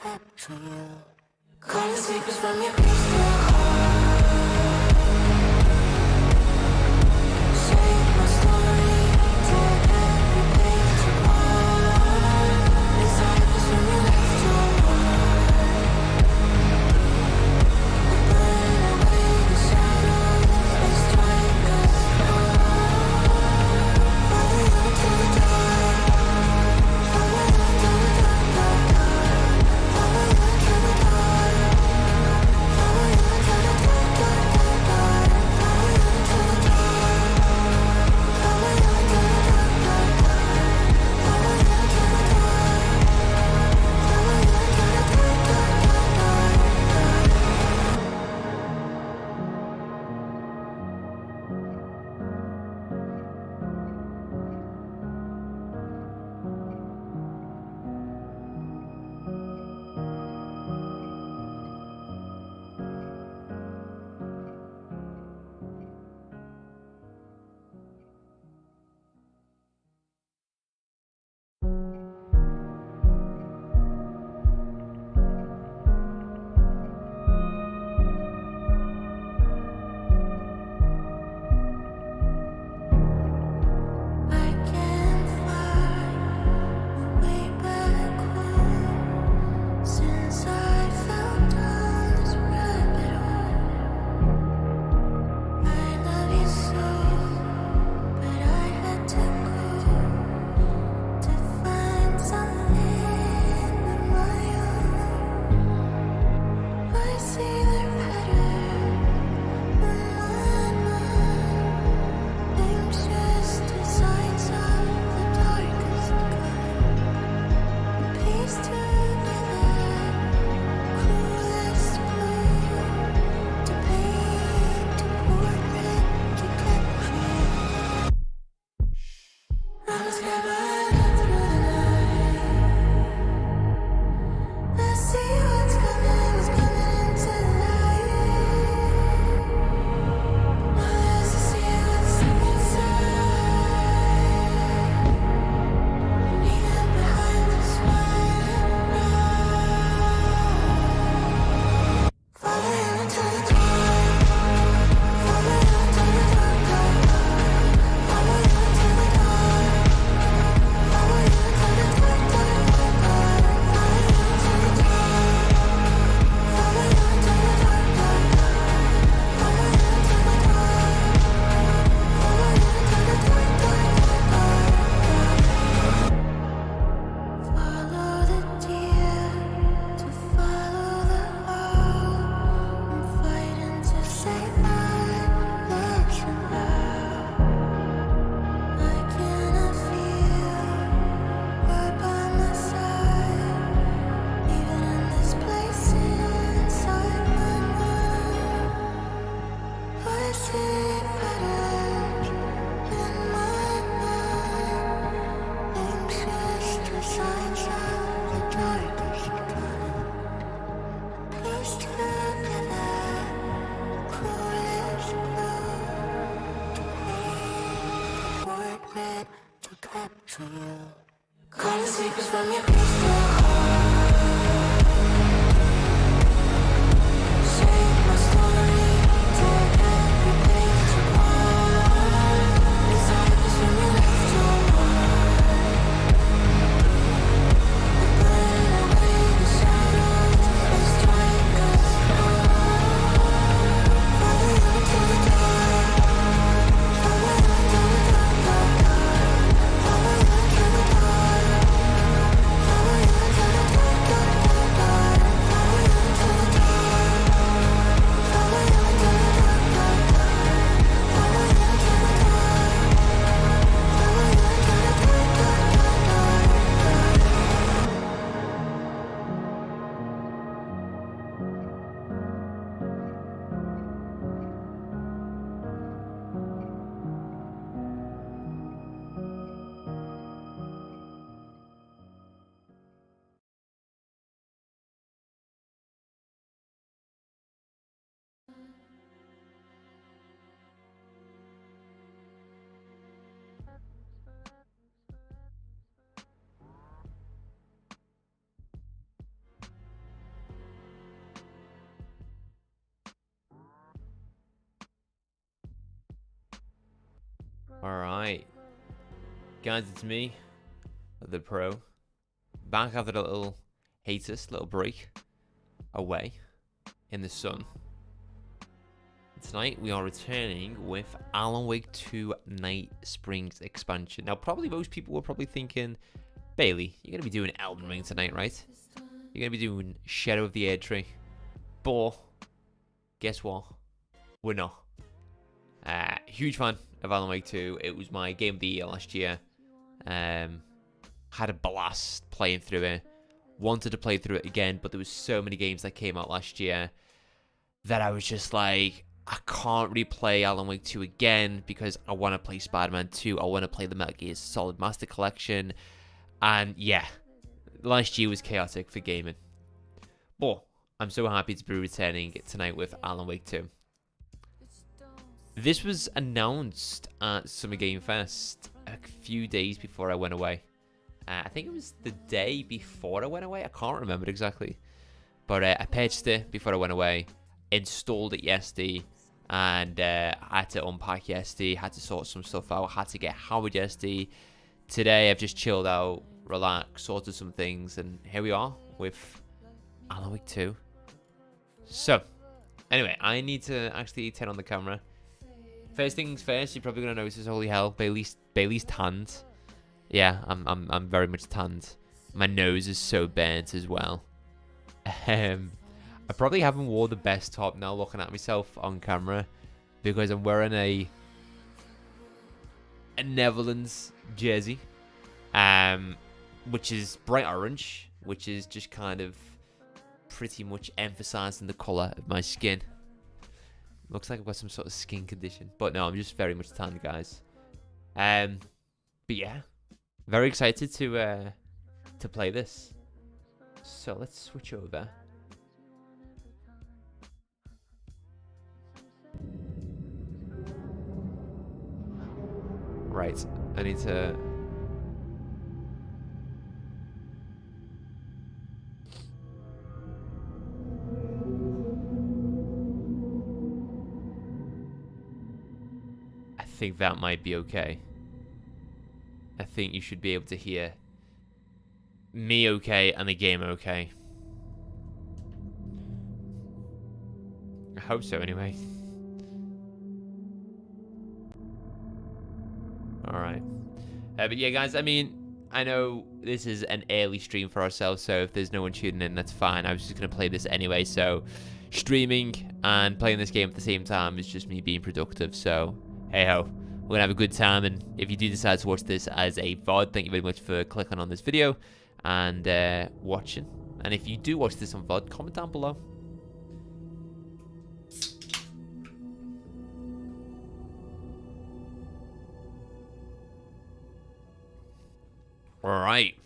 capture you. Calling secrets from your crystal heart. Save my story, tear every page apart. Inside was when you left your mark. We burn away the shadows, they strike us apart. Follow you into the dark. Follow you into the dark, dark, dark. Follow you into the dark. Follow you into the dark, dark, dark, dark. Follow you into the dark. Follow you into the dark, dark, dark. Follow you into the dark. Follow you into the dark, dark, dark, I can't find my way back home since I fell down this rabbit hole. I love you so, but I had to go to find something of my own. I see their pattern on my mind. Anxious designs of the darkest kind, pieced together, cruelest blue, to paint a portrait to capture. I'm scared through the night. I see what's coming into the light. My eyes to see what's inside. Even behind the smile. Follow you into the dark. Follow you into the dark, dark, dark. Follow you into the dark. Follow you into the dark, dark, dark, dark. Follow you into the dark. Follow you into the dark, dark, dark. Follow you into the dark. Follow you into the dark, dark, dark, dark. Follow the deer to follow the owl. I'm fighting to save my legs somehow. I cannot feel right by my side, even in this place inside my mind. I see patterns in my mind, anxious designs of the darkest kind, pieced together, cruelest blue, to paint a portrait to capture you. Calling secrets from your crystal heart. Save my story, tear every page apart. Inside was when you left your mark. We burn away the shadows, they strike us apart. Follow you into the dark. Follow you into the dark, dark, dark. Follow you into the dark. Alright. Guys, it's me, the pro. Back after a little hiatus, little break away in the sun. Tonight we are returning with Alan Wake 2 Night Springs expansion. Now, probably most people were probably thinking, Bailey, you're going to be doing Elden Ring tonight, right? You're going to be doing Shadow of the Erdtree. But, guess what? We're not. Huge fan of Alan Wake 2. It was my game of the year last year. Had a blast playing through it. Wanted to play through it again, but there was so many games that came out last year that I was just like, I can't replay Alan Wake 2 again because I want to play Spider-Man 2. I want to play the Metal Gear Solid Master Collection. And yeah, last year was chaotic for gaming. But I'm so happy to be returning tonight with Alan Wake 2. This was announced at Summer Game Fest a few days before I went away. I think it was the day before I went away. I can't remember exactly. But I purchased it before I went away. Installed it yesterday. And had to unpack yesterday. Had to sort some stuff out. Had to get Howard yesterday. Today I've just chilled out, relaxed, sorted some things. And here we are with Alan Wake 2. So, anyway, I need to actually turn on the camera. First things first, you're probably gonna notice, holy hell, Bailey's tanned. Yeah, I'm very much tanned. My nose is so burnt as well. I probably haven't wore the best top now looking at myself on camera because I'm wearing a Netherlands jersey, which is bright orange, which is just kind of pretty much emphasizing the color of my skin. Looks like I've got some sort of skin condition, but no, I'm just very much tanned, guys. But yeah, very excited to play this. So let's switch over. Right, I need to. I think that might be okay. I think you should be able to hear me okay and the game okay. I hope so anyway. Alright. But yeah, guys, I mean, I know this is an early stream for ourselves, so if there's no one tuning in, that's fine. I was just going to play this anyway, so streaming and playing this game at the same time is just me being productive, so hey-ho. We're going to have a good time, and if you do decide to watch this as a VOD, thank you very much for clicking on this video and watching. And if you do watch this on VOD, comment down below. Alright.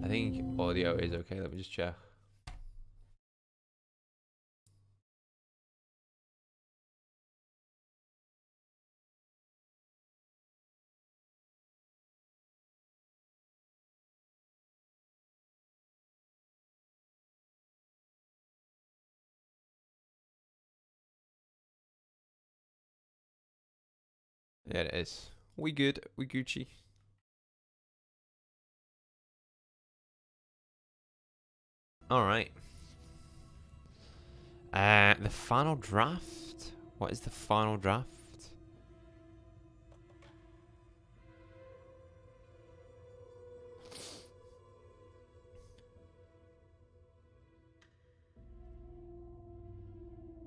I think audio is okay. Let me just check. Yeah, it is. We good. We Gucci. Alright. The final draft? What is the final draft?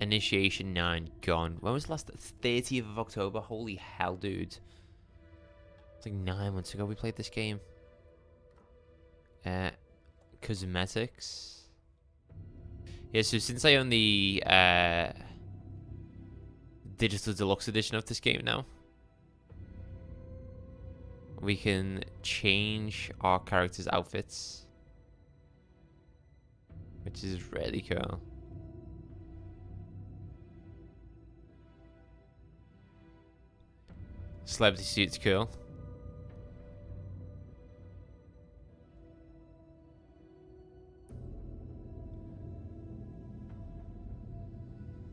Initiation 9 gone. When was the last? 30th of October? Holy hell, dude. It's like 9 months ago we played this game. Cosmetics. Yeah, so since I own the digital deluxe edition of this game now, we can change our characters' outfits, which is really cool. Celebrity suit's cool.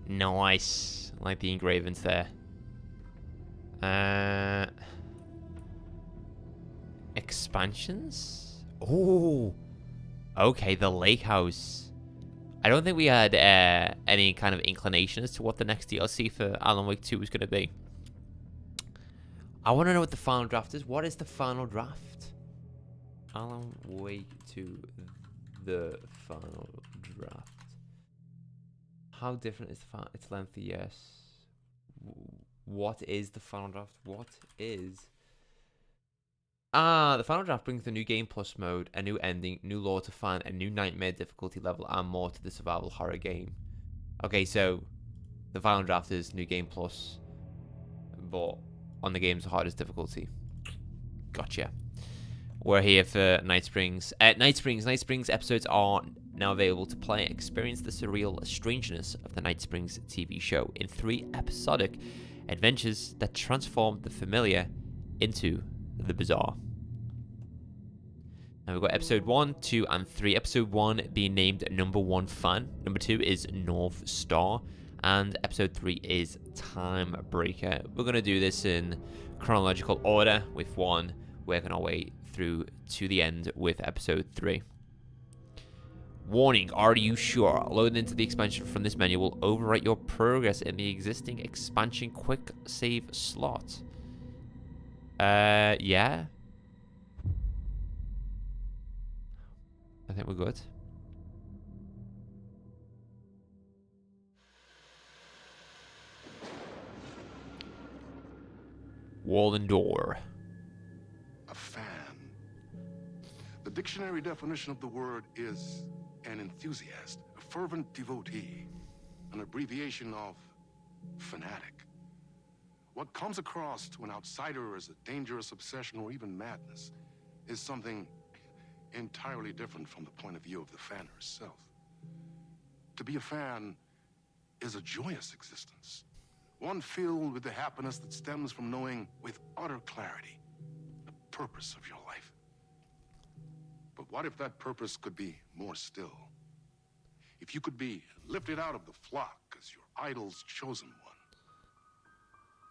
Nice. I like the engravings there. Expansions? Oh, okay, the lake house. I don't think we had any kind of inclination as to what the next DLC for Alan Wake 2 was going to be. I want to know what the final draft is. What is the final draft? Alan Wake 2, the final draft. How different is the final? It's lengthy, yes. What is the final draft? What is... the final draft brings the new Game Plus mode, a new ending, new lore to find, a new nightmare difficulty level, and more to the survival horror game. Okay, so the final draft is new Game Plus, but on the game's hardest difficulty. Gotcha. We're here for Night Springs. Night Springs episodes are now available to play. Experience the surreal strangeness of the Night Springs TV show in 3 episodic adventures that transform the familiar into the bizarre. Now we've got episode 1, 2, and 3. Episode 1 being named Number 1 Fan. Number 2 is North Star. And episode 3 is Time Breaker. We're going to do this in chronological order, with 1 working our way through to the end with episode 3. Warning, are you sure? Loading into the expansion from this menu will overwrite your progress in the existing expansion quick save slot. Yeah. I think we're good. Wall and door. A fan. The dictionary definition of the word is an enthusiast, a fervent devotee, an abbreviation of fanatic. What comes across to an outsider as a dangerous obsession or even madness is something entirely different from the point of view of the fan herself. To be a fan is a joyous existence, one filled with the happiness that stems from knowing with utter clarity the purpose of your life. But what if that purpose could be more still? If you could be lifted out of the flock as your idol's chosen one,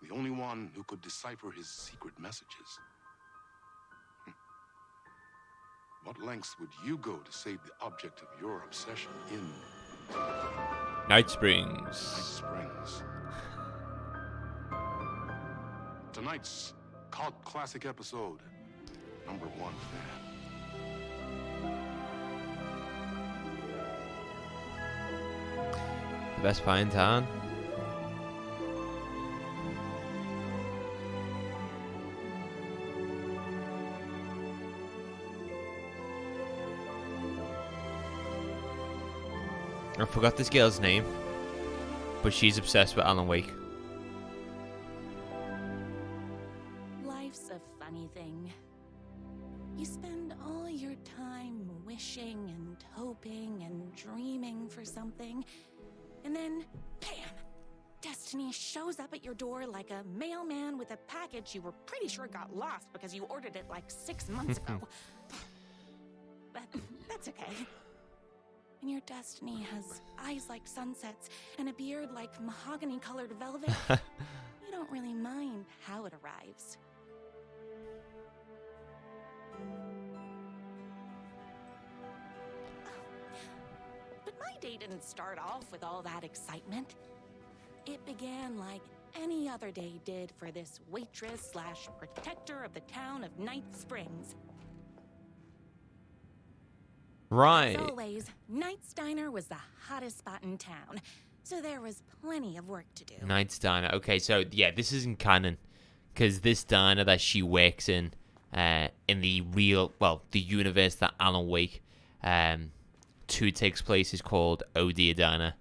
the only one who could decipher his secret messages. What lengths would you go to save the object of your obsession in Night Springs. Night Springs? Tonight's cult classic episode, Number 1 Fan. The best pie in town. I forgot this girl's name, but she's obsessed with Alan Wake. Life's a funny thing. You spend all your time wishing and hoping and dreaming for something, and then, bam! Destiny shows up at your door like a mailman with a package you were pretty sure got lost because you ordered it like 6 months ago. But that's okay. And your destiny has eyes like sunsets and a beard like mahogany-colored velvet. You don't really mind how it arrives. But my day didn't start off with all that excitement. It began like any other day did for this waitress slash protector of the town of Night Springs. Right. As always, Knight's Diner was the hottest spot in town, so there was plenty of work to do. Knight's Diner. Okay, so yeah, this isn't canon, because this diner that she works in the real, well, the universe that Alan Wake 2 takes place is called Oh Dear Diner.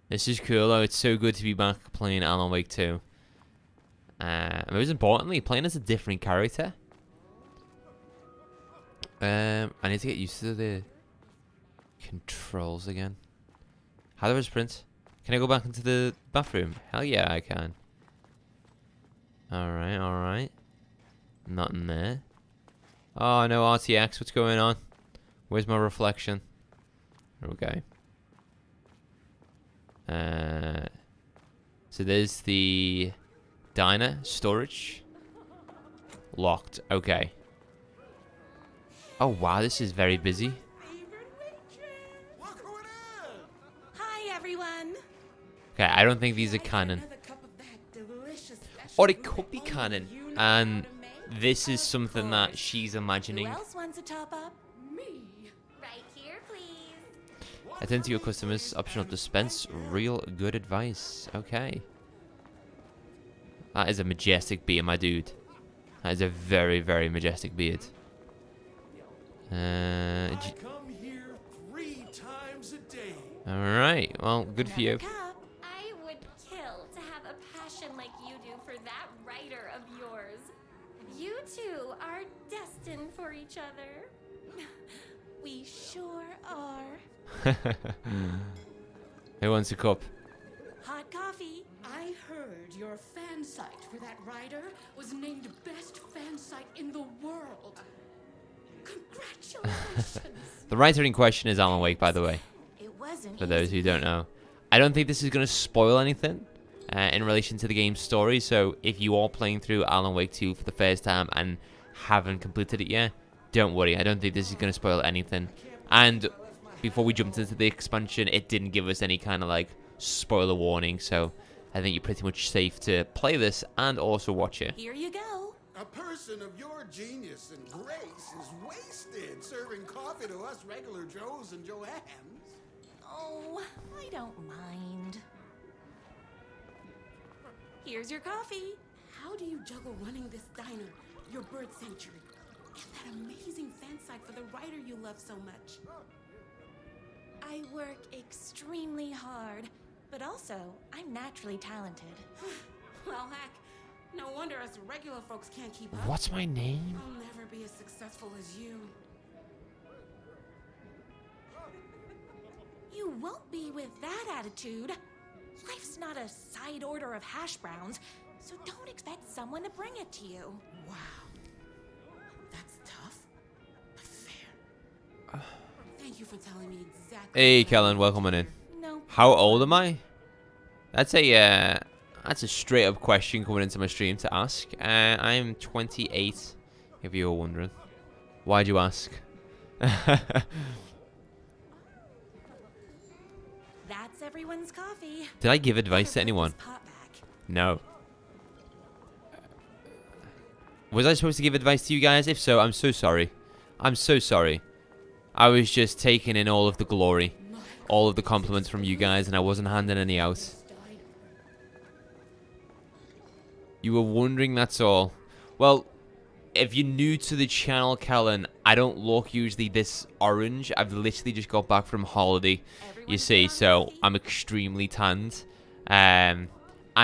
This is cool though. It's so good to be back playing Alan Wake 2. And most importantly, playing as a different character. I need to get used to the controls again. How do I sprint? Can I go back into the bathroom? Hell yeah, I can. Alright, alright. Nothing there. Oh, no RTX. What's going on? Where's my reflection? There we go. So there's the diner storage. Locked. Okay. Oh wow, this is very busy. Look who it is! Hi, everyone. Okay, I don't think these are canon. Or it could be canon, and this is something that she's imagining. Who else wants a top up? Me. Right here, please. Attend to your customers. Optional dispense. Real good advice. Okay. That is a majestic beard, my dude. That is a very, very majestic beard. I come here 3 times a day. Alright, well, good for you. Another cup. I would kill to have a passion like you do for that writer of yours. You two are destined for each other. We sure are. Who wants a cup? Hot coffee. I heard your fan site for that writer was named best fan site in the world. Congratulations. The writer in question is Alan Wake, by the way, It wasn't for those easy. who don't know. I don't think this is going to spoil anything in relation to the game's story, so if you are playing through Alan Wake 2 for the first time and haven't completed it yet, don't worry, I don't think this is going to spoil anything. And before we jumped into the expansion, it didn't give us any kind of like spoiler warning, so I think you're pretty much safe to play this and also watch it. Here you go. A person of your genius and grace is wasted serving coffee to us regular Joes and Joannes. Oh, I don't mind. Here's your coffee. How do you juggle running this diner, your bird sanctuary, and that amazing fan site for the writer you love so much? I work extremely hard, but also I'm naturally talented. Well, heck, no wonder us regular folks can't keep up. What's my name? I'll never be as successful as you. You won't be with that attitude. Life's not a side order of hash browns, so don't expect someone to bring it to you. Wow. That's tough, but fair. Thank you for telling me exactly. Hey, what I Kellen, need welcome to on in. hear. No. How old am I? That's a straight up question coming into my stream to ask. I'm 28, if you were wondering. Why'd you ask? That's everyone's coffee. Did I give advice to Better put anyone? this pot back. No. Was I supposed to give advice to you guys? If so, I'm so sorry. I'm so sorry. I was just taking in all of the glory, all of the compliments from you guys, and I wasn't handing any out. You were wondering, that's all. Well, if you're new to the channel, Kellen, I don't look usually this orange. I've literally just got back from holiday, you Everyone see, sit on so coffee? I'm extremely tanned. And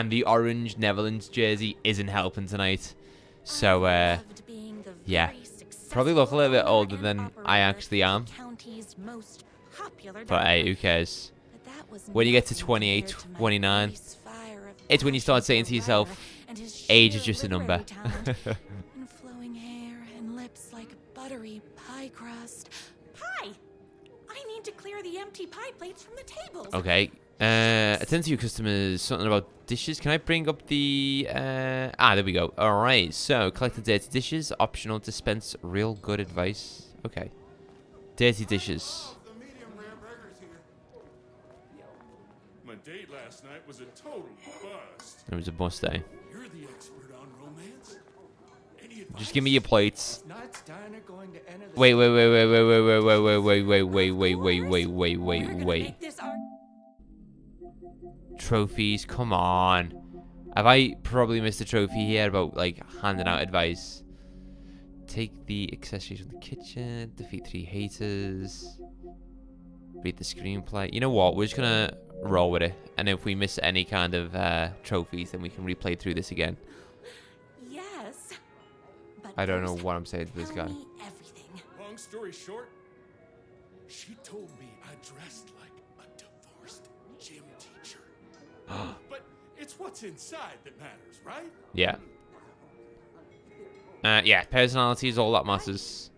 the orange Netherlands jersey isn't helping tonight. So, Loved being the yeah. very Probably look a little bit successful older owner than and I operator actually am. of the county's most popular But hey, diner. who cares? But that was When you get to nothing 28, compared to my 29, boy's fire of it's when you start passion saying for to yourself, writer and his age sheer is just a literary number. talent, and flowing hair and lips like buttery pie crust. Pie! I need to clear the empty pie plates from the tables. Okay. Attend to your customers. Something about dishes. Can I bring up the... there we go. Alright, so collect the dirty dishes. Optional dispense real good advice. Okay. Dirty dishes. The medium rare burgers here. My date last night was a total bust. It was a bust day. You're the expert on romance. Any advice? Just give me your plates. Night's diner going to enter the Wait. We're gonna make this our Trophies, come on. Have I probably missed a trophy here about, like, handing out advice? Take the accessories from the kitchen. Defeat 3 haters. Read the screenplay. You know what? We're just gonna roll with it. And if we miss any kind of trophies, then we can replay through this again. yes. But I don't know first, what I'm saying to this tell guy. me everything. Long story short, she told me I dressed like a divorced gym teacher. But it's what's inside that matters, right? Yeah. Yeah, personality is all that matters.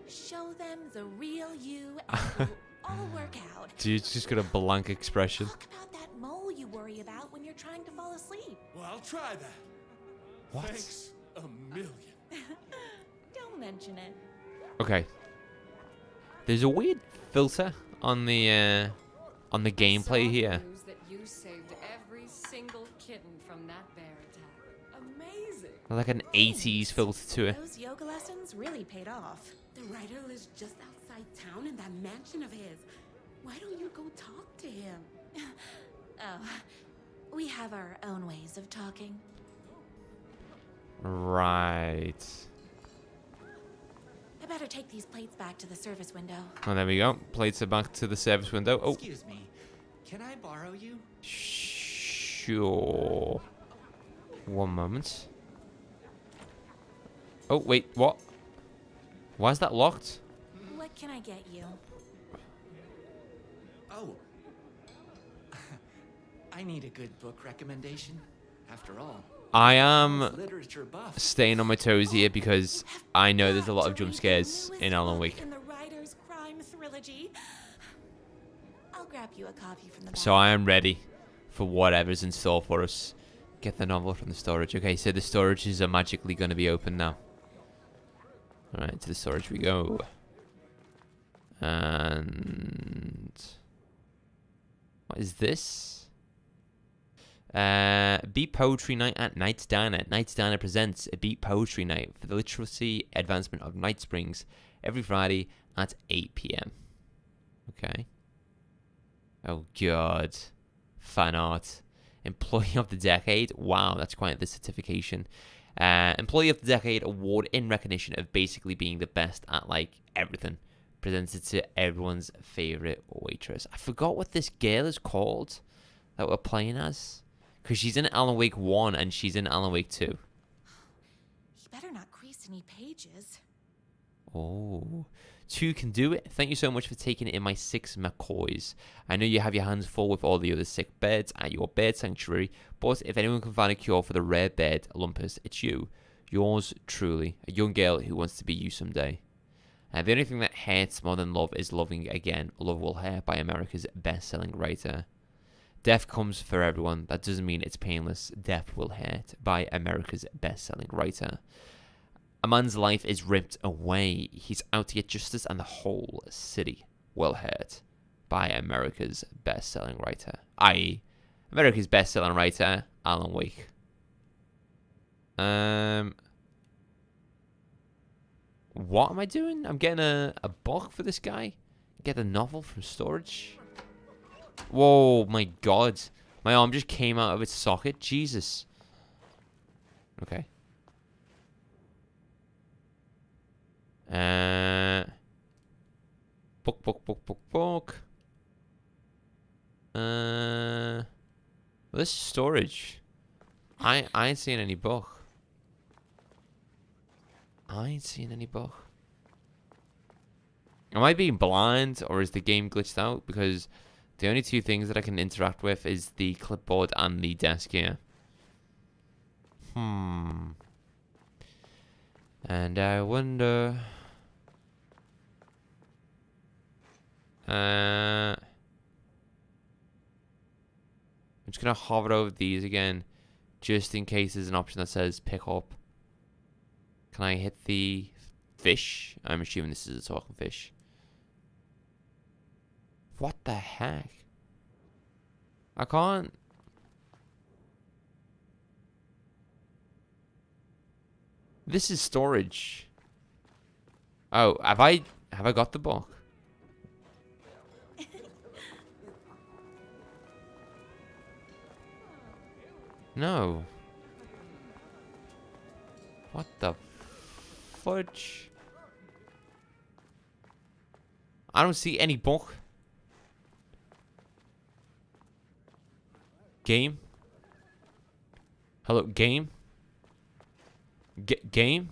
Show them the real you and it'll all work out. Dude's just got a blank expression. Talk about that mole you worry about when you're trying to fall asleep. Well, I'll try that. What? Thanks a million. Don't mention it. Okay. There's a weird filter on the gameplay here. News that you saved every single kitten from that bear attack. Amazing. Like an 80s filter to it. Those yoga lessons really paid off. The writer lives just outside town in that mansion of his. Why don't you go talk to him? Oh, we have our own ways of talking. Right. I better take these plates back to the service window. Oh, there we go. Plates are back to the service window. Oh, Excuse me. Can I borrow you? sure. One moment. Oh, wait, what? Why is that locked? What can I get you? Oh. I need a good book recommendation. After all, I I'm am literature buff. staying on my toes here because I know there's a lot of To jump read the scares newest in Alan book Wake. In the writer's crime trilogy. I'll grab you a copy from the back. So I am ready for whatever's in store for us. Get the novel from the storage. Okay, so the storages are magically going to be open now. Alright, to the storage we go. And... what is this? Beat Poetry Night at Knight's Diner. Knight's Diner presents a Beat Poetry Night for the literacy advancement of Night Springs every Friday at 8 p.m. Okay. Oh, God. Fan art. Employee of the Decade. Wow, that's quite the certification. Employee of the Decade award in recognition of basically being the best at, like, everything. Presented to everyone's favorite waitress. I forgot what this girl is called that we're playing as. Because she's in Alan Wake 1 and she's in Alan Wake 2. You better not crease any pages. Oh. 2 can do it. Thank you so much for taking in my 6 McCoys. I know you have your hands full with all the other sick birds at your bird sanctuary, but if anyone can find a cure for the rare bird lumpers, it's you. Yours truly, a young girl who wants to be you someday. The only thing that hurts more than love is loving again. Love Will Hurt by America's best-selling writer. Death comes for everyone. That doesn't mean it's painless. Death Will Hurt by America's best-selling writer. A man's life is ripped away. He's out to get justice and the whole city will hurt by America's best-selling writer. I.e., America's best-selling writer, Alan Wake. What am I doing? I'm getting a book for this guy? Get a novel from storage? Whoa, my God. My arm just came out of its socket. Jesus. Okay. Book. Well, this is storage. I ain't seeing any book. I ain't seeing any book. Am I being blind or is the game glitched out? Because the only 2 things that I can interact with is the clipboard and the desk here. And I wonder... I'm just going to hover over these again, just in case there's an option that says pick up. Can I hit the fish? I'm assuming this is a talking fish. What the heck? I can't... This is storage. Oh, have I got the book? No. What the fudge? I don't see any book. Game? Hello, game? Game?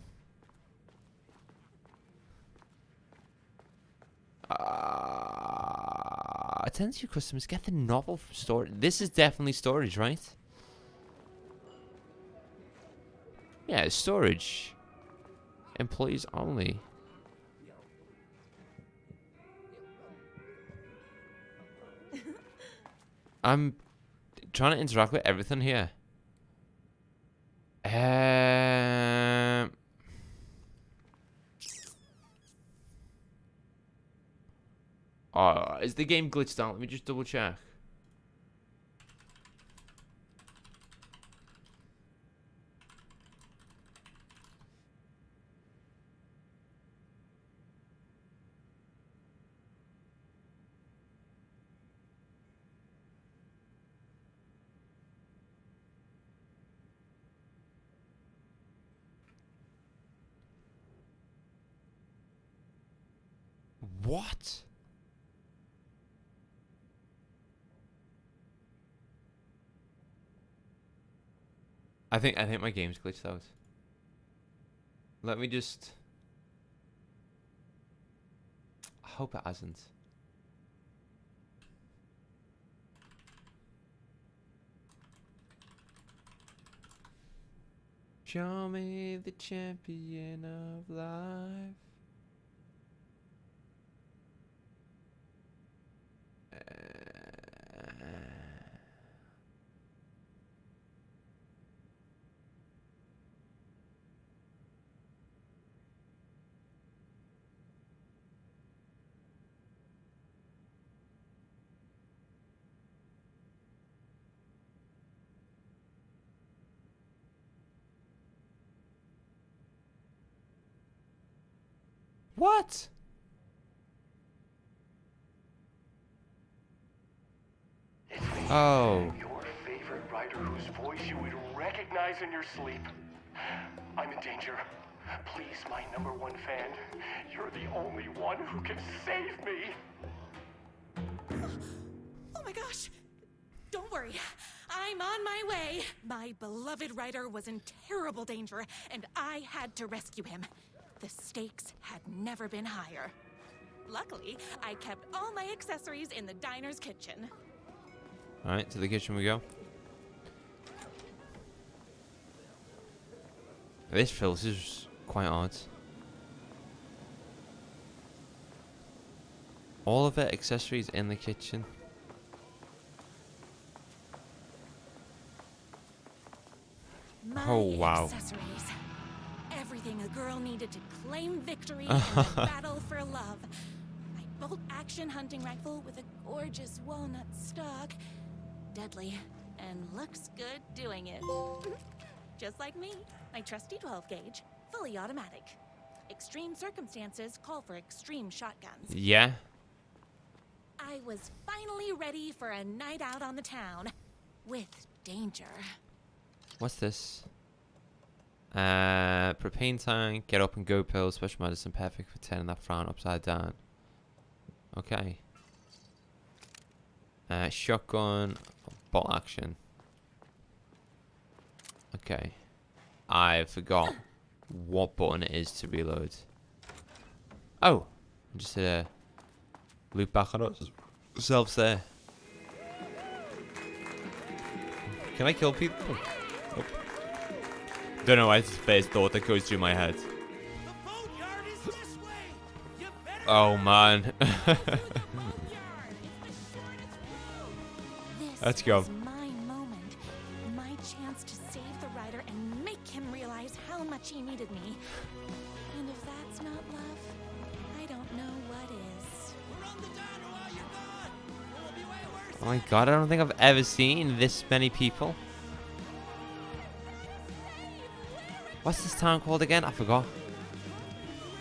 Attend to your customers. Get the novel from storage. This is definitely storage, right? Yeah, it's storage. Employees only. I'm trying to interact with everything here. Oh, is the game glitched out? Let me just double check. What? I think my game's glitched out. Let me just. I hope it hasn't. Show me the champion of life. What? Oh. Your favorite writer whose voice you would recognize in your sleep. I'm in danger. Please, my #1 fan. You're the only one who can save me. Oh my gosh! Don't worry, I'm on my way. My beloved writer was in terrible danger, and I had to rescue him. The stakes had never been higher. Luckily, I kept all my accessories in the diner's kitchen. Alright, to the kitchen we go. This fills is quite odd. All of the accessories in the kitchen. My Oh, wow. accessories. Everything a girl needed to claim victory in the battle for love. My bolt-action hunting rifle with a gorgeous walnut stock. Deadly, and looks good doing it. Just like me, my trusty 12-gauge, fully automatic. Extreme circumstances call for extreme shotguns. Yeah. I was finally ready for a night out on the town. With danger. What's this? Propane tank, get up and go pill, special medicine, perfect for turning that frown upside down. Okay. Shotgun, bolt action. Okay. I forgot what button it is to reload. Oh! Just loop back on ourselves there. Can I kill people? Nope. Don't know why it's the first thought that goes through my head. The boatyard is this way. You better Oh man. This Let's go. was my moment. My chance to save the rider and make him realize how much he needed me. And if that's not love, I don't know what is. We're on the diner while you're gone. It'll be way worse. Oh my god, I don't think I've ever seen this many people. What's this town called again? I forgot.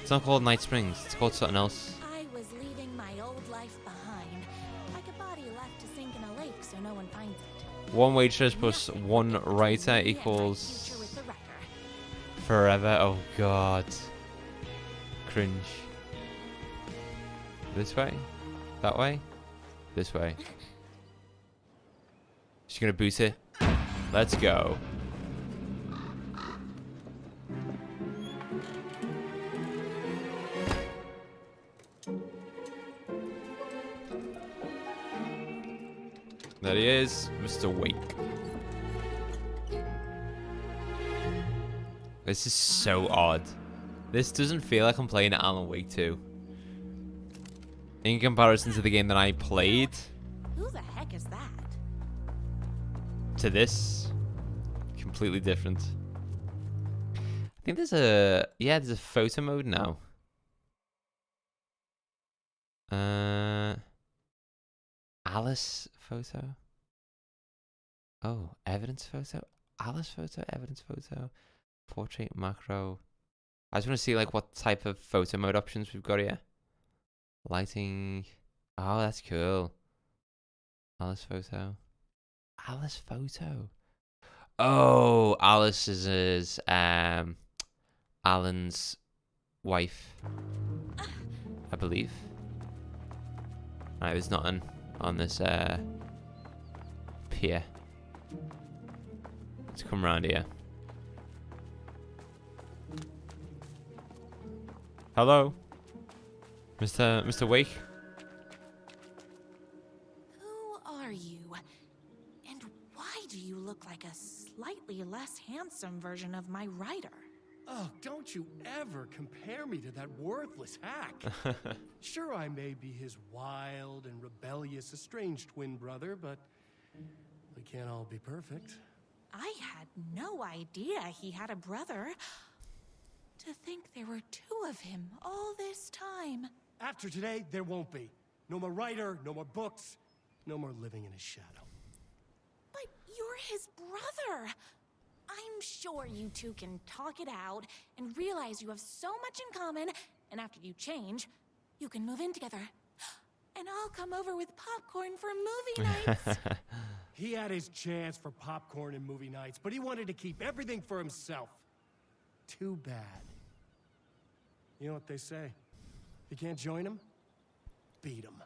It's not called Night Springs. It's called something else. I was leaving my old life behind, like a body left to sink in a lake so no one finds it. One waitress plus Nothing one can writer forget my equals future with the writer. forever. Oh god. Cringe. This way? That way? This way. She's gonna boot it. Let's go. There he is, Mr. Wake. This is so odd. This doesn't feel like I'm playing Alan Wake 2. In comparison to the game that I played. Who the heck is that? to this, completely different. I think there's a photo mode now. Alice photo. Oh, evidence photo. Alice photo, evidence photo, portrait, macro. I just want to see like what type of photo mode options we've got here. Lighting. Oh, that's cool. Alice photo. Alice photo. Oh, Alice is Alan's wife, I believe. Alright, there's nothing on this pier. Let's come around here. Hello, Mr. Wake. Who are you? And why do you look like a slightly less handsome version of my writer? Oh, don't you ever compare me to that worthless hack. Sure, I may be his wild and rebellious estranged twin brother, but we can't all be perfect. I had no idea he had a brother. To think there were two of him all this time. After today, there won't be. No more writer, no more books, no more living in his shadow. But you're his brother. I'm sure you two can talk it out and realize you have so much in common, and after you change, you can move in together. And I'll come over with popcorn for movie nights. He had his chance for popcorn and movie nights, but he wanted to keep everything for himself. Too bad. You know what they say? If you can't join him, beat him.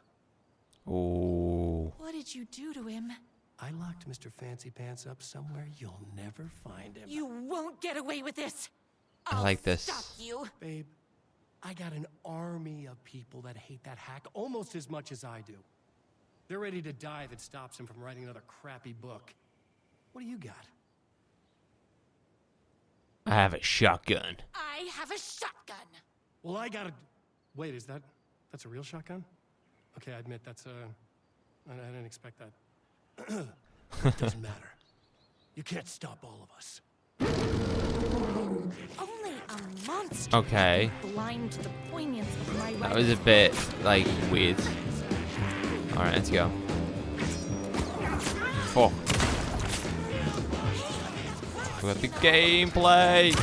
Oh. What did you do to him? I locked Mr. Fancy Pants up somewhere you'll never find him. You won't get away with this. I like this. Stop you. Babe, I got an army of people that hate that hack almost as much as I do. They're ready to die if it stops him from writing another crappy book. What do you got? I have a shotgun. I have a shotgun. Well, I got a... Wait, that's a real shotgun? Okay, I admit that's I didn't expect that. It doesn't matter. You can't stop all of us. Only a monster. Okay. Blind to the poignance of my That was a bit like weird. All right, let's go. Fuck. We got the gameplay.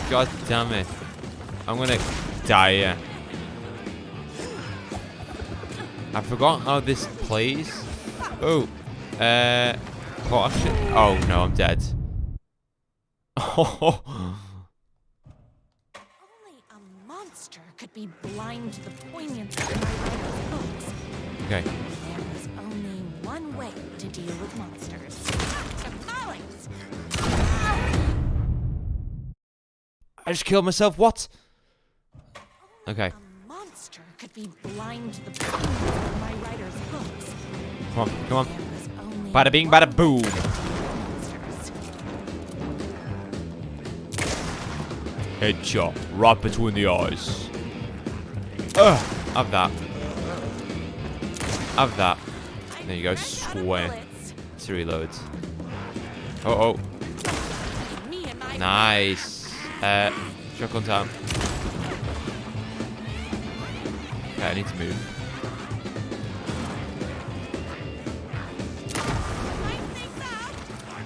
God damn it. I'm gonna die here. I forgot how this plays. Oh. Well, actually, oh no, I'm dead. Oh. Only a monster could be blind to the poignance of my writer's books. Okay. There is only one way to deal with monsters. Tamales! I just killed myself. What? Okay. A monster could be blind to the poignance of my writer's books. Come on, come on. There is only Bada bing, bada boom. monsters. Headshot right between the eyes. Have that. Have that. There you go. Swear. To reload. Oh, oh. Me and my Nice. Shotgun time. Okay, I need to move.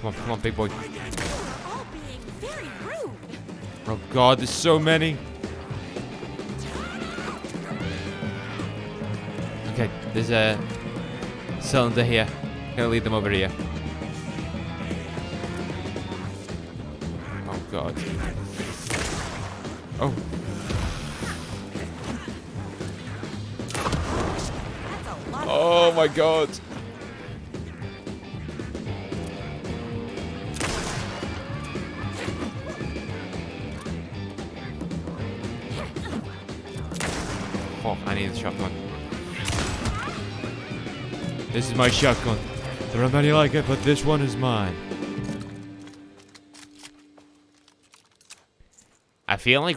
Come on, big boy. all being very rude. Oh god, there's so many. Okay, there's a cylinder here. Gonna lead them over here. Oh god. Oh. Oh my god. Oh, I need the shotgun. This is my shotgun. There are many like it, but this one is mine. I feel like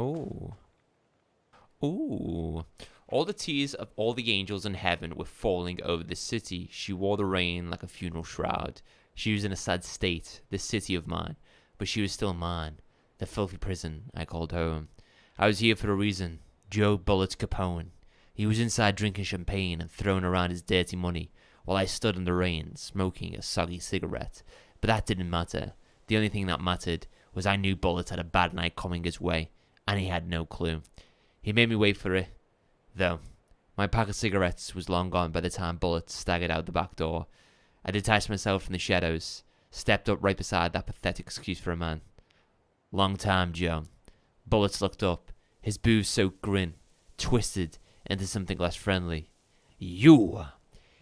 Oh. Ooh. All the tears of all the angels in heaven were falling over the city. She wore the rain like a funeral shroud. She was in a sad state, this city of mine. But she was still mine. The filthy prison I called home. I was here for a reason. Joe Bullets Capone. He was inside drinking champagne and throwing around his dirty money, while I stood in the rain, smoking a soggy cigarette. But that didn't matter. The only thing that mattered was I knew Bullets had a bad night coming his way, and he had no clue. He made me wait for it, though. My pack of cigarettes was long gone by the time Bullets staggered out the back door. I detached myself from the shadows, stepped up right beside that pathetic excuse for a man. Long time, Joe. Bullets looked up, his booze-soaked grin twisted into something less friendly. You!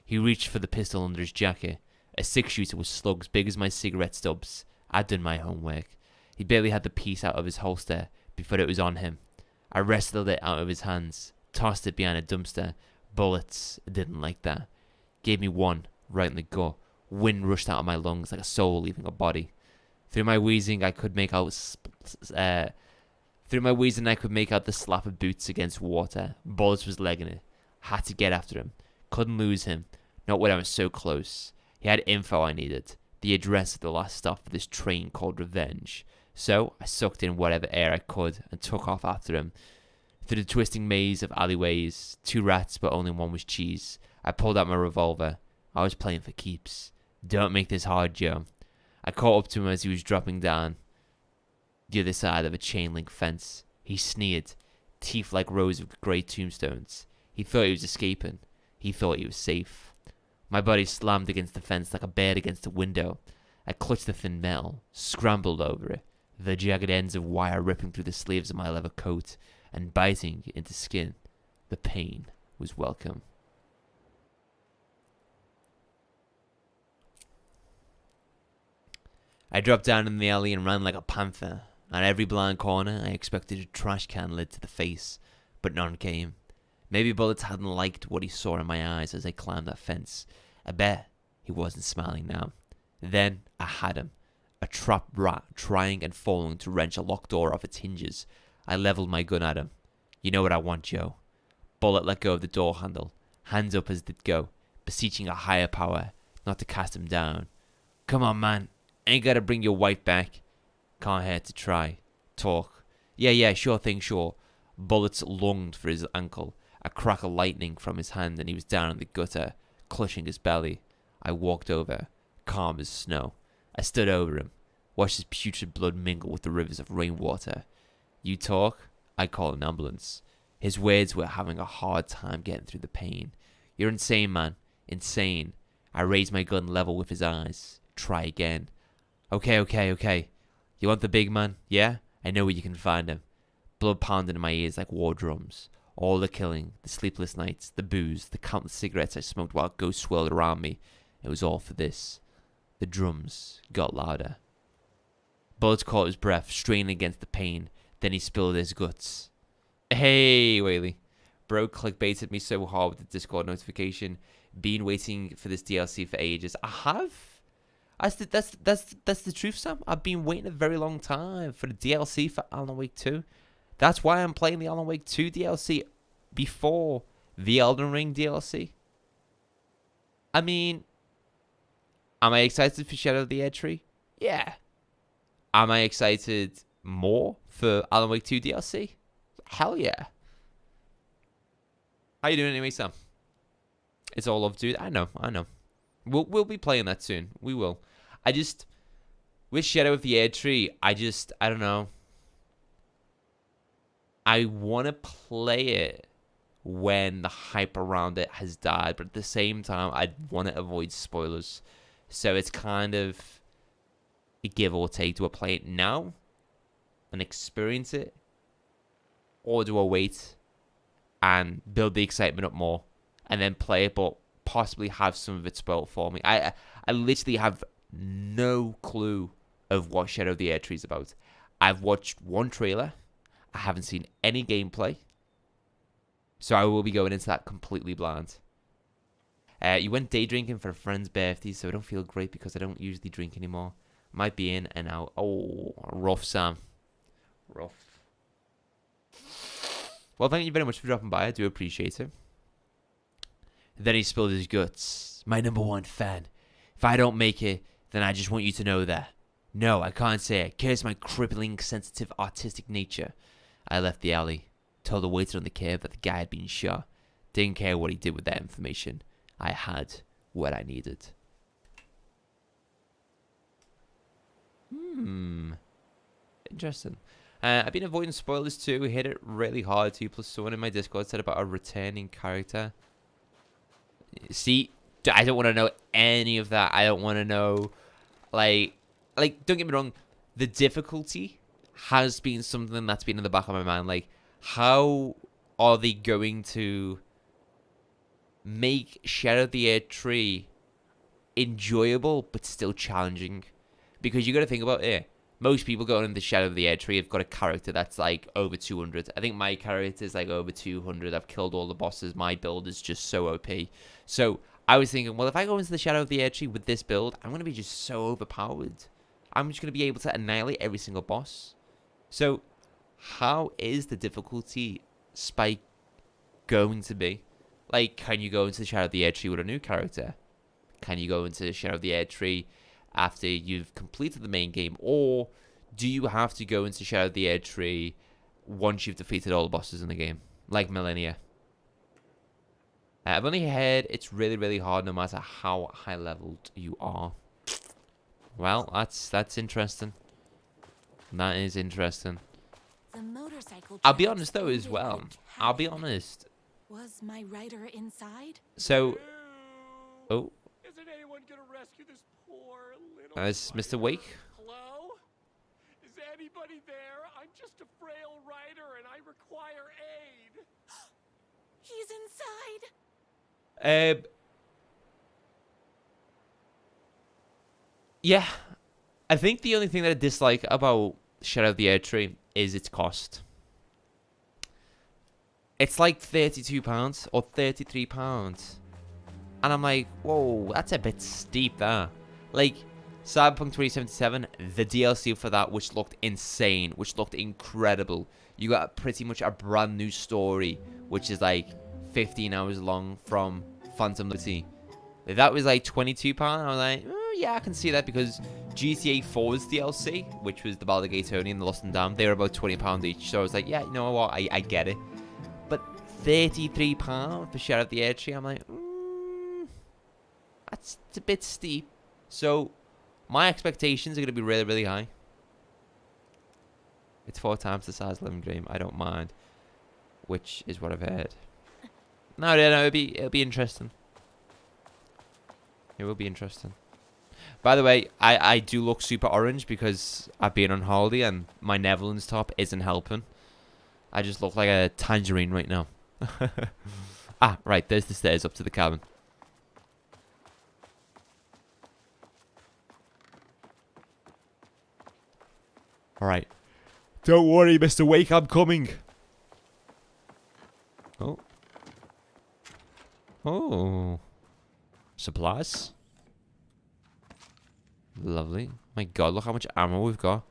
He reached for the pistol under his jacket, a six-shooter with slugs big as my cigarette stubs. I'd done my homework. He barely had the piece out of his holster before it was on him. I wrestled it out of his hands, tossed it behind a dumpster. Bullets didn't like that. Gave me one right in the gut. Wind rushed out of my lungs like a soul leaving a body. Through my wheezing, I could make out the slap of boots against water. Bullets was legging it. Had to get after him. Couldn't lose him. Not when I was so close. He had info I needed. The address of the last stop for this train called Revenge. So I sucked in whatever air I could and took off after him. Through the twisting maze of alleyways, 2 rats but only one was cheese. I pulled out my revolver. I was playing for keeps. Don't make this hard, Joe. I caught up to him as he was dropping down the other side of a chain link fence. He sneered, teeth like rows of grey tombstones. He thought he was escaping. He thought he was safe. My body slammed against the fence like a bird against a window. I clutched the thin metal, scrambled over it, the jagged ends of wire ripping through the sleeves of my leather coat and biting into skin. The pain was welcome. I dropped down in the alley and ran like a panther. On every blind corner, I expected a trash can lid to the face, but none came. Maybe Bullets hadn't liked what he saw in my eyes as I climbed that fence. I bet he wasn't smiling now. Then I had him. A trapped rat trying and falling to wrench a locked door off its hinges. I leveled my gun at him. You know what I want, Joe. Bullet let go of the door handle, hands up as it go, beseeching a higher power not to cast him down. Come on, man. Ain't gotta bring your wife back. Can't hurt to try. Talk. Yeah, sure thing, sure. Bullets lunged for his ankle. A crack of lightning from his hand and he was down in the gutter, clutching his belly. I walked over, calm as snow. I stood over him, watched his putrid blood mingle with the rivers of rainwater. You talk, I call an ambulance. His words were having a hard time getting through the pain. You're insane, man. Insane. I raised my gun level with his eyes. Try again. Okay. You want the big man? Yeah? I know where you can find him. Blood pounded in my ears like war drums. All the killing, the sleepless nights, the booze, the countless cigarettes I smoked while ghosts swirled around me. It was all for this. The drums got louder. Bullets caught his breath, straining against the pain. Then he spilled his guts. Hey, Whaley. Bro clickbaited me so hard with the Discord notification. Been waiting for this DLC for ages. I have. That's the truth, Sam. I've been waiting a very long time for the DLC for Alan Wake 2. That's why I'm playing the Alan Wake 2 DLC before the Elden Ring DLC. I mean, am I excited for Shadow of the Erdtree? Yeah. Am I excited more for Alan Wake 2 DLC? Hell yeah. How you doing anyway, Sam? It's all love, dude. I know. We'll be playing that soon. We will. With Shadow of the Erdtree, I don't know. I want to play it when the hype around it has died, but at the same time, I want to avoid spoilers. So it's kind of a give or take. Do I play it now and experience it? Or do I wait and build the excitement up more and then play it, but possibly have some of it spoiled for me? I literally have no clue of what Shadow of the Erdtree is about. I've watched one trailer. I haven't seen any gameplay. So I will be going into that completely blind. You went day drinking for a friend's birthday, so I don't feel great because I don't usually drink anymore. Might be in and out. Oh, rough, Sam. Rough. Well, thank you very much for dropping by. I do appreciate it. Then he spilled his guts. My #1 fan. If I don't make it, then I just want you to know that. No, I can't say it. Curse my crippling, sensitive, artistic nature. I left the alley. Told the waiter on the cab that the guy had been shot. Didn't care what he did with that information. I had what I needed. Interesting. I've been avoiding spoilers too. Hit it really hard too. Plus someone in my Discord said about a returning character. See, I don't want to know any of that. I don't want to know, like, don't get me wrong. The difficulty has been something that's been in the back of my mind. Like, how are they going to make Shadow of the Erd Tree enjoyable but still challenging? Because you got to think about it. Most people going into Shadow of the Erd Tree have got a character that's like over 200. I think my character is like over 200. I've killed all the bosses. My build is just so OP. So I was thinking, well, if I go into the Shadow of the Erd Tree with this build, I'm going to be just so overpowered. I'm just going to be able to annihilate every single boss. So how is the difficulty spike going to be? Like, can you go into the Shadow of the Erd Tree with a new character? Can you go into the Shadow of the Erd Tree after you've completed the main game, or do you have to go into Shadow of the Erd Tree once you've defeated all the bosses in the game, like Millennia? I've only heard it's really, really hard no matter how high leveled you are. Well, that's interesting. That is interesting. The motorcycle I'll be tracks honest though as ended well. like I'll be havoc. honest. Was my rider inside? So, oh, Isn't anyone gonna rescue this poor little that's Mr. Wake. Hello? Is anybody there? I'm just a frail rider and I require aid. He's inside. Yeah, I think the only thing that I dislike about Shadow of the Erd Tree is its cost. It's like £32 or £33. And I'm like, whoa, that's a bit steep there. Like, Cyberpunk 2077, the DLC for that, which looked insane, which looked incredible. You got pretty much a brand new story, which is like 15 hours long from Phantom Liberty. That was like £22. I was like, oh, yeah, I can see that, because GTA 4's DLC, which was the Baldur's Tony and the Lost and Damned, they were about £20 each. So I was like, yeah, you know what, I get it. But £33 for Shadow of the Erd Tree, I'm like, that's a bit steep. So my expectations are going to be really, really high. It's 4 times the size of Living Dream. I don't mind, which is what I've heard. No, it'll be interesting. It will be interesting. By the way, I do look super orange because I've been on holiday and my Netherlands top isn't helping. I just look like a tangerine right now. Ah, right, there's the stairs up to the cabin. Alright. Don't worry, Mr. Wake, I'm coming. Oh. Oh. Supplies. Lovely. My god, look how much ammo we've got.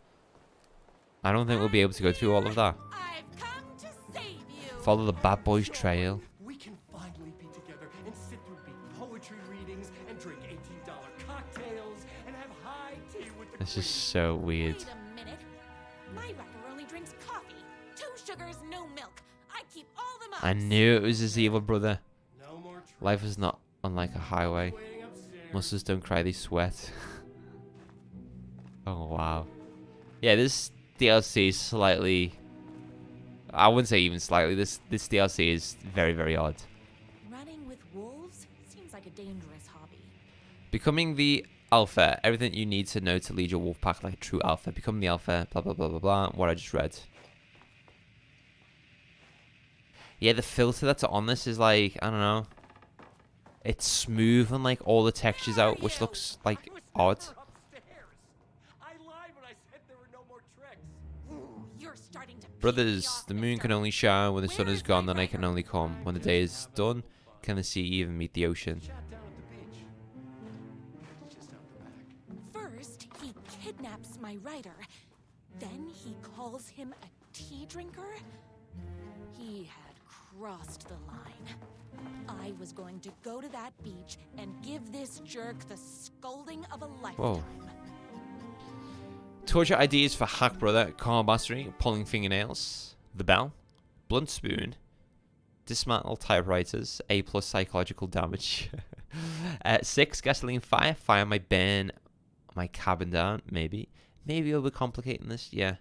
I don't think we'll be able to go through all of that. I've come to save you. Follow the bad boys trail. We can finally be together and sit through big poetry readings and drink $18 cocktails and have high tea with the This queen. is so weird. Wait a minute. My rider only drinks coffee. 2 sugars, no milk. I keep all the mugs. I knew it was his evil brother. No more Life is not unlike a highway. waiting upstairs. Monsters don't cry, they sweat. Oh, wow. Yeah, this DLC is slightly... I wouldn't say even slightly. This DLC is very, very odd. Running with wolves seems like a dangerous hobby. Becoming the alpha. Everything you need to know to lead your wolf pack like a true alpha. Become the alpha. Blah, blah, blah, blah, blah. What I just read. Yeah, the filter that's on this is like, I don't know. It's smoothing like all the textures out, which looks like I was odd. never upstairs. I lied when I said there were no more tricks. You're starting to piss me Brothers, off, the moon can mister. only shine when the sun Where is is gone, my the night can rider? only come. When the day is done, can the sea even meet the ocean? Chat down at the beach. It's just out the back. First, he kidnaps my rider. Then he calls him a tea drinker. He had crossed the line. I was going to go to that beach and give this jerk the scolding of a lifetime. Whoa. Torture ideas for Hack Brother, car mastery, pulling fingernails, the bell, blunt spoon, dismantle typewriters, A+ psychological damage. 6, gasoline fire might burn my cabin down, maybe. Maybe overcomplicating this, yeah.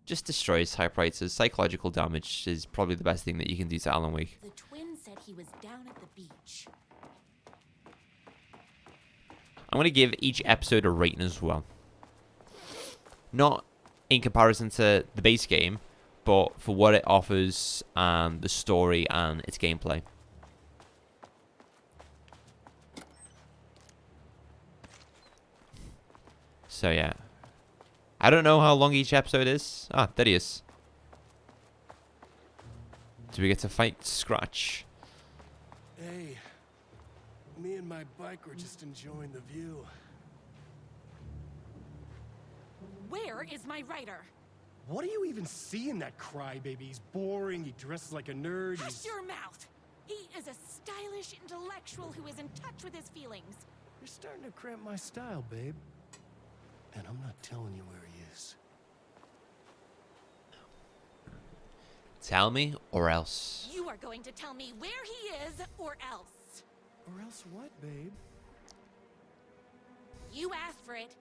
Just destroys typewriters. Psychological damage is probably the best thing that you can do to Alan Wake. The twin said he was down at the beach. I'm going to give each episode a rating as well. Not in comparison to the base game, but for what it offers and the story and its gameplay. So yeah. I don't know how long each episode is. Ah, there he is. Do we get to fight Scratch? Hey, me and my bike were just enjoying the view. Where is my writer? What do you even see in that crybaby? He's boring, he dresses like a nerd, Hush he's... your mouth! He is a stylish intellectual who is in touch with his feelings. You're starting to cramp my style, babe. And I'm not telling you where he is. Tell me or else. You are going to tell me where he is or else. Or else what, babe? You asked for it.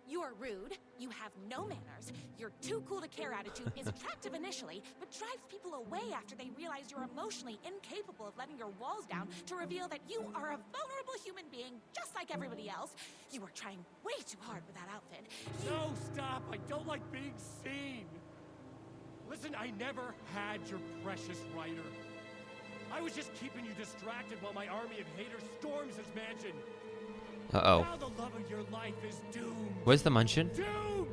You are rude, you have no manners, your too cool to care attitude is attractive initially, but drives people away after they realize you're emotionally incapable of letting your walls down to reveal that you are a vulnerable human being just like everybody else. You are trying way too hard with that outfit. No, stop! I don't like being seen! Listen, I never had your precious writer. I was just keeping you distracted while my army of haters storms his mansion. Uh-oh. Now the love of your life is doomed. Where's the mansion? Doomed!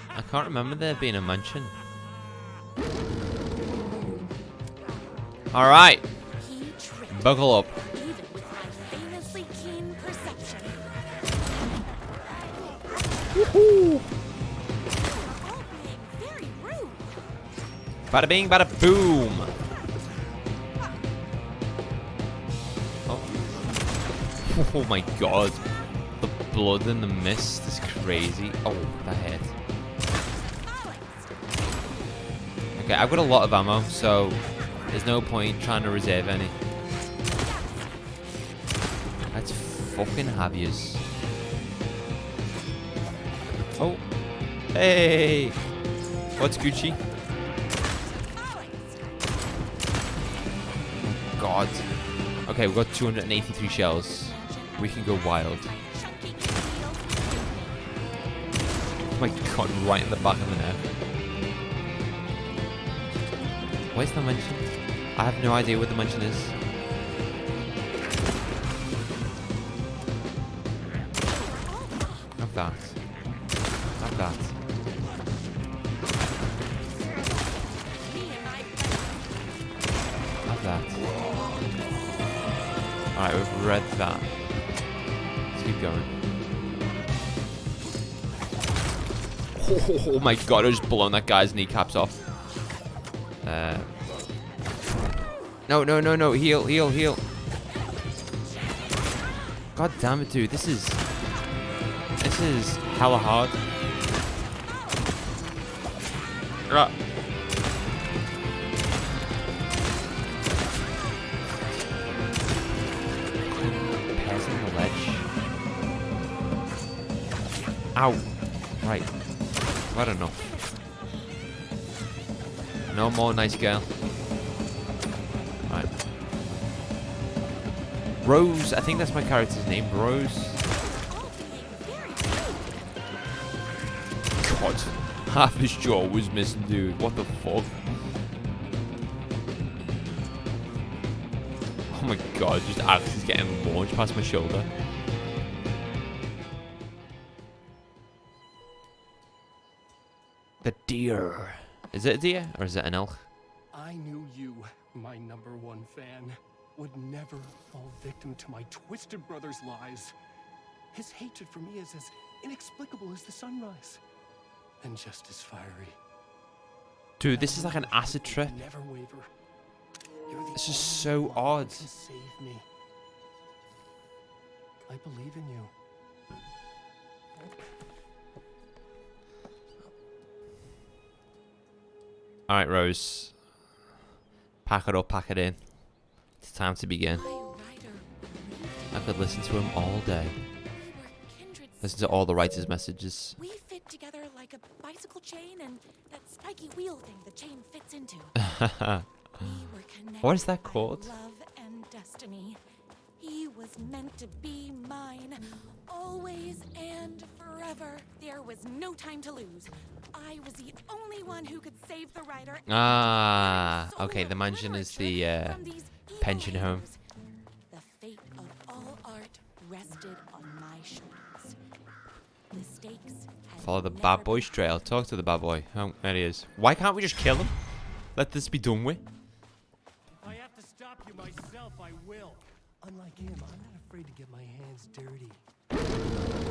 I can't remember there being a mansion. Alright. He tricked Buckle up. me, even with my famously keen perception. Woohoo! You're all being very rude. Bada bing, bada boom. Oh my god. The blood and the mist is crazy. Oh, that hit. Okay, I've got a lot of ammo, so there's no point trying to reserve any. Let's fucking have yous. Oh. Hey. What's Gucci? God. Okay, we've got 283 shells. We can go wild. Oh my god, right in the back of the neck. Where's the mansion? I have no idea where the mansion is. Have that. Have that. Have that. Alright, we've read that. Let's keep going. Oh my god, I just blown that guy's kneecaps off. No, heal. God damn it, dude, this is hella hard. Right. Passing the ledge. Ow. Right. I don't know. No more nice girl. Right. Rose, I think that's my character's name, Rose. God, half his jaw was missing, dude. What the fuck? Oh my god, just Alex is getting launched past my shoulder. The deer. Is it a deer or is it an elk? I knew you, my #1 fan, would never fall victim to my twisted brother's lies. His hatred for me is as inexplicable as the sunrise, and just as fiery. Dude, this is like an acid trip. Never waver. You're the This is only so one who odd. can save me. I believe in you. Alright, Rose. Pack it up, pack it in. It's time to begin. My writer believed I could listen to him all day. we were kindred Listen to all the writer's messages. We fit together like a bicycle chain and that spiky wheel thing the chain fits into. We were connected What is that by called? love and destiny. He was meant to be mine, always and forever. There was no time to lose. I was the only one who could save the writer. Ah, okay, the mansion is the pension home. The fate of all art rested on my shoulders. The stakes had Follow the never bad been boy's trail. Talk to the bad boy. Oh, there he is. Why can't we just kill him? Let this be done with. If I have to stop you myself, I will. Unlike him, I'm not afraid to get my hands dirty.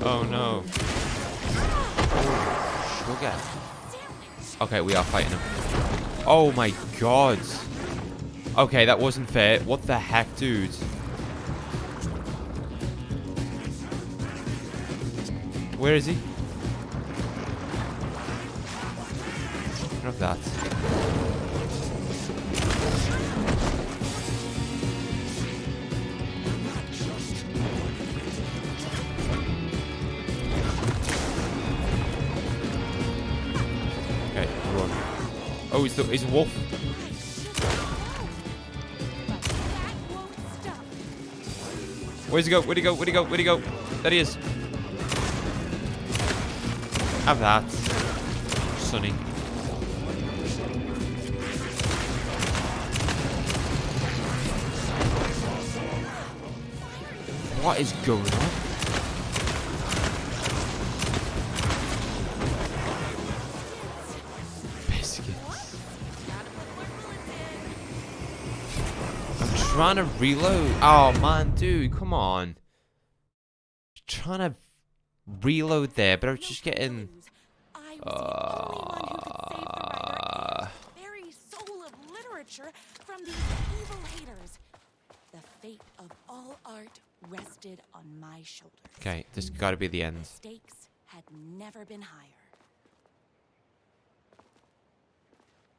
Oh no. Sugar. Okay, we are fighting him. Oh my god. Okay, that wasn't fair. What the heck, dude? Where is he? Enough of that. Okay, run. Oh, he's a wolf. Where's he go? Where'd he go? Where'd he go? Where'd he go? There he is. Have that. Sonny. What is going on? Biscuits. I'm trying to reload. Oh man, dude, come on. Trying to reload there, but I was just getting. I was the only one who could save the writer, the very soul of literature, from these evil haters. The fate of all art rested on my shoulders. Okay, this got to be the The end. stakes had never been higher.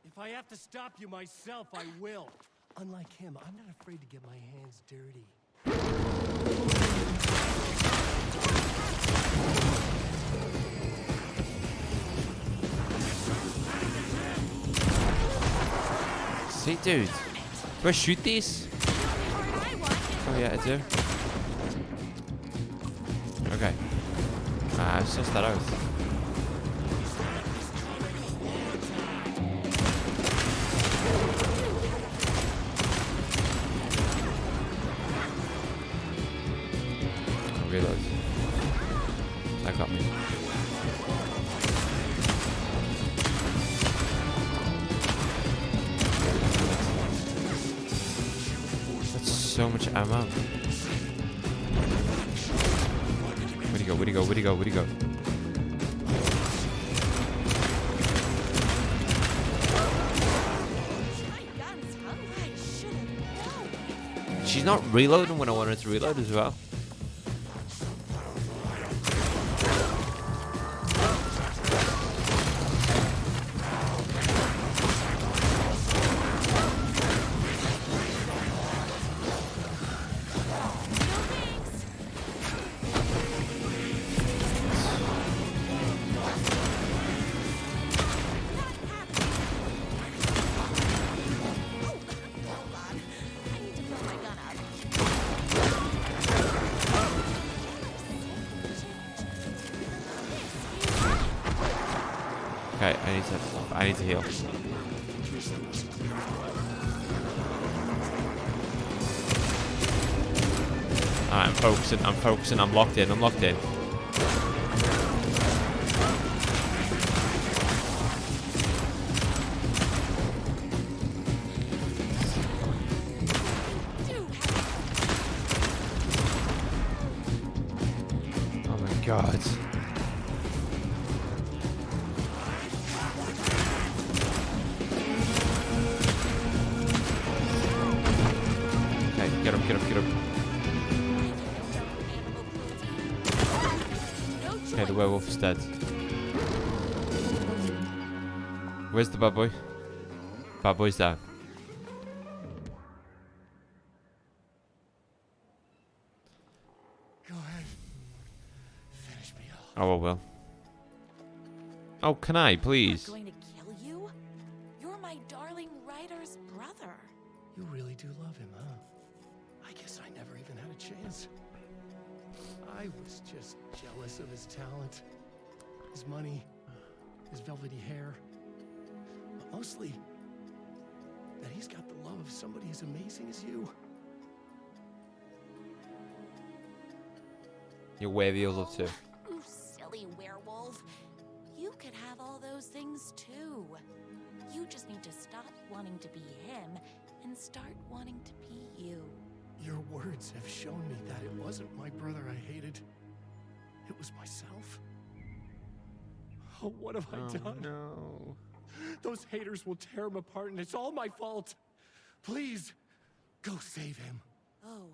If I have to stop you myself, I will. Unlike him, I'm not afraid to get my hands dirty. See, dude. Do I shoot these? Oh yeah, I do. Okay. I've sussed that out. I'll reload. That got me. That's so much ammo. Where'd he go? Where'd he go? Where'd he go? Where'd he go? My gun's hung. I should have known. She's not reloading when I want her to reload as well. Hold on. I need to fill my gun up. Okay, I need to heal. Alright, I'm focusing, I'm locked in. Oh my god. werewolf's dead. Where's the bad boy? Bad boy's there. Go ahead. Finish me off. Oh, I will. Oh, can I, please? I'm not going to kill you. You're my darling writer's brother. You really do love him, huh? I guess I never even had a chance. I was just jealous of his talent, his money, his velvety hair. But mostly, that he's got the love of somebody as amazing as you. You're worthy of love too. You silly werewolf. You could have all those things too. You just need to stop wanting to be him and start wanting to be you. Your words have shown me that it wasn't my brother I hated. It was myself. Oh, what have I done? No. Those haters will tear him apart, and it's all my fault. Please, go save him. Oh,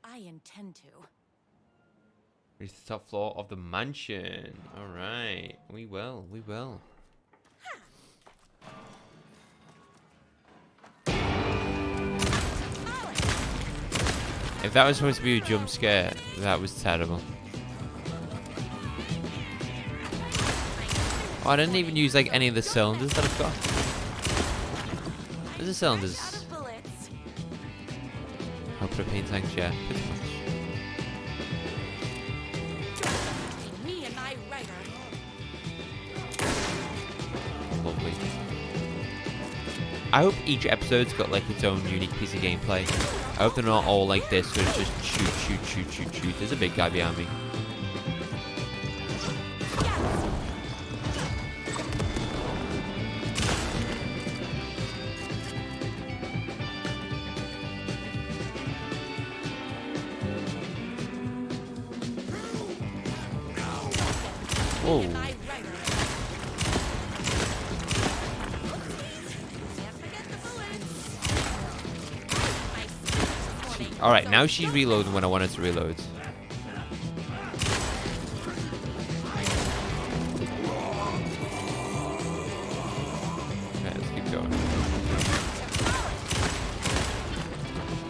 I intend to. Reach the top floor of the mansion. Alright. We will. We will. If that was supposed to be a jump scare, that was terrible. Oh, I didn't even use like any of the cylinders that I've got. There's the cylinders. I'll put a paint tank, yeah, pretty much. Me and my writer. Lovely. I hope each episode's got like its own unique piece of gameplay. I hope they're not all like this, so it's just shoot, shoot, shoot, shoot, shoot. There's a big guy behind me. Oh. Alright, now she's reloading when I wanted to reload. Okay, let's keep going.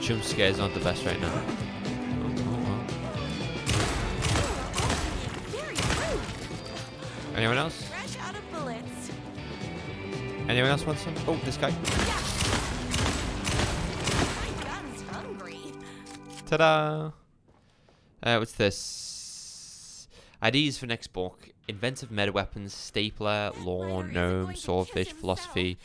Jump scares aren't the best right now. Anyone else? Fresh out of bullets. Anyone else want some? Oh, this guy. My gun's hungry. Ta-da! What's this? Ideas for next book. Inventive meta weapons, stapler, lawn, gnome, swordfish, philosophy.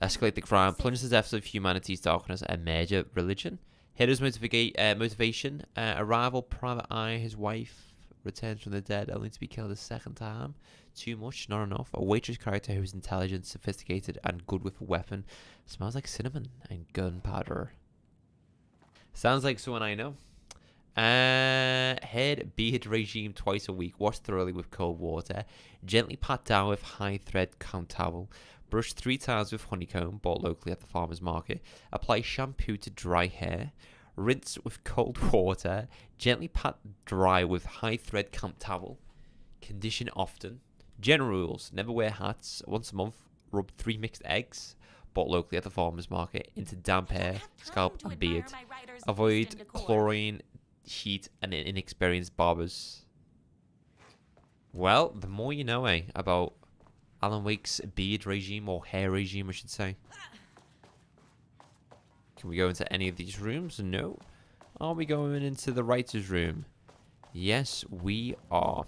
Escalate the crime, plunge the depths of humanity's darkness, and merge religion. Hero's motivation. Arrival, private eye, his wife returns from the dead only to be killed a second time. Too much, not enough. A waitress character who's intelligent, sophisticated, and good with a weapon. Smells like cinnamon and gunpowder. Sounds like someone I know. Head beard regime twice a week. Wash thoroughly with cold water. Gently pat down with high thread count towel. Brush 3 times with honeycomb, bought locally at the farmer's market. Apply shampoo to dry hair. Rinse with cold water. Gently pat dry with high thread count towel. Condition often. General rules. Never wear hats. Once a month, rub 3 mixed eggs, bought locally at the farmer's market, into damp hair, scalp, and beard. Avoid chlorine, heat, and inexperienced barbers. Well, the more you know, about Alan Wake's beard regime, or hair regime, I should say. Can we go into any of these rooms? No. Are we going into the writer's room? Yes, we are.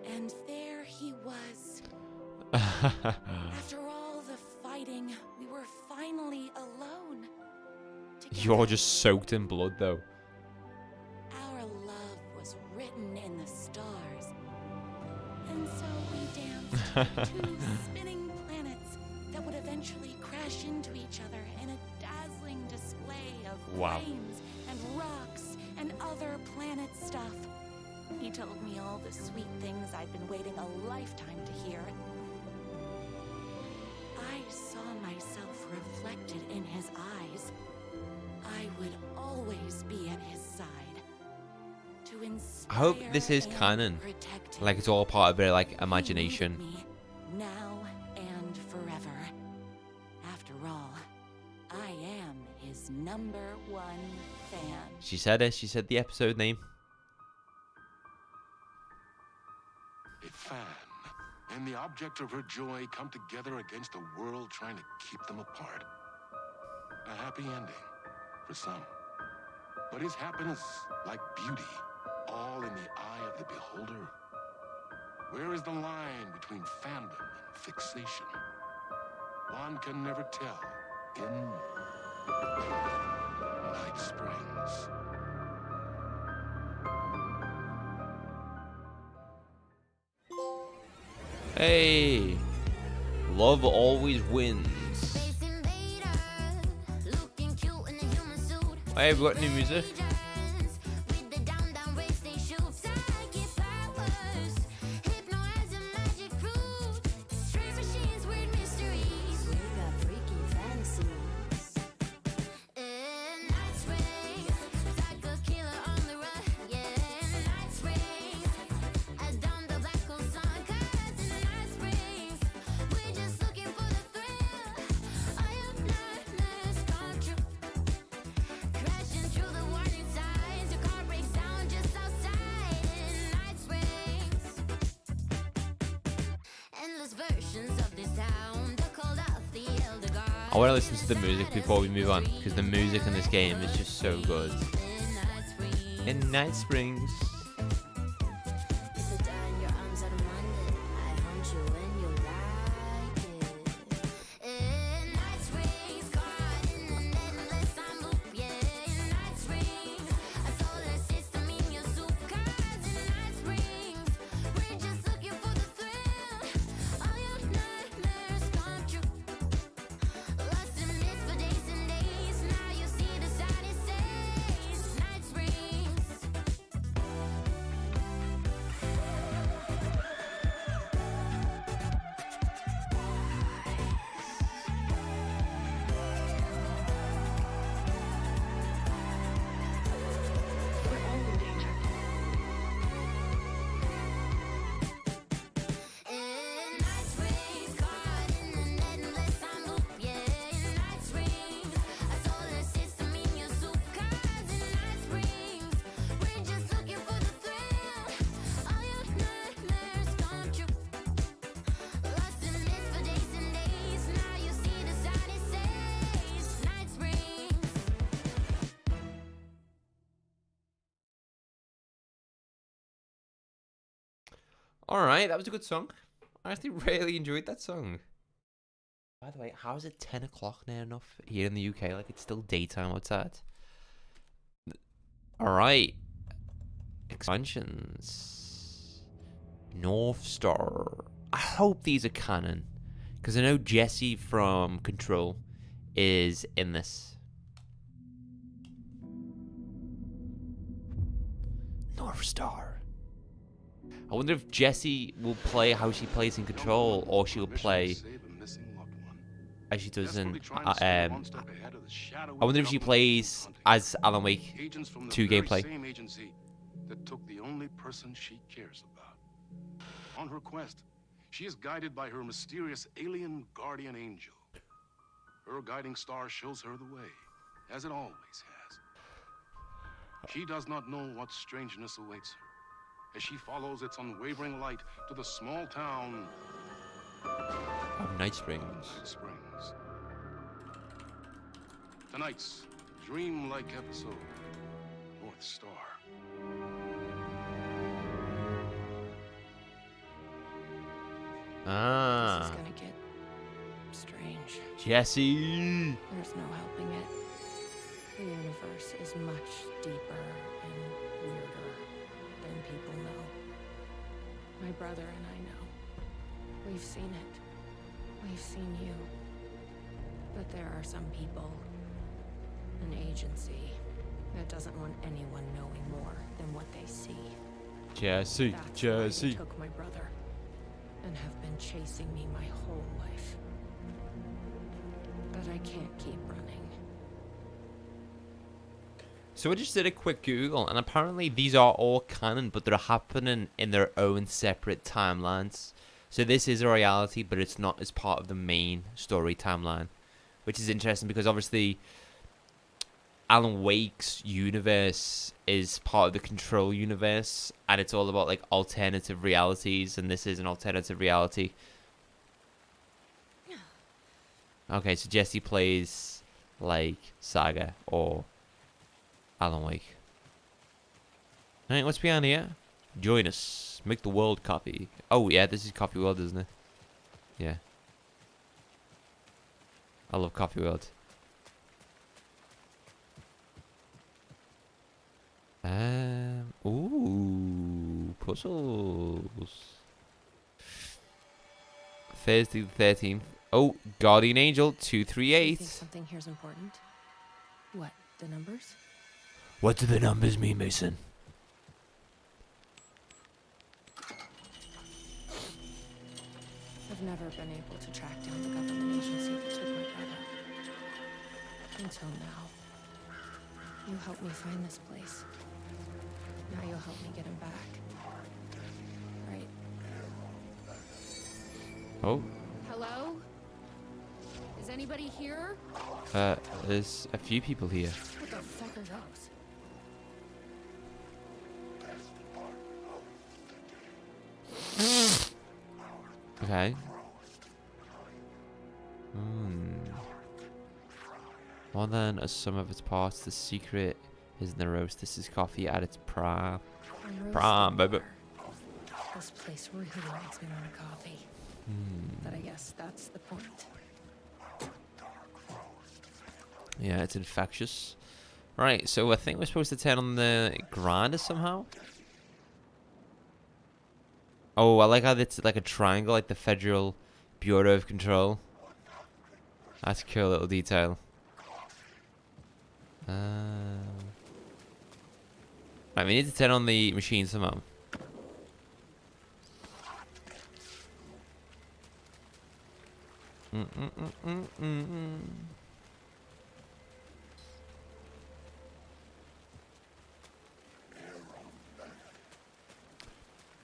And there he was. After all the fighting, we were finally alone. You're just soaked in blood, though. Our love was written in the stars. And so we danced to 2 spinning planets that would eventually crash into each other in a dazzling display of Wow. flames and rocks and other planet stuff. He told me all the sweet things I'd been waiting a lifetime to hear. I saw myself reflected in his eyes, I would always be at his side. To inspire I hope this is and canon. protect Like him. it's all part of their like He imagination. needed me, now and forever. After all, I am his #1 fan. She said it. She said the episode name. A fan and the object of her joy come together against a world trying to keep them apart. A happy ending for some. But is happiness, like beauty, all in the eye of the beholder? Where is the line between fandom and fixation? One can never tell in Night Springs. Hey, love always wins. Hey, have we got new music? I want to listen to the music before we move on, because the music in this game is just so good. In Night Springs. Alright, that was a good song. I actually really enjoyed that song. By the way, how is it 10 o'clock now enough here in the UK? Like, it's still daytime outside. Alright. Expansions. North Star. I hope these are canon. Because I know Jesse from Control is in this. North Star. I wonder if Jessie will play how she plays in Control, or she'll play as she does in. I wonder if she plays as Alan Wake 2 gameplay. Same agency that took the only person she cares about. On her quest, she is guided by her mysterious alien guardian angel. Her guiding star shows her the way, as it always has. She does not know what strangeness awaits her as she follows its unwavering light to the small town Of Night Springs. Night Springs. Tonight's dreamlike episode, North Star. Ah. This is gonna get strange. Jesse. There's no helping it. The universe is much deeper and weirder than people know. My brother and I know. We've seen it. We've seen you. But there are some people, an agency, that doesn't want anyone knowing more than what they see. Jesse. That's why they Jesse. took my brother and have been chasing me my whole life. But I can't keep running. So I just did a quick Google, and apparently these are all canon, but they're happening in their own separate timelines. So this is a reality, but it's not as part of the main story timeline, which is interesting because obviously Alan Wake's universe is part of the Control universe, and it's all about like alternative realities, and this is an alternative reality. Okay, so Jesse plays like Saga or Alan Wake. Alright, what's behind here? Join us. Make the world coffee. Oh yeah, this is Coffee World, isn't it? Yeah. I love Coffee World. Ooh, puzzles. Thursday the 13th. Oh, Guardian Angel Do you 238. think something here's important? What, the numbers? What do the numbers mean, Mason? I've never been able to track down the government agency that took my brother. Until now. You helped me find this place. Now you'll help me get him back. Right. Oh, Hello? Is anybody here? there's a few people here. What the fuck are those? Okay. More than a sum of its parts, the secret is in the roast. This is coffee at its prime. Prime, baby. This place really makes me want a coffee. But I guess that's the point. Yeah, it's infectious. Right, so I think we're supposed to turn on the grinder somehow. Oh, I like how it's like a triangle, like the Federal Bureau of Control. That's a cool little detail. Right, we need to turn on the machine somehow.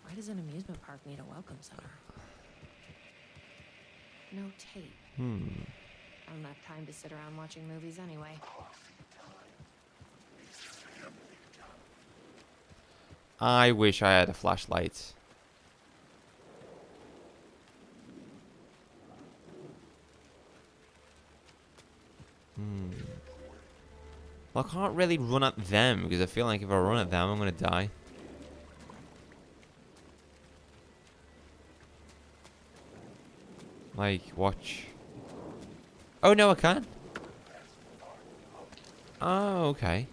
Why does an amusement park need a welcome center? No tape. I don't have time to sit around watching movies anyway. I wish I had a flashlight. Well, I can't really run at them because I feel like if I run at them, I'm gonna die. Like, watch. Oh, no, I can. Oh, okay.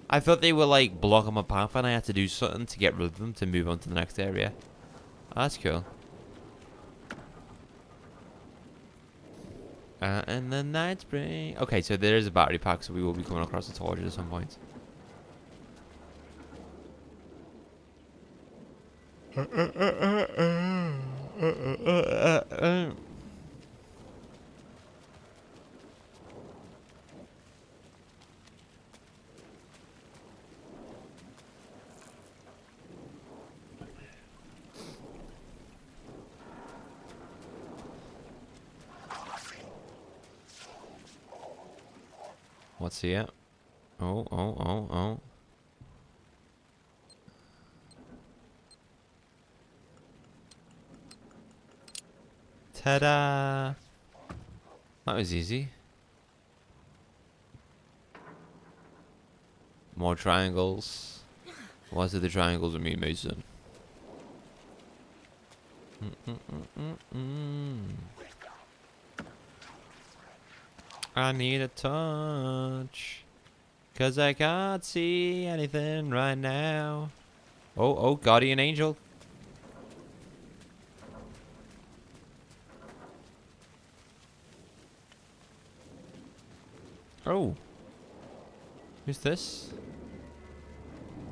I thought they were, like, blocking my path and I had to do something to get rid of them to move on to the next area. Oh, that's cool. And the night spring. Okay, so there is a battery pack, so we will be coming across the torches at some point. What's here? Oh. Ta-da! That was easy. More triangles. What do the triangles mean, Mason? I need a touch, 'cause I can't see anything right now. Oh, Guardian Angel. Oh. Who's this?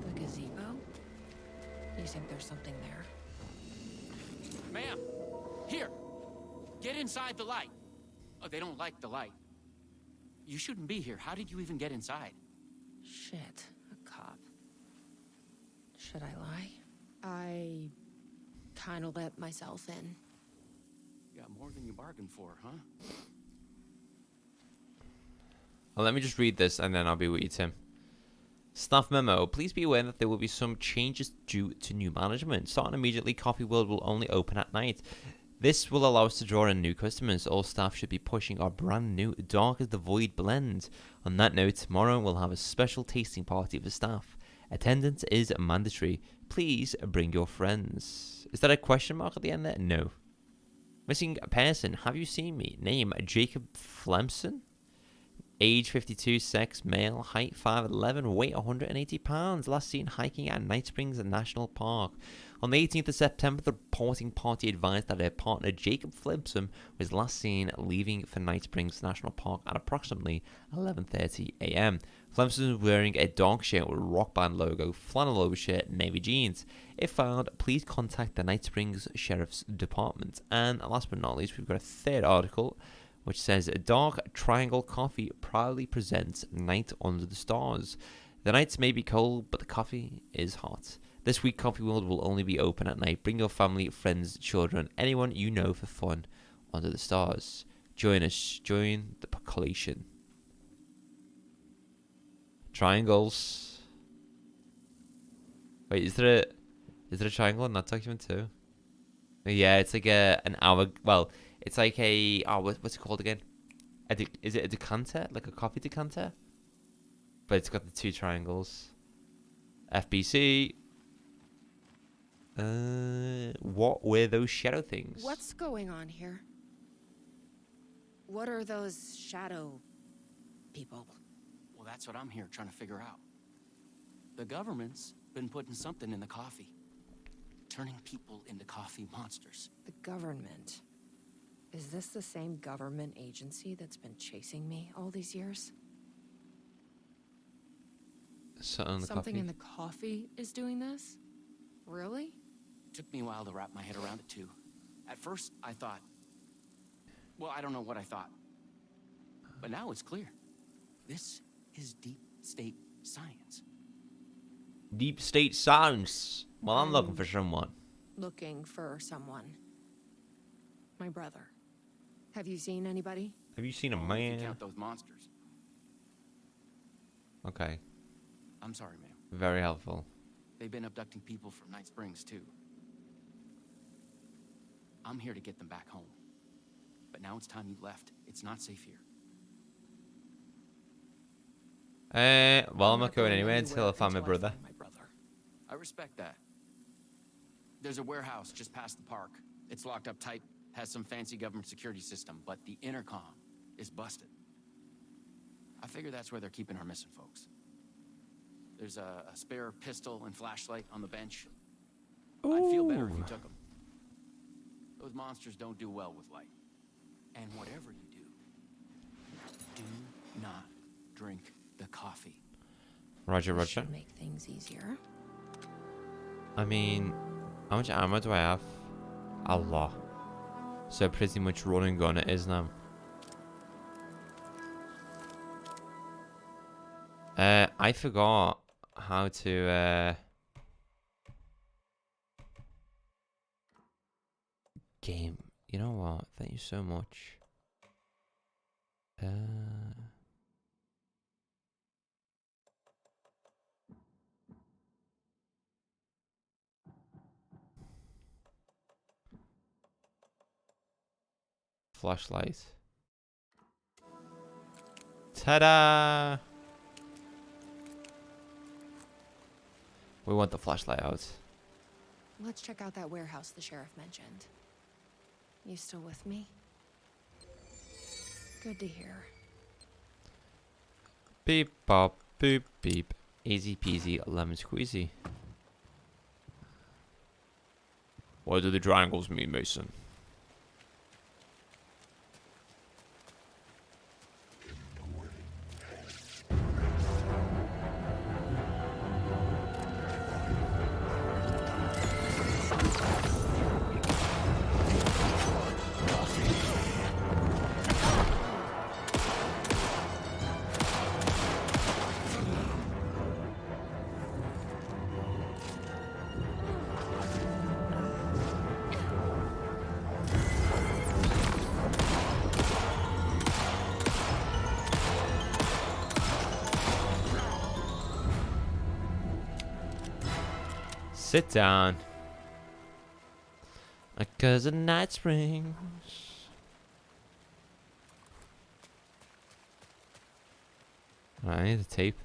The gazebo? You think there's something there? Ma'am, here. Get inside the light. Oh, they don't like the light. You shouldn't be here. How did you even get inside? Shit, a cop. Should I lie? I kind of let myself in. You got more than you bargained for, huh? Well, let me just read this and then I'll be with you, Tim. Staff memo. Please be aware that there will be some changes due to new management. Starting immediately, Coffee World will only open at night. This will allow us to draw in new customers. All staff should be pushing our brand new Dark as the Void blend. On that note, tomorrow we'll have a special tasting party for staff. Attendance is mandatory. Please bring your friends. Is that a question mark at the end there? No. Missing person. Have you seen me? Name Jacob Flemson. Age 52, sex male, height 5'11", weight 180 pounds. Last seen hiking at Night Springs National Park. On the 18th of September, the reporting party advised that her partner Jacob Flemson was last seen leaving for Night Springs National Park at approximately 11:30 a.m. Flemson was wearing a dark shirt with a rock band logo, flannel overshirt, navy jeans. If found, please contact the Night Springs Sheriff's Department. And last but not least, we've got a third article, which says Dark Triangle Coffee proudly presents Night Under the Stars. The nights may be cold, but the coffee is hot. This week, Coffee World will only be open at night. Bring your family, friends, children, anyone you know for fun under the stars. Join us. Join the collation. Triangles. Wait, is there a triangle in that document too? Yeah, it's like an hour. Well, it's like a what's it called again? Is it a decanter, like a coffee decanter? But it's got the two triangles. FBC. What were those shadow things? What's going on here? What are those shadow people? Well, that's what I'm here trying to figure out. The government's been putting something in the coffee. Turning people into coffee monsters. The government? Is this the same government agency that's been chasing me all these years? Something in the coffee is doing this? Really? Took me a while to wrap my head around it, too. At first, I thought... Well, I don't know what I thought. But now it's clear. This is deep state science. Deep state science? Well, I'm looking for someone. Looking for someone. My brother. Have you seen anybody? Have you seen a Only if you man? count those monsters. Okay. I'm sorry, ma'am. Very helpful. They've been abducting people from Night Springs, too. I'm here to get them back home. But now it's time you left. It's not safe here. Well, I'm not going anywhere until I find my brother. I respect that. There's a warehouse just past the park. It's locked up tight, has some fancy government security system, but the intercom is busted. I figure that's where they're keeping our missing folks. There's a spare pistol and flashlight on the bench. Ooh. I'd feel better if you took them. Those monsters don't do well with light. And whatever you do not drink the coffee. Roger, This Roger. should make things easier. I mean, how much ammo do I have? A lot. So pretty much run and gun it is now. I forgot how to game. You know what? Thank you so much. Flashlight. Ta-da! We want the flashlight out. Let's check out that warehouse the sheriff mentioned. You still with me? Good to hear. Beep, bop, boop, beep. Easy peasy, lemon squeezy. What do the triangles mean, Mason? Sit down. Because of Night Springs. Right, I need the tape.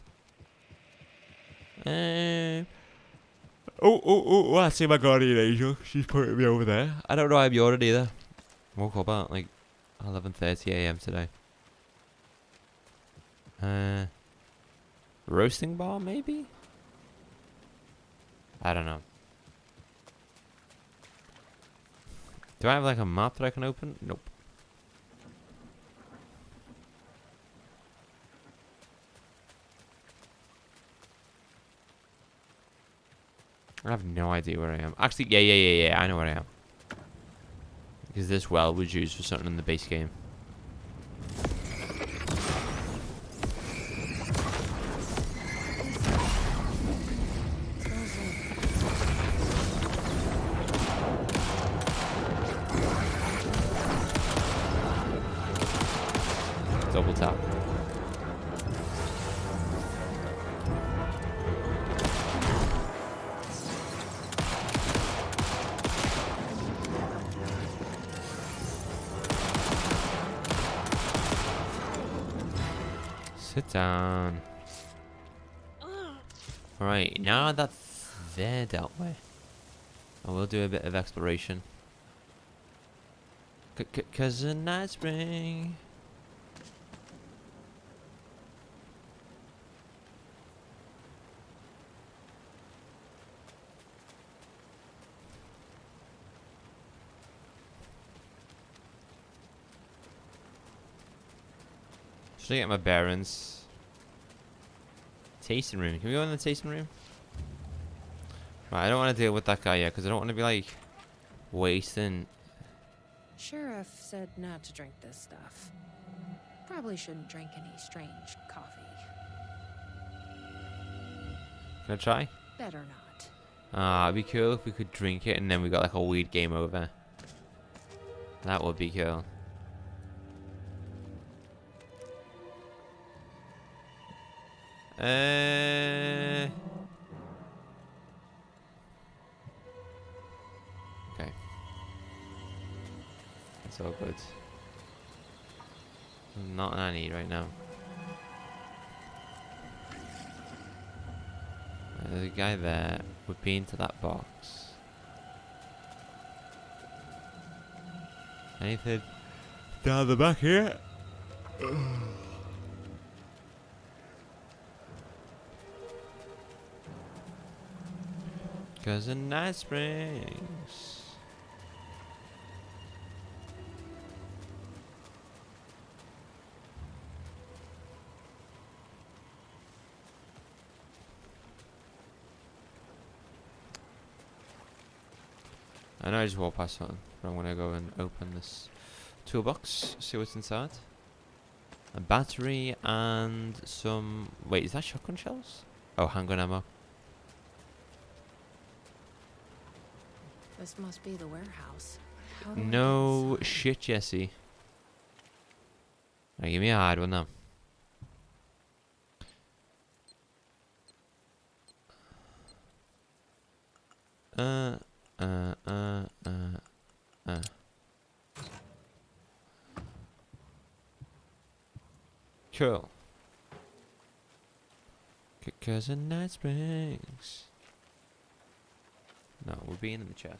Oh, I see my guardian angel. She's putting me over there. I don't know I'm yawning either. Woke up at like 11:30 a.m. today. Roasting bar, maybe? I don't know. Do I have like a map that I can open? Nope. I have no idea where I am. Actually, yeah. I know where I am. Because this well was used for something in the base game. Double tap. Sit down. Alright, now that they're dealt with, I will do a bit of exploration. Cause a night spring. Should I get my bearings? Tasting room. Can we go in the tasting room? Right, I don't want to deal with that guy yet because I don't want to be like wasting. Sheriff said not to drink this stuff. Probably shouldn't drink any strange coffee. Can I try? Better not. Ah, it'd be cool if we could drink it and then we got like a weird game over. That would be cool. Okay. That's all good. Not what I need right now. There's a guy there. We've been to that box. Anything down the back here? Cause of Night Springs. I know I just walked past one, but I'm gonna go and open this toolbox, see what's inside. A battery and some. Wait, is that shotgun shells? Oh, handgun ammo. This must be the warehouse. How do I get No inside? shit, Jesse. Now give me a hard one now. Cool. Cause of Night Springs. No, we're being in the chest.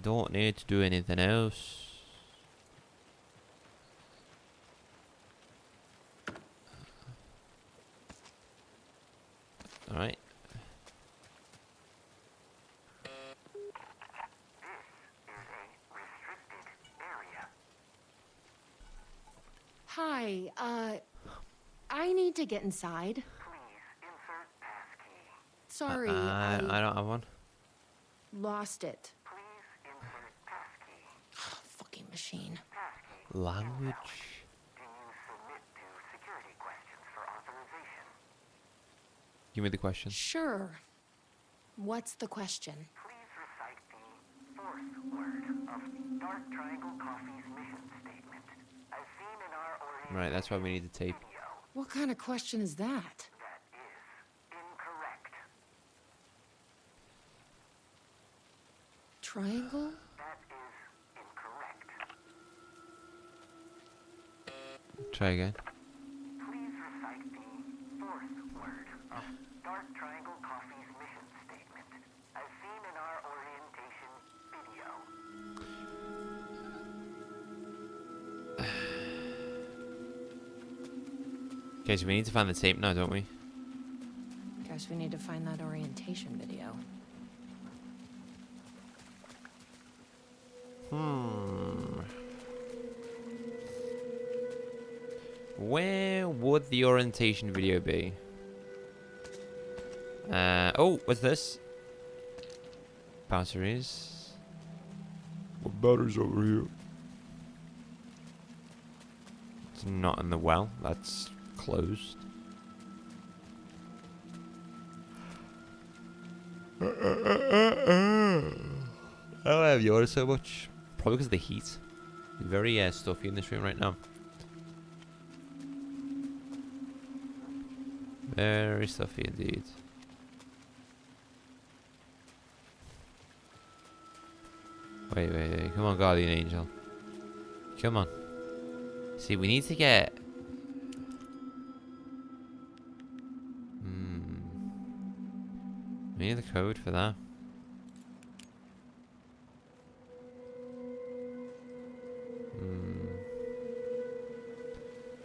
Don't need to do anything else. Alright. Hi, I need to get inside. Sorry, I don't have one. lost it. Fucking machine. Language. Give me the question. Sure. What's the question? Please recite the fourth word of Dark Triangle Coffee's mission statement. As seen in our Right, that's why we need the tape. video, What kind of question is that? That is incorrect. Triangle? That is incorrect. Try again. Please recite the fourth word of Dark Triangle Coffee's mission statement, as seen in our orientation video. Okay, so we need to find the tape now, don't we? Guess we need to find that orientation video. Where would the orientation video be? Oh, what's this? Batteries. What batteries over here? It's not in the well. That's closed. I don't have yours so much. Probably because of the heat. It's very stuffy in this room right now. Very stuffy indeed. Wait. Come on, Guardian Angel. Come on. See, we need to get... We need the code for that.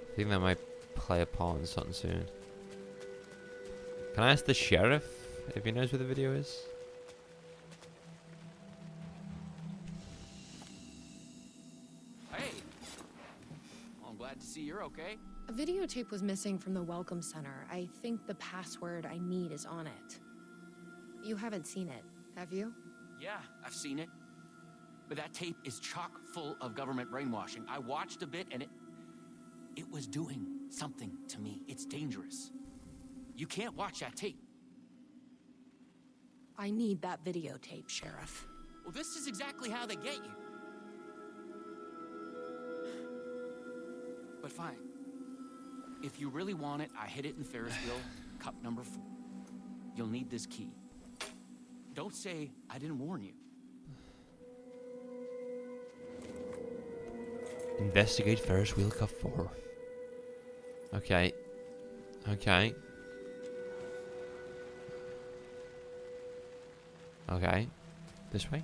I think that might play a part in something soon. Can I ask the sheriff if he knows where the video is? Hey! Well, I'm glad to see you're okay. A videotape was missing from the Welcome Center. I think the password I need is on it. You haven't seen it, have you? Yeah, I've seen it. But that tape is chock full of government brainwashing. I watched a bit and it was doing something to me. It's dangerous. You can't watch that tape. I need that videotape, Sheriff. Well, this is exactly how they get you. But fine. If you really want it, I hid it in Ferris wheel, cup number 4. You'll need this key. Don't say I didn't warn you. Investigate Ferris wheel cup 4. Okay. Okay. Okay. This way?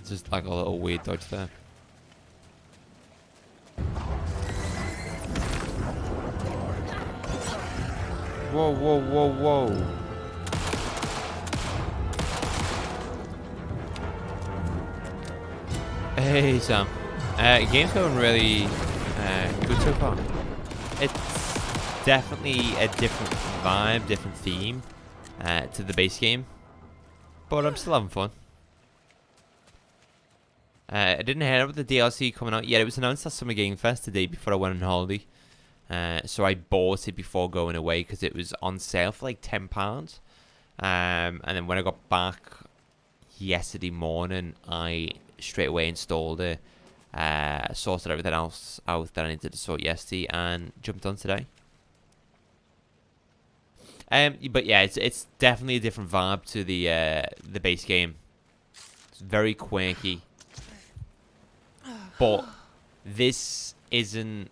It's just like a little weird dodge there. Whoa. Hey, Sam. Game's going really good so far. It's definitely a different vibe, different theme to the base game. But I'm still having fun. I didn't hear about the DLC coming out yet. It was announced at Summer Game Fest today before I went on holiday. So I bought it before going away because it was on sale for like £10. And then when I got back yesterday morning, I straight away installed it, sorted everything else out that I needed to sort yesterday, and jumped on today. But yeah, it's definitely a different vibe to the base game. It's very quirky, but this isn't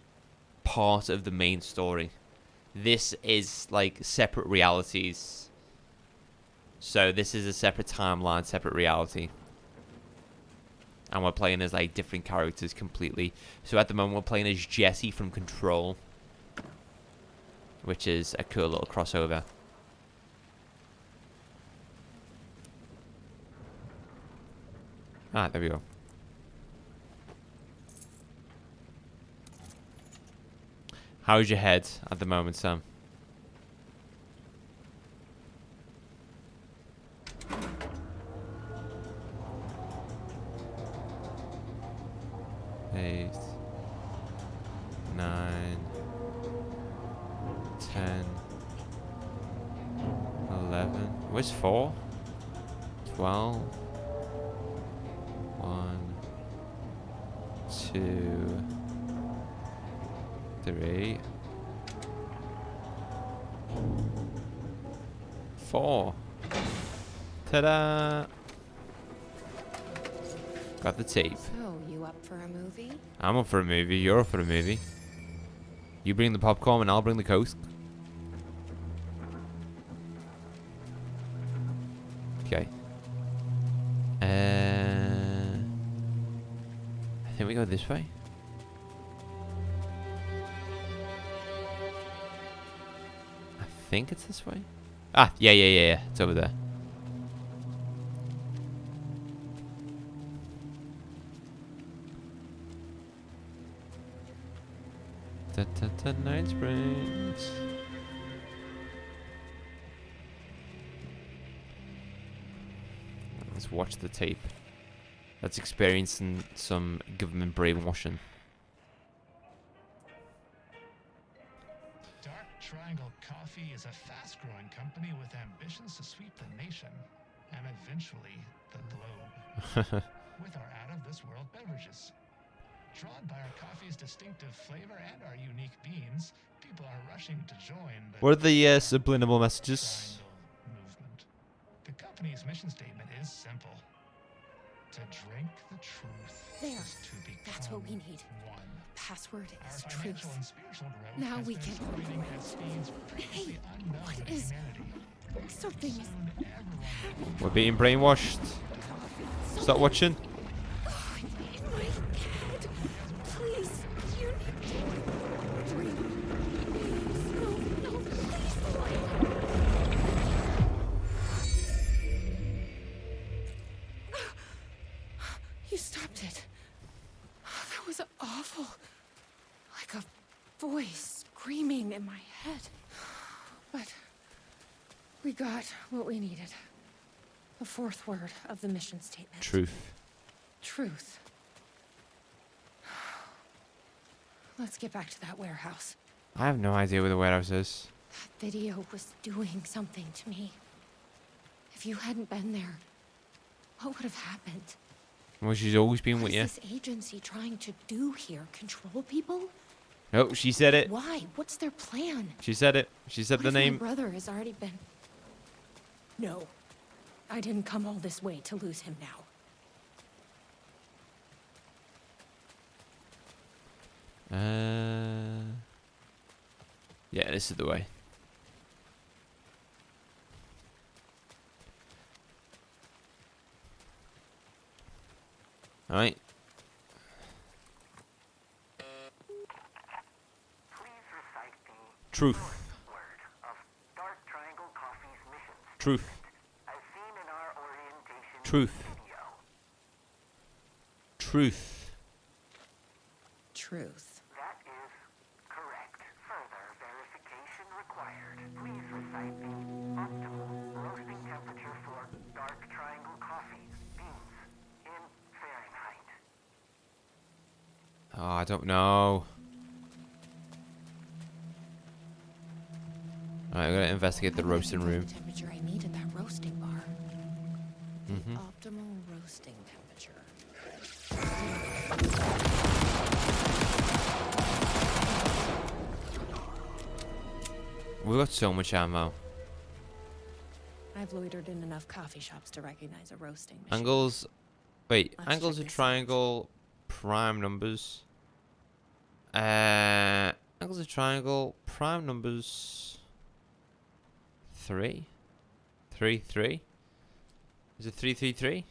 part of the main story. This is like separate realities. So this is a separate timeline, separate reality. And we're playing as like different characters completely. So at the moment we're playing as Jesse from Control, which is a cool little crossover. Ah, there we go. How's your head at the moment, Sam? Eight, 9, 10, 11. Where's 4? 12. 1, 2, 3, 4. Ta-da! Got the tape. So, you up for a movie? I'm up for a movie. You're up for a movie. You bring the popcorn and I'll bring the Coke. Okay. I think we go this way. I think it's this way. Ah, yeah. It's over there. Night Springs. Let's watch the tape. Let's experience some government brainwashing. Dark Triangle Coffee is a fast-growing company with ambitions to sweep the nation and eventually the globe with our out-of-this-world beverages. Drawn by our coffee's distinctive flavor and our unique beans, people are rushing to join the What are the subliminal messages? Triangle movement. The company's mission statement is simple: to drink the truth There. is to become That's what we need. one. Password Our is financial truth. and spiritual growth Now has we been can- accelerating at speeds previously unknown what to is- humanity. Something is Soon everyone We're being brainwashed. Stop watching. in my head. Please, you need to drink. Please, no, please. You stopped it. That was awful. Like a voice screaming in my head. But we got what we needed. The fourth word of the mission statement. Truth. Truth. Let's get back to that warehouse. I have no idea where the warehouse is. That video was doing something to me. If you hadn't been there, what would have happened? Well, she's always been What with is you. this agency trying to do here? Control people? No, she said it. Why? What's their plan? She said it. She said What the if name. my brother has already been... No. I didn't come all this way to lose him now. Yeah, this is the way. All right. Please recite the Truth. word of Dark Triangle Coffee's mission Truth. as seen in our orientation Truth. video. Truth. Truth. That is correct. Further verification required. Please recite the optimal roasting temperature for Dark Triangle Coffee beans in Fahrenheit. Oh, I don't know. All right, we're gonna investigate the How would I roasting control room. The temperature I need at that roasting bar. Mhm. Optimal roasting temperature. We've got so much ammo. I've loitered in enough coffee shops to recognize a roasting machine. Angles. Wait, Let's angles check of this out. triangle, prime numbers. Angles of triangle, prime numbers. 3? 3, 3? Is it 3, 3, 3?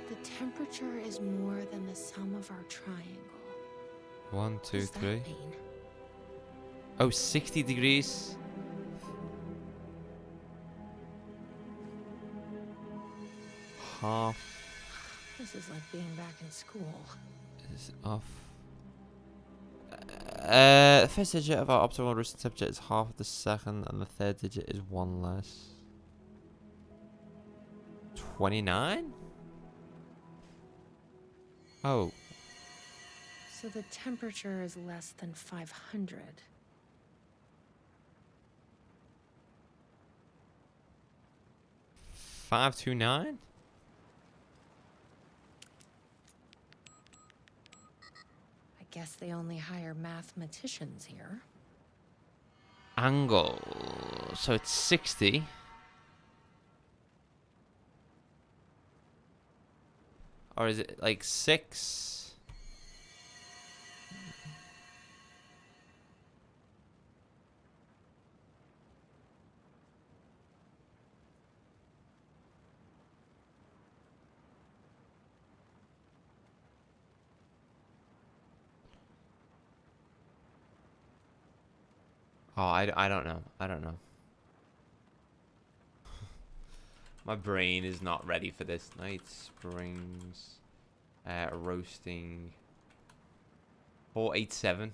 The temperature is more than the sum of our triangle. 1, What 2, does that 3. mean? Oh, 60 degrees. Half This is like being back in school. is off. The first digit of our optimal roasting temperature is half of the second, and the third digit is 1 less. 29? Oh, So the temperature is less than 500. 529? I guess they only hire mathematicians here. Angle. So it's 60. Or is it like 6? Oh, I don't know. I don't know. My brain is not ready for this. Night Springs. Roasting. 487.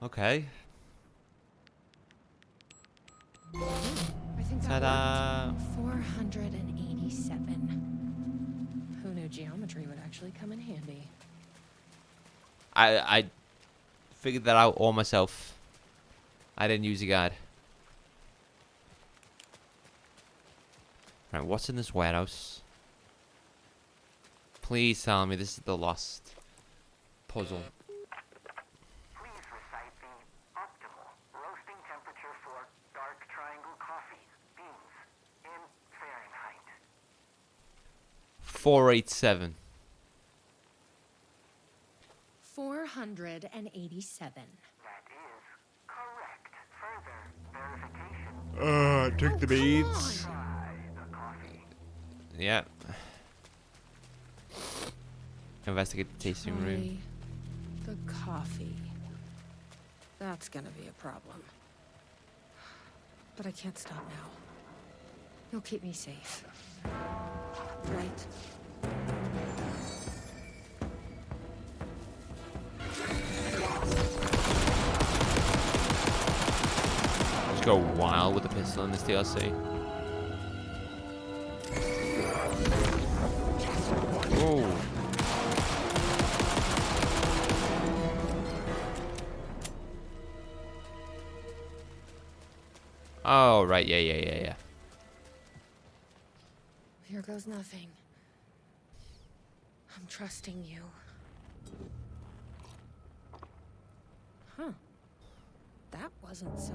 Okay. I think that Ta-da! worked. 487. Who knew geometry would actually come in handy? I figured that out all myself. I didn't use a guide. Right, what's in this warehouse? Please tell me this is the lost puzzle. Please recite the optimal roasting temperature for dark triangle coffee beans in Fahrenheit. 487. 487. That is correct. Further verification. Took the beads. Try the coffee. Yeah. Investigate the tasting room. Try the coffee. That's gonna be a problem. But I can't stop now. You'll keep me safe. Right? Just go wild with the pistol in this DLC. Whoa. Oh, right. Yeah. Here goes nothing. I'm trusting you. Huh. That wasn't so...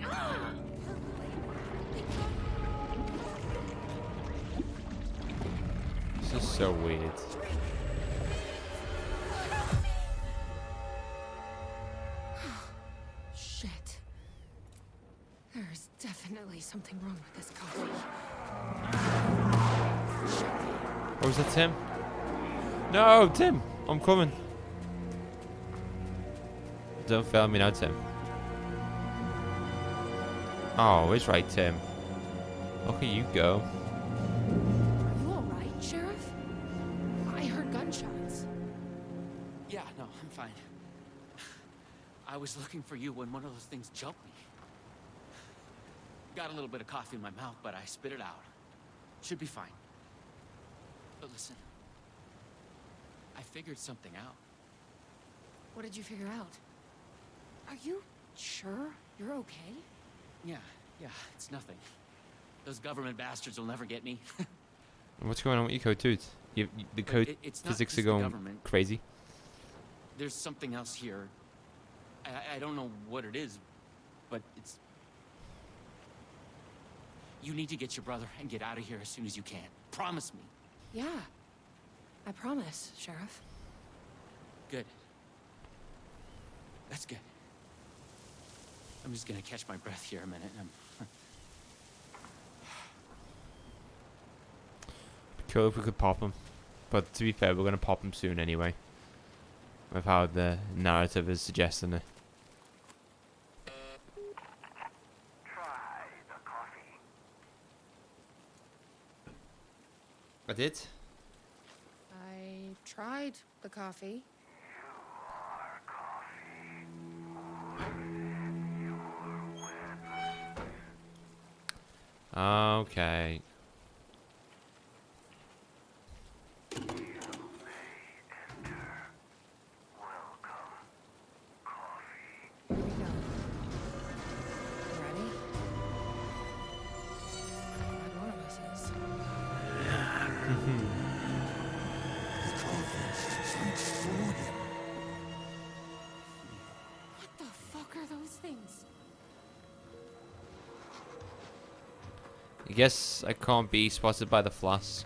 This is so weird. Shit. There's definitely something wrong with this coffee. What was that, Tim? No, Tim! I'm coming. Don't fail me now, Tim. Oh, it's right, Tim. Look at you go. Are you alright, Sheriff? I heard gunshots. Yeah, no, I'm fine. I was looking for you when one of those things jumped me. Got a little bit of coffee in my mouth, but I spit it out. Should be fine. But listen, I figured something out. What did you figure out? Are you sure you're okay? Yeah, it's nothing. Those government bastards will never get me. What's going on with your code, dude? The code It's not physics are just the going government. crazy. There's something else here. I don't know what it is, but it's... You need to get your brother and get out of here as soon as you can. Promise me. Yeah. I promise, Sheriff. Good. That's good. I'm just gonna catch my breath here a minute. Cool if we could pop him. But to be fair, we're going to pop him soon anyway. With how the narrative is suggesting it. Try the coffee. I did? I tried the coffee. Our coffee. Okay. What the fuck are those things? I guess I can't be spotted by the flask.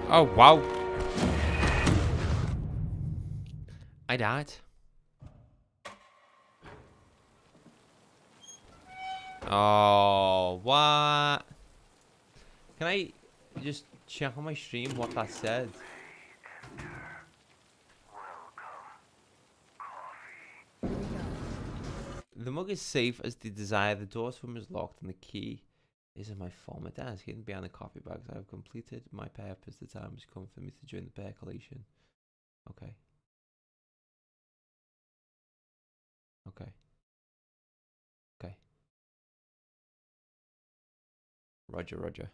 Oh, wow. I died. Oh, what? Can I just check on my stream what that said? The mug is safe as they desire. The door to room is locked and the key is in my former desk, hidden behind the coffee bags. I have completed my purpose. The time has come for me to join the percolation. Okay. Okay. Okay. Roger, roger.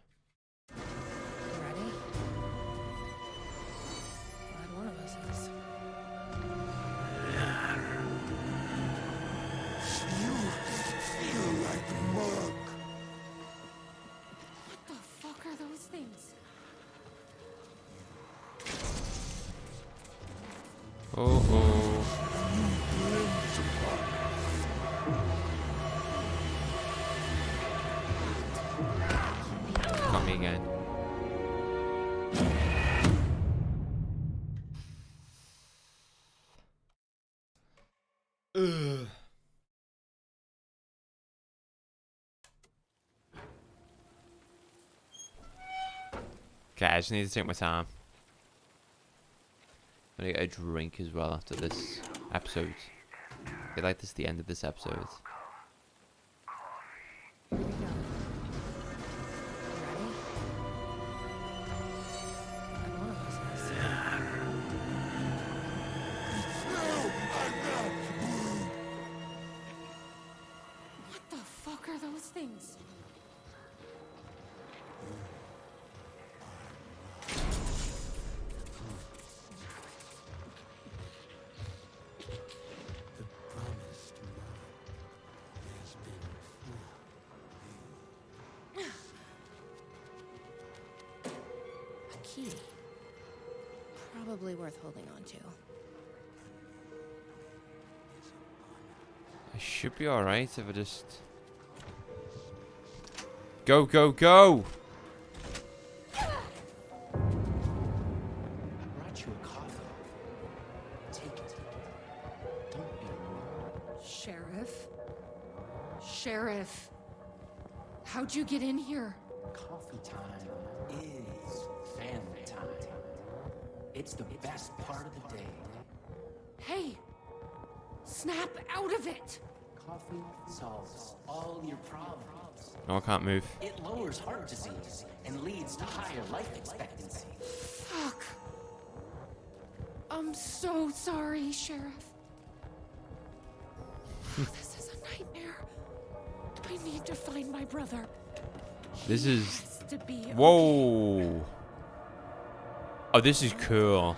Ready? Glad one of us is. Feel like mug. What the fuck are those things? Oh, oh. Got me again. Ugh. Okay, I just need to take my time. I'm gonna get a drink as well after this episode. I feel like this is the end of this episode. Here we go. Ready? Glad one of us is. What the fuck are those things? A key. Probably worth holding on to. I should be alright if I just... Go, go, go! I brought you a coffee. Take it. Don't be rude. Sheriff? Sheriff! How'd you get in here? Coffee time is family time. It's the best part of the day. Hey! Snap out of it! Coffee solves all your problems. No, I can't move. It lowers heart disease and leads to higher life expectancy. Fuck. I'm so sorry, Sheriff. This is a nightmare. I need to find my brother. This He is... has to be okay. Whoa! Oh, this is cool. Hell?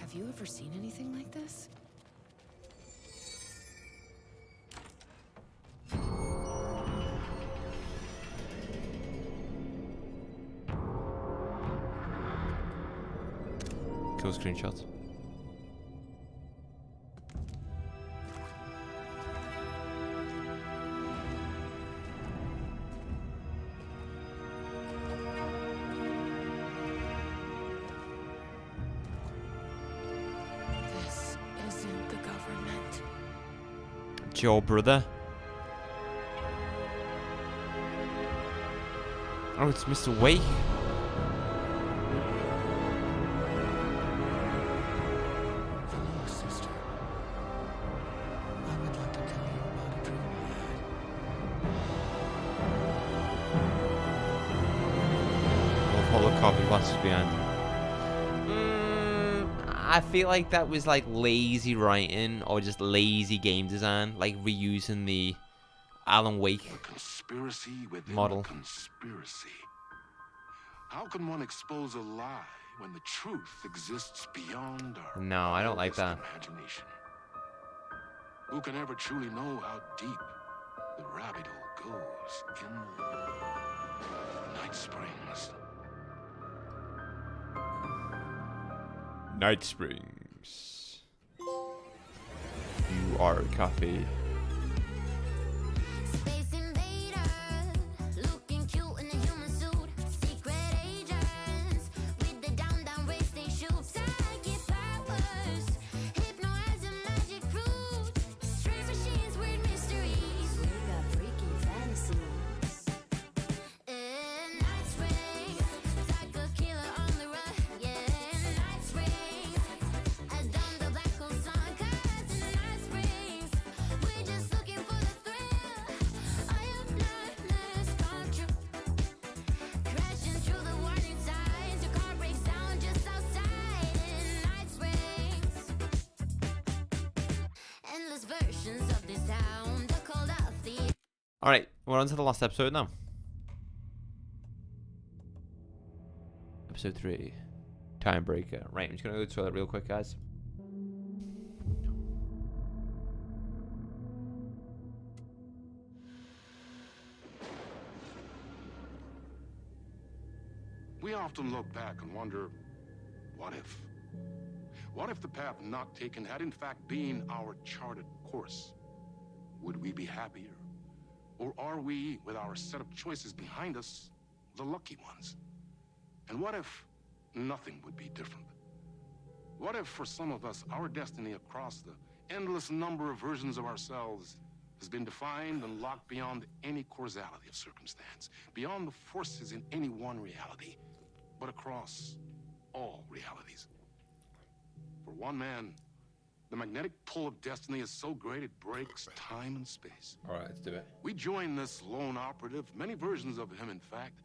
Have you ever seen anything like this? Cool screenshot. This isn't the government. It's your brother. Oh, it's Mr. Wake. Hello, sister. I would like to tell you about a dream I had. coffee glasses behind. I feel like that was like lazy writing or just lazy game design, like reusing the Alan Wake A conspiracy within model. a conspiracy. How can one expose a lie when the truth exists beyond our No, I don't like that. wildest imagination? Who can ever truly know how deep the rabbit hole goes in Night Springs? Night Springs. You are coffee. Space invader, looking cute in a human suit. Secret agents with the down race they shoot. Psychic powers, hypnotism, magic fruit. Strange machines, weird mysteries. We got freaky fantasies. Night Springs, psycho killer on the run. Yeah, Night Springs, as dawn the black hole sun. 'Cause in Night Springs, we're just looking for the thrill. I have nightmares come true. Crashing through the warning signs. Your car breaks down just outside in Night Springs. Endless versions of this town. They're called out the Alright, we're on to the last episode now. Episode 3. Time Breaker. Right, I'm just gonna go to the toilet real quick, guys. We often look back and wonder, what if? What if the path not taken had in fact been our charted course? Would we be happier? Or are we, with our set of choices behind us, the lucky ones? And what if nothing would be different? What if, for some of us, our destiny across the endless number of versions of ourselves has been defined and locked beyond any causality of circumstance, beyond the forces in any one reality, but across all realities? For one man, the magnetic pull of destiny is so great it breaks time and space. Alright, let's do it. We join this lone operative, many versions of him, in fact,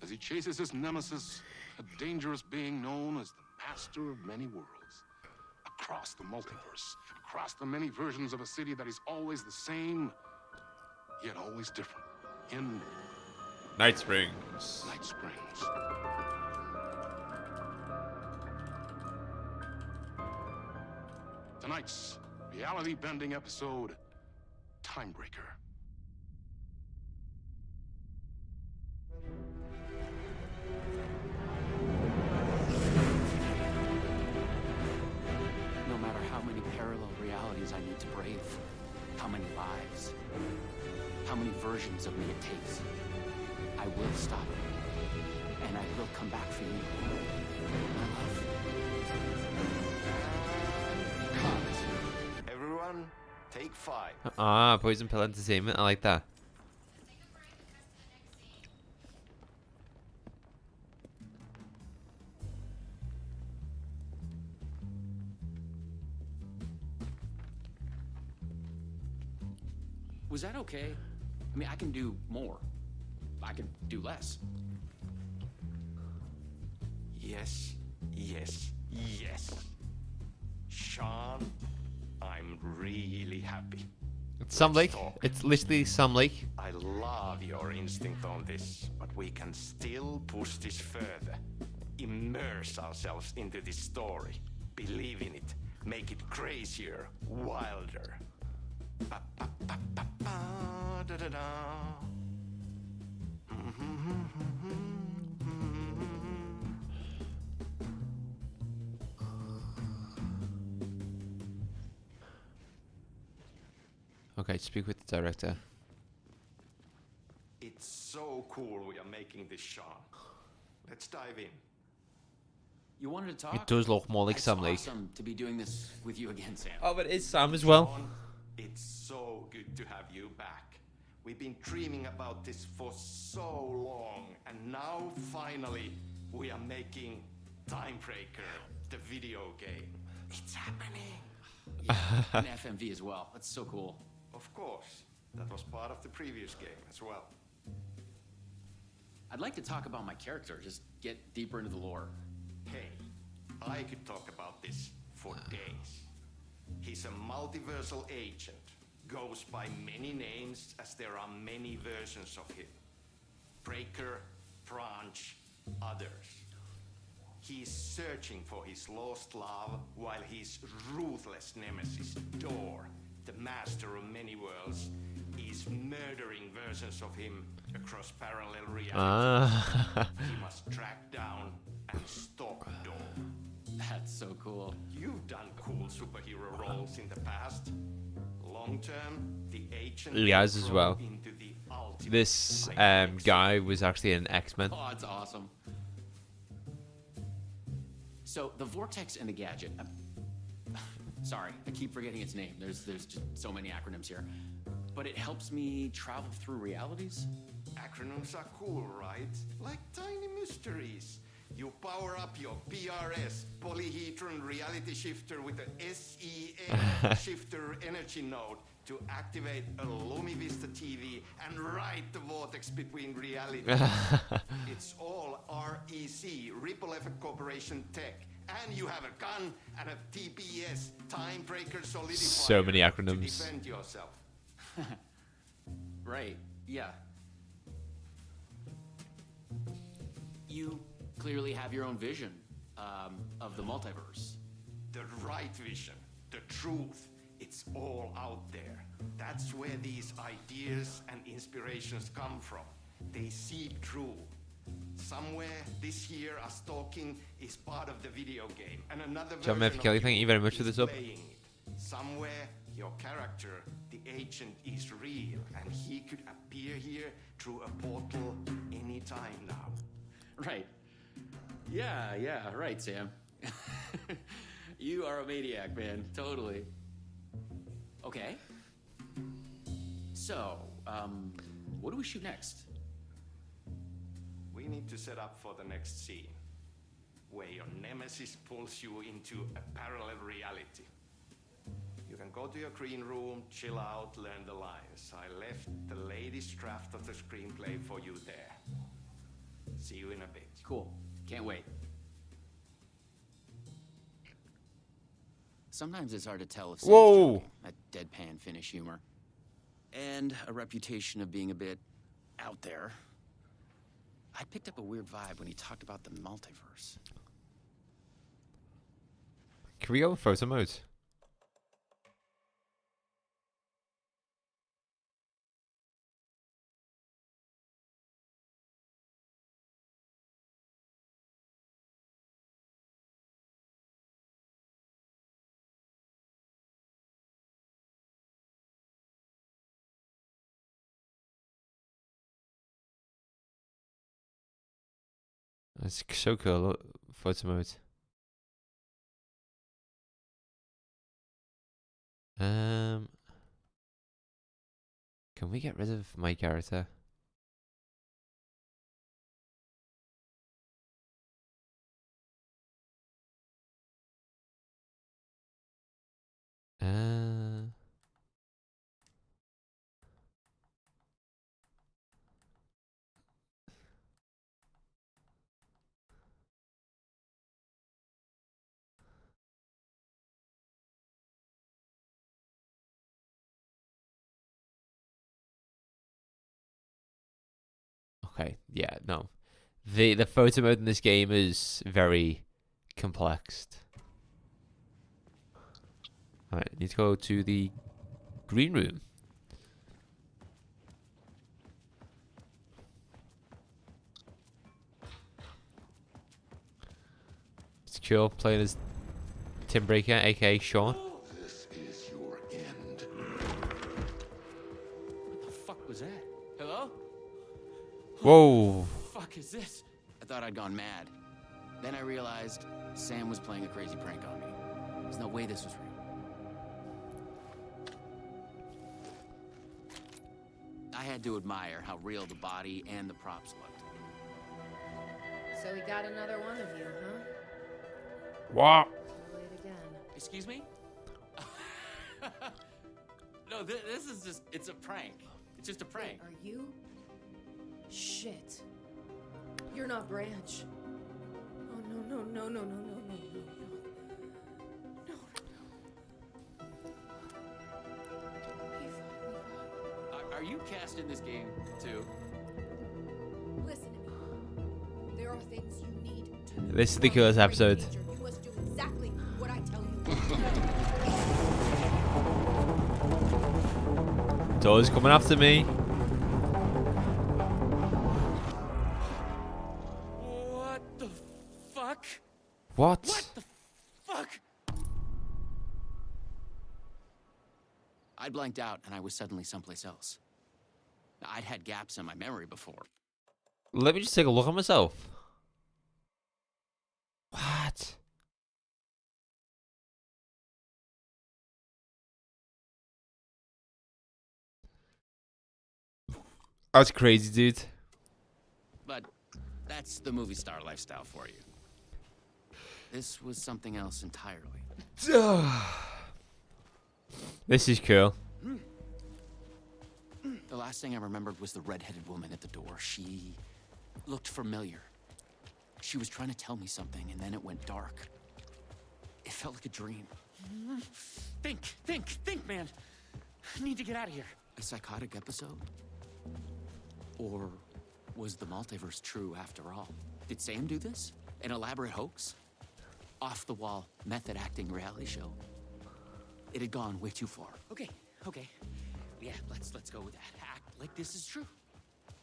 as he chases his nemesis, a dangerous being known as the master of many worlds. Across the multiverse, across the many versions of a city that is always the same, yet always different. In Night Springs. Night Springs. Tonight's reality-bending episode, Timebreaker. No matter how many parallel realities I need to brave, how many lives, how many versions of me it takes, I will stop it. And I will come back for you. My love. Cut. Everyone, take 5. Ah, Poison Pill Entertainment. I like that. Was that okay? I mean, I can do more. I can do less. Yes, yes, yes. Sean, I'm really happy. It's Sam Lake. talk. It's literally Sam Lake. I love your instinct on this, but we can still push this further. Immerse ourselves into this story. Believe in it. Make it crazier, wilder. Ba, ba, ba, ba, ba, da, da, da. Okay, speak with the director. It's so cool we are making this, Sean. Let's dive in. You wanted to talk? It does look more like It's Sam Lake. awesome to be doing this with you again, Sam. Oh, but it's Sam as well. Sean, it's so good to have you back. We've been dreaming about this for so long, and now finally we are making Timebreaker, the video game. It's happening. Yeah, and FMV as well. That's so cool. Of course, that was part of the previous game as well. I'd like to talk about my character, just get deeper into the lore. Hey, I could talk about this for days. He's a multiversal agent. Goes by many names as there are many versions of him. Breaker, Branch, others. He's searching for his lost love while his ruthless nemesis, Door, the master of many worlds, is murdering versions of him across parallel realities. He must track down and stop Door. That's so cool. You've done cool superhero roles in the past. Long term, the agent He has as well. into the ultimate This high-stakes guy was actually an X-Men. Oh, it's awesome. So the Vortex and the Gadget. Sorry, I keep forgetting its name. There's just so many acronyms here. But it helps me travel through realities. Acronyms are cool, right? Like tiny mysteries. You power up your PRS, polyhedron reality shifter with a SEN shifter energy node to activate a Lumivista TV and ride the vortex between realities. It's all REC, Ripple Effect Corporation tech. And you have a gun and a TPS, Time Breaker Solidifier. So many acronyms. To defend yourself. Right, yeah. You clearly have your own vision of the multiverse. The right vision, the truth, it's all out there. That's where these ideas and inspirations come from. They seep through. Somewhere this here, us talking, is part of the video game, and another John version Murphy of Kelly, thank you very much for is this up. playing it. Somewhere, your character, the agent, is real, and he could appear here through a portal anytime now. Right. Yeah, right, Sam. You are a maniac, man. Totally. Okay. So, what do we shoot next? We need to set up for the next scene, where your nemesis pulls you into a parallel reality. You can go to your green room, chill out, learn the lines. I left the latest draft of the screenplay for you there. See you in a bit. Cool. Can't wait. Sometimes it's hard to tell if Sam's Whoa. joking, that deadpan Finnish humor. And a reputation of being a bit out there. I picked up a weird vibe when he talked about the multiverse. Can we go in photo mode? It's so cool. Photo mode. Can we get rid of my character? Okay, yeah, no. The photo mode in this game is very complex. Alright, need to go to the green room. It's cool playing as Tim Breaker, aka Sean. This is your end. What the fuck was that? Hello? Whoa. Fuck is this? I thought I'd gone mad. Then I realized Sam was playing a crazy prank on me. There's no way this was real. I had to admire how real the body and the props looked. So we got another one of you, huh? Wow. Too late again. Excuse me? No, this is just, it's a prank. It's just a prank. Wait, are you? Shit. You're not Branch. Oh, no, no, no, no, no, no, no, no, no. Are you cast in this game, too? Listen to me. There are things you need to do. This is the coolest episode. You must do exactly what I tell you. Doors coming after me. What the fuck? What? What the fuck? I blanked out and I was suddenly someplace else. I'd had gaps in my memory before. Let me just take a look at myself. What? That's crazy, dude. But that's the movie star lifestyle for you. This was something else entirely. This is cool. The last thing I remembered was the red-headed woman at the door. She looked familiar. She was trying to tell me something, and then it went dark. It felt like a dream. Think, man. I need to get out of here. A psychotic episode? Or was the multiverse true after all? Did Sam do this? An elaborate hoax? Off-the-wall, method-acting reality show? It had gone way too far. Okay. Yeah, let's go with that. Act like this is true.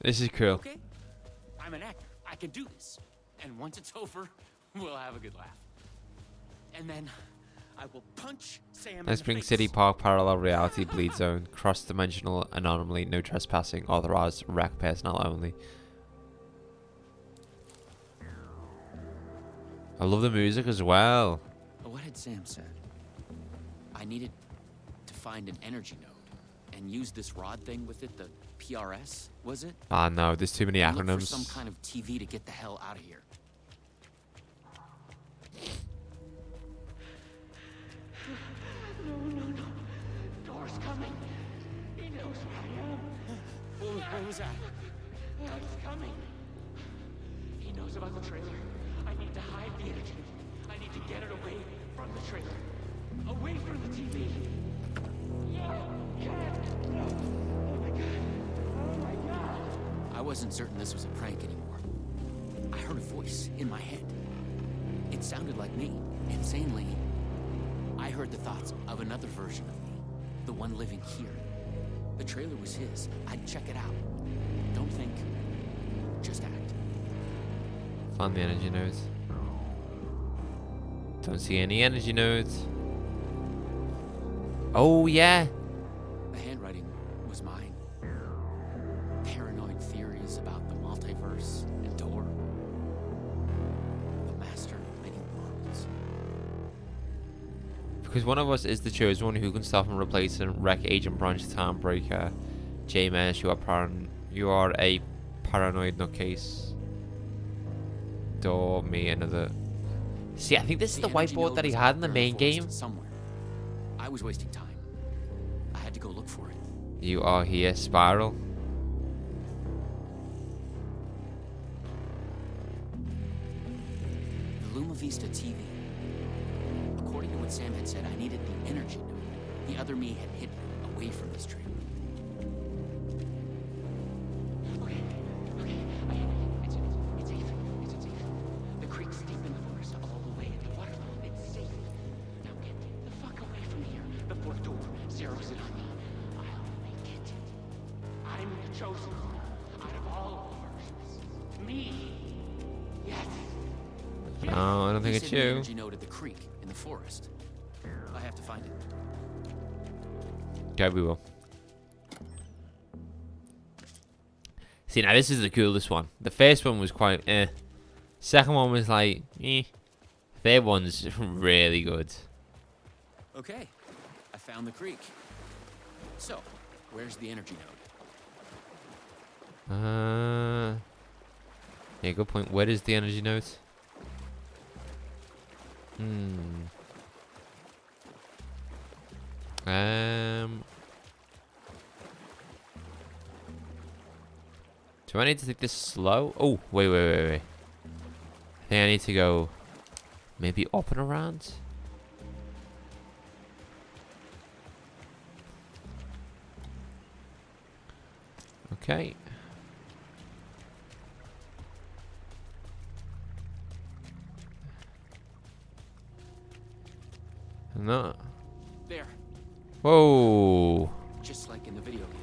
This is cool. Okay? I'm an actor. I can do this. And once it's over, we'll have a good laugh. And then I will punch Sam Let's in the bring face. City Park parallel reality bleed zone. Cross-dimensional anomaly. No trespassing. Authorized. Rec personnel only. I love the music as well. What had Sam said? I needed to find an energy node and use this rod thing with it, the PRS, was it? Ah, no, there's too many And look for acronyms. some kind of TV to get the hell out of here. No. Door's coming. He knows where I am. What was that? He's coming. He knows about the trailer. I need to hide the energy. I need to get it away from the trailer. Away from the TV. No. Oh my god. I wasn't certain this was a prank anymore. I heard a voice in my head. It sounded like me. Insanely, I heard the thoughts of another version of me. The one living here. The trailer was his. I'd check it out. Don't think. Just act. Find the energy nodes. Don't see any energy nodes. Oh, yeah. The handwriting was mine. Paranoid theories about the multiverse and Door. The master of many worlds. Because one of us is the chosen one who can stop and replace and wreck Agent Branch, Timebreaker. J-Mesh, you are a paranoid nutcase. Door, me, another. See, I think this is the energy whiteboard node that he was had out in the there main forest game. Somewhere. I was wasting time. I had to go look for it. You are here, Spiral. The Luma Vista TV. According to what Sam had said, I needed the energy node. The other me had hidden away from this trailer. Okay. It's safe. It's safe. The creek's deep in the forest, all the way into water. It's safe. Now get the fuck away from here before Door zeroes in on me. I'll make it. I'm the chosen one out of all versions. Me. Yes. No, I don't think He it's said the you. energy node at the creek in the forest. I have to find it. Okay, we will. See, now this is the coolest one. The first one was quite eh. Second one was like eh. Third one's really good. Okay, I found the creek. So, where's the energy node? Yeah, good point. Where is the energy node? Do I need to take this slow? Oh, wait. I think I need to go maybe up and around. Okay. No. There, Whoa. just like in the video game.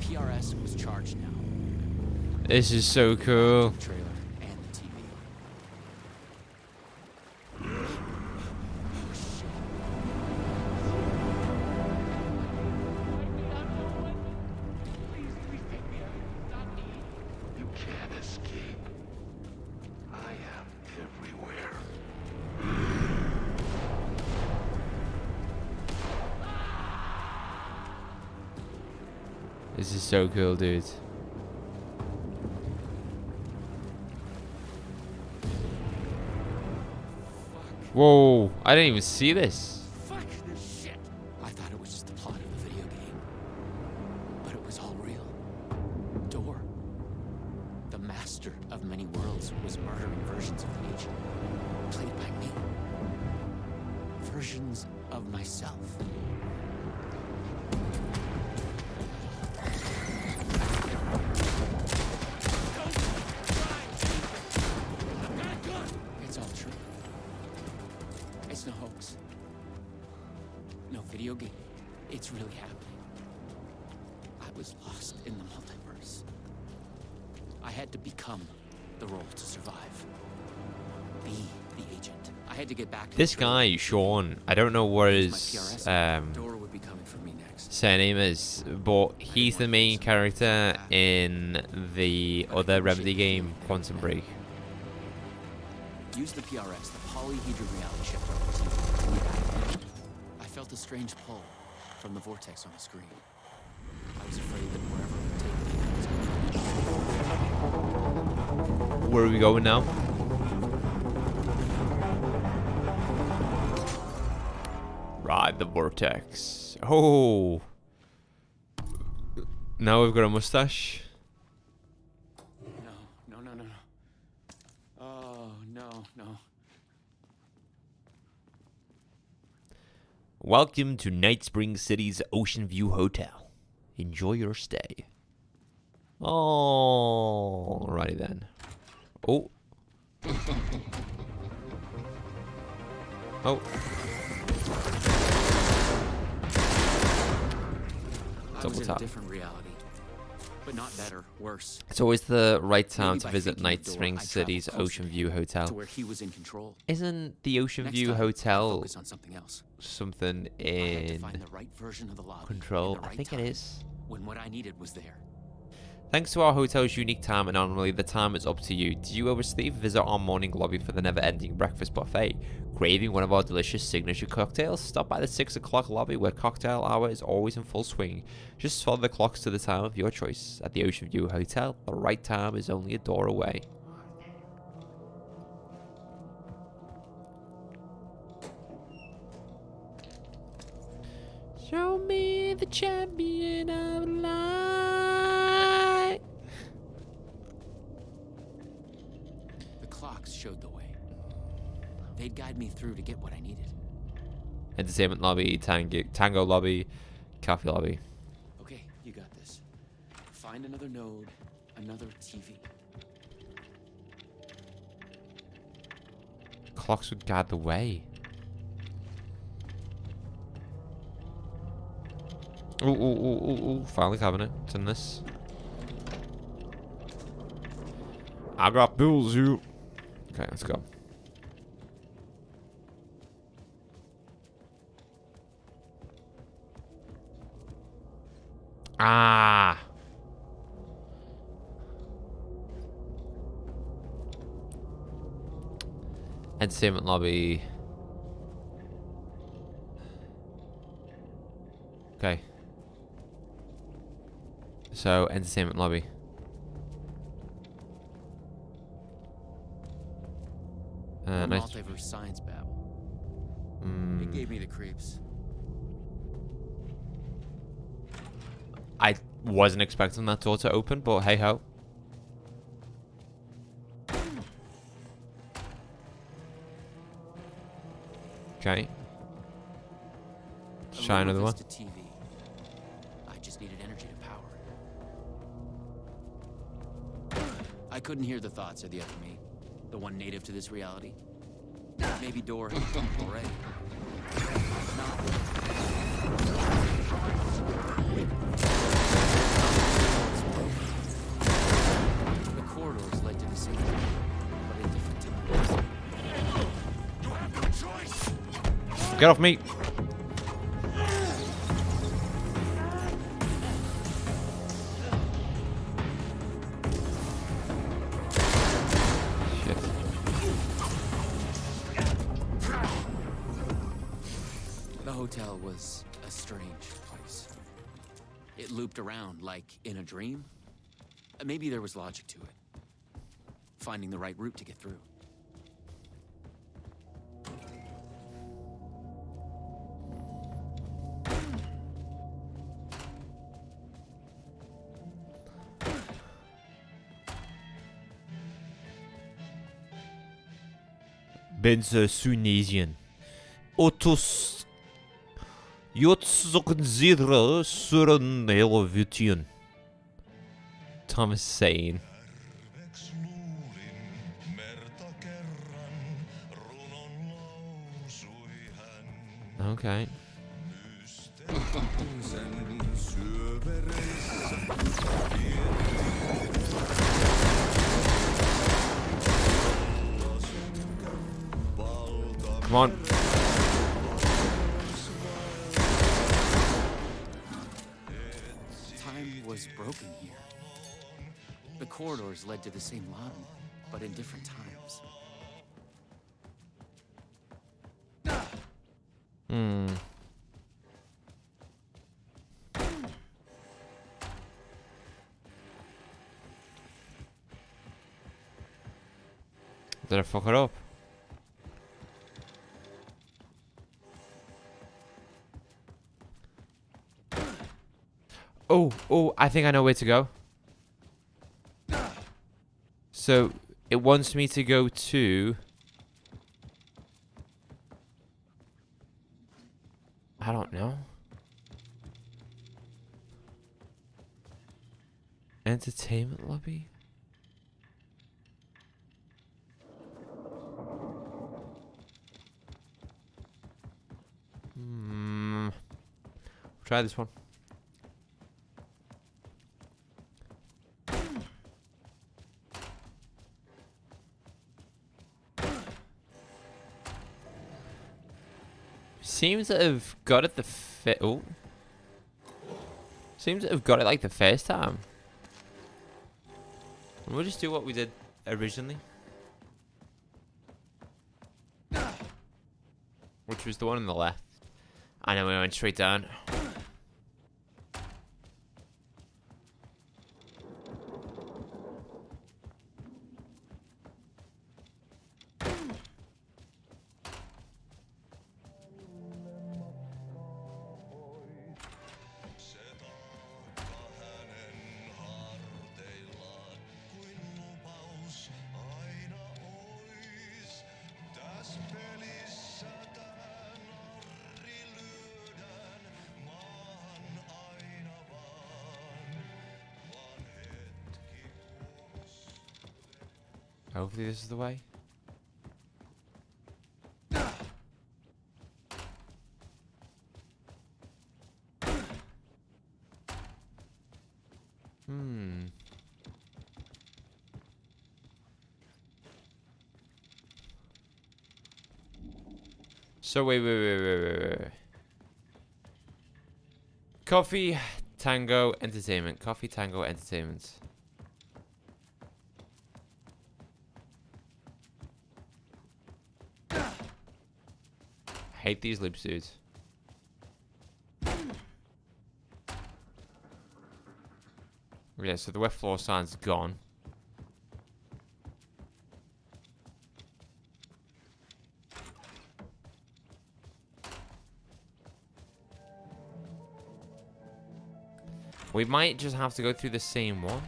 PRS was charged now. This is so cool. The trailer and the TV. You can't escape. I am everywhere. This is so cool, dude. Whoa, I didn't even see this. Fuck this shit. I thought it was just the plot of the video game. But it was all real. Door, the master of many worlds, was murdering versions of the agent. Played by me. Versions of myself. It's all true. It's no hoax. No video game. It's really happening. I was lost in the multiverse. I had to become the role to survive. Be the agent. I had to get back to This the trailer. guy, Sean, I don't know what My his PRS. Door would be coming for me next. surname is, but he's the main character in the other Remedy game, Quantum Break. Use the PRS, the polyhedron reality shifter on the TV. I felt a strange pull from the vortex on the screen. I was afraid that wherever it would take me, Where are we going now? Ride the vortex. Oh. Now we've got a mustache. No. Oh, no. Welcome to Night Spring City's Ocean View Hotel. Enjoy your stay. Alrighty then. Oh. Oh. I Double was in a tap. different reality. But not better, worse. It's always the right time Maybe to by visit thinking Night of Door, Spring I traveled City's closer Ocean View Hotel. To where he was in control. Isn't the Ocean Next View time, I'll Hotel focus on something else. something I had to in find the right version of the lobby Control? in the I right think time, it is. when what I needed was there. Thanks to our hotel's unique time and anomaly, the time is up to you. Did you oversleep? Visit our morning lobby for the never-ending breakfast buffet. Craving one of our delicious signature cocktails? Stop by the 6 o'clock lobby where cocktail hour is always in full swing. Just follow the clocks to the time of your choice. At the Ocean View Hotel, the right time is only a door away. Show me the champion of light. The clocks showed the way. They'd guide me through to get what I needed. Entertainment lobby, tango lobby, coffee lobby. Okay, you got this. Find another node, another TV. Clocks would guide the way. Ooh, filing cabinet. It's in this. I got bills, you. Okay, let's go. Ah. Entertainment lobby. Okay. So, entertainment lobby. More Nice. multiverse science babble. It gave me the creeps. I wasn't expecting that door to open, but hey ho. Okay. Let's try another one. To TV. I just needed energy to power it. I couldn't hear the thoughts of the other me, the one native to this reality. Maybe door already. The corridors led to the same, but in different times. You have no choice! Get off me! Shit. The hotel was a strange place. It looped around like in a dream. Maybe there was logic to it. Finding the right route to get through. Ben ze Tunesian. Otus. Jotsok zidra suren helvetian. Thomas saying. Okay. Come on. Time was broken here. The corridors led to the same lobby, but in different times. Did I fuck it up? Oh, I think I know where to go. So, it wants me to go to... I don't know. Entertainment lobby? Try this one. Seems to have got it Seems to have got it like the first time. We'll just do what we did originally. Which was the one on the left. And then we went straight down. Hopefully this is the way. So wait. Coffee, Tango, Entertainment. Coffee, Tango, Entertainment. Hate these lip suits. Yeah, so the wet floor sign's gone. We might just have to go through the same one.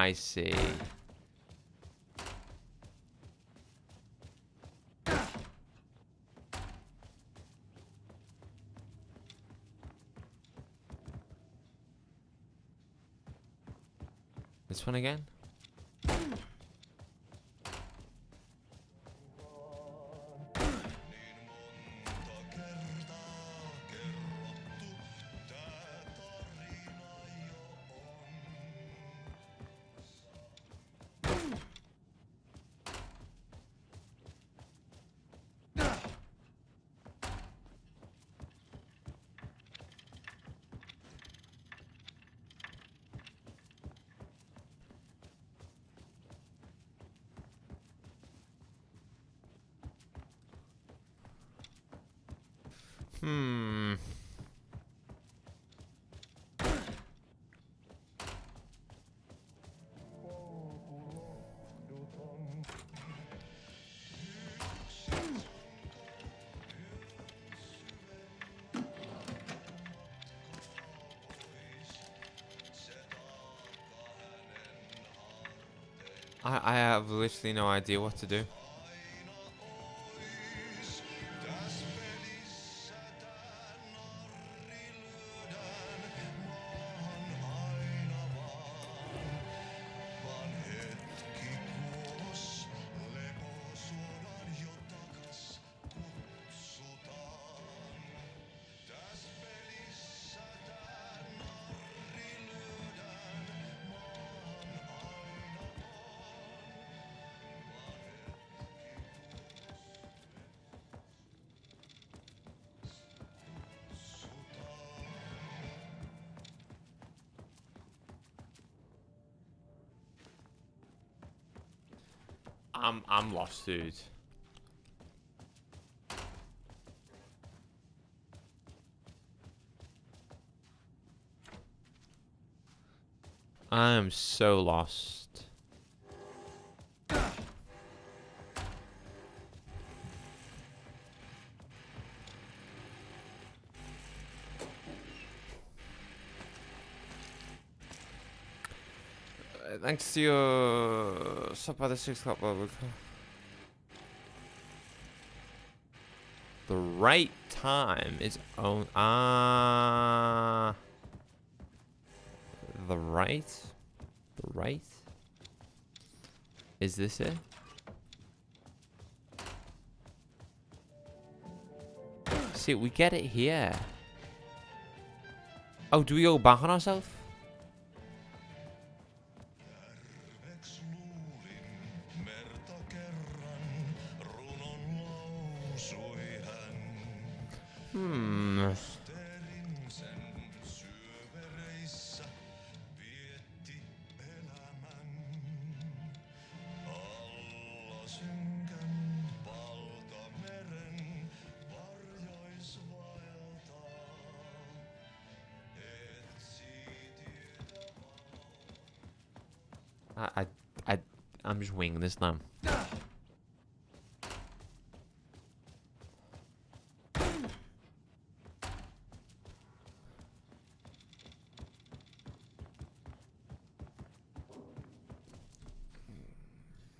I see. This one again? Hmm. I have literally no idea what to do. I'm lost, dude. I am so lost. Thanks to your sub by the 6 o'clock bubble. The right time is on. The right? The right? Is this it? See, we get it here. Oh, do we go back on ourselves? Hmm. I, I'm just winging this now.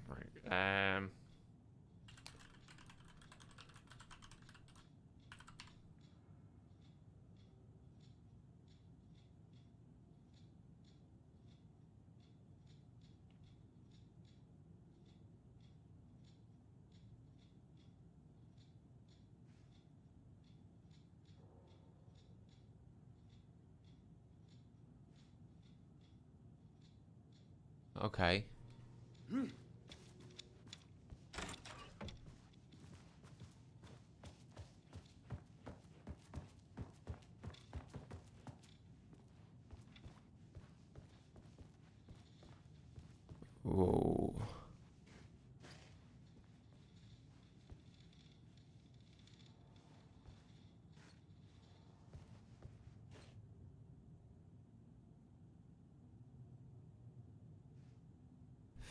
Right. Okay. Whoa.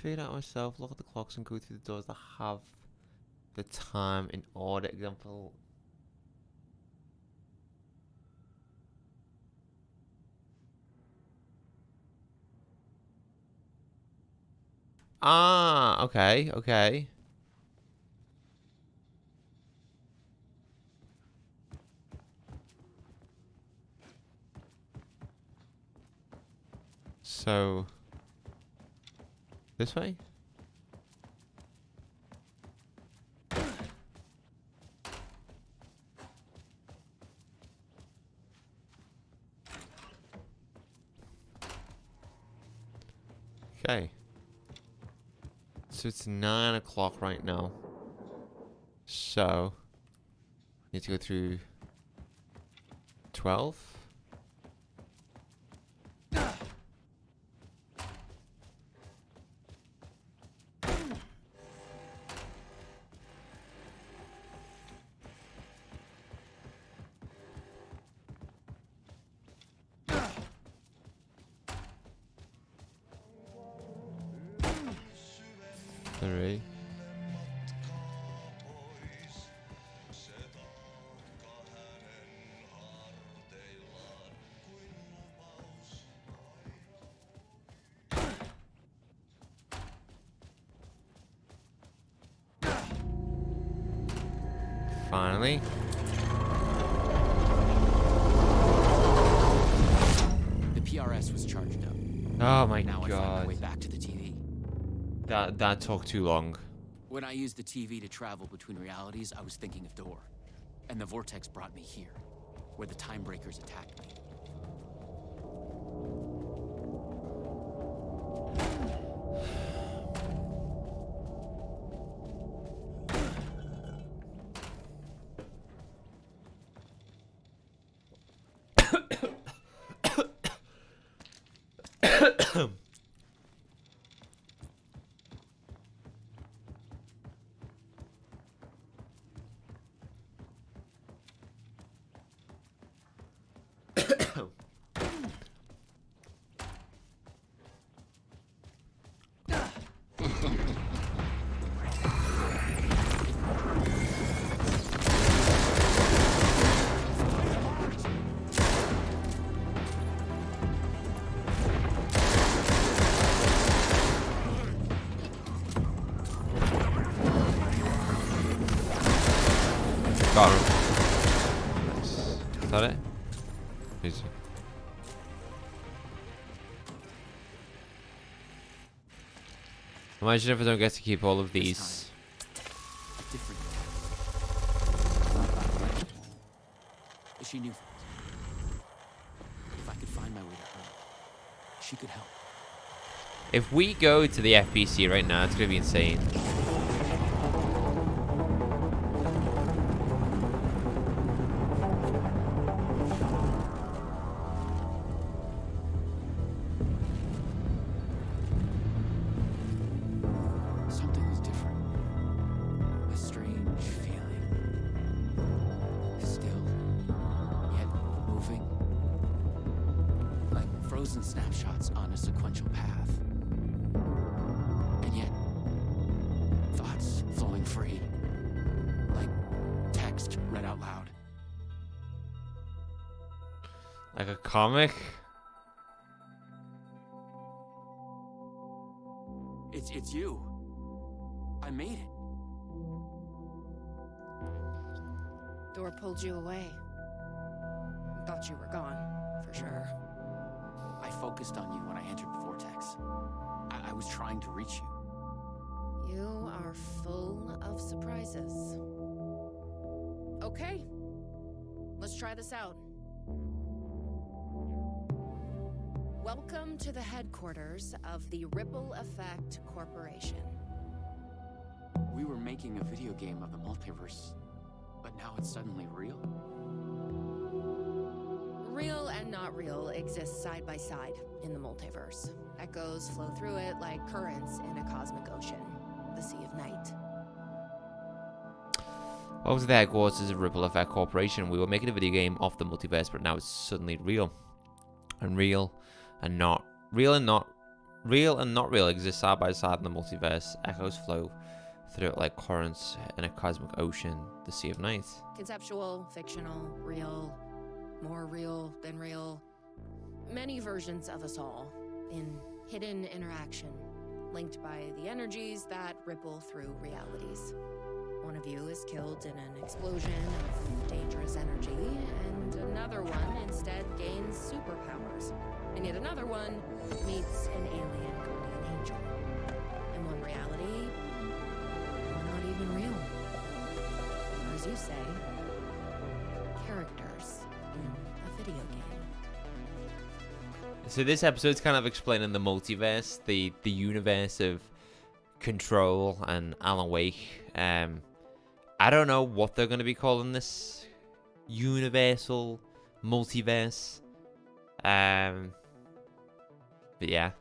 figure it out myself. Look at the clocks and go through the doors that have the time in order. Example. Ah, okay, okay. So, this way? Okay. So it's 9 o'clock right now. So, need to go through 12? Three. Finally. The PRS was charged up. Oh my Now I find my god. way back to the TV. That took too long. When I used the TV to travel between realities, I was thinking of Door. And the vortex brought me here, where the time breakers attacked me. Got him. Nice. Is that it? Easy. Imagine if I don't get to keep all of these. Different. She knew things. If I could find my way to her, she could help. If we go to the FBC right now, it's gonna be insane. Something was different. A strange feeling. Still, yet moving. Like frozen snapshots on a sequential path. And yet, thoughts flowing free. Like text read out loud. Like a comic? It's you. I made it. Door pulled you away. Thought you were gone, for sure. I focused on you when I entered the vortex. I was trying to reach you. You are full of surprises. Okay, let's try this out. Welcome to the headquarters of the Ripple Effect Corporation. We were making a video game of the multiverse, but now it's suddenly real? Real and not real exist side by side in the multiverse. Echoes flow through it like currents in a cosmic ocean, the Sea of Night. Welcome to the headquarters of Ripple Effect Corporation. We were making a video game of the multiverse, but now it's suddenly real. And real and not real and not real exist side by side in the multiverse. Echoes flow through it like currents in a cosmic ocean, the Sea of Night. Conceptual, fictional, real, more real than real. Many versions of us all in hidden interaction, linked by the energies that ripple through realities. One of you is killed in an explosion of dangerous energy, and another one instead gains superpowers. And yet another one meets an alien guardian angel. In one reality, we're not even real. Or as you say, characters in a video game. So this episode's kind of explaining the multiverse, the universe of Control and Alan Wake. I don't know what they're going to be calling this universal multiverse. But yeah,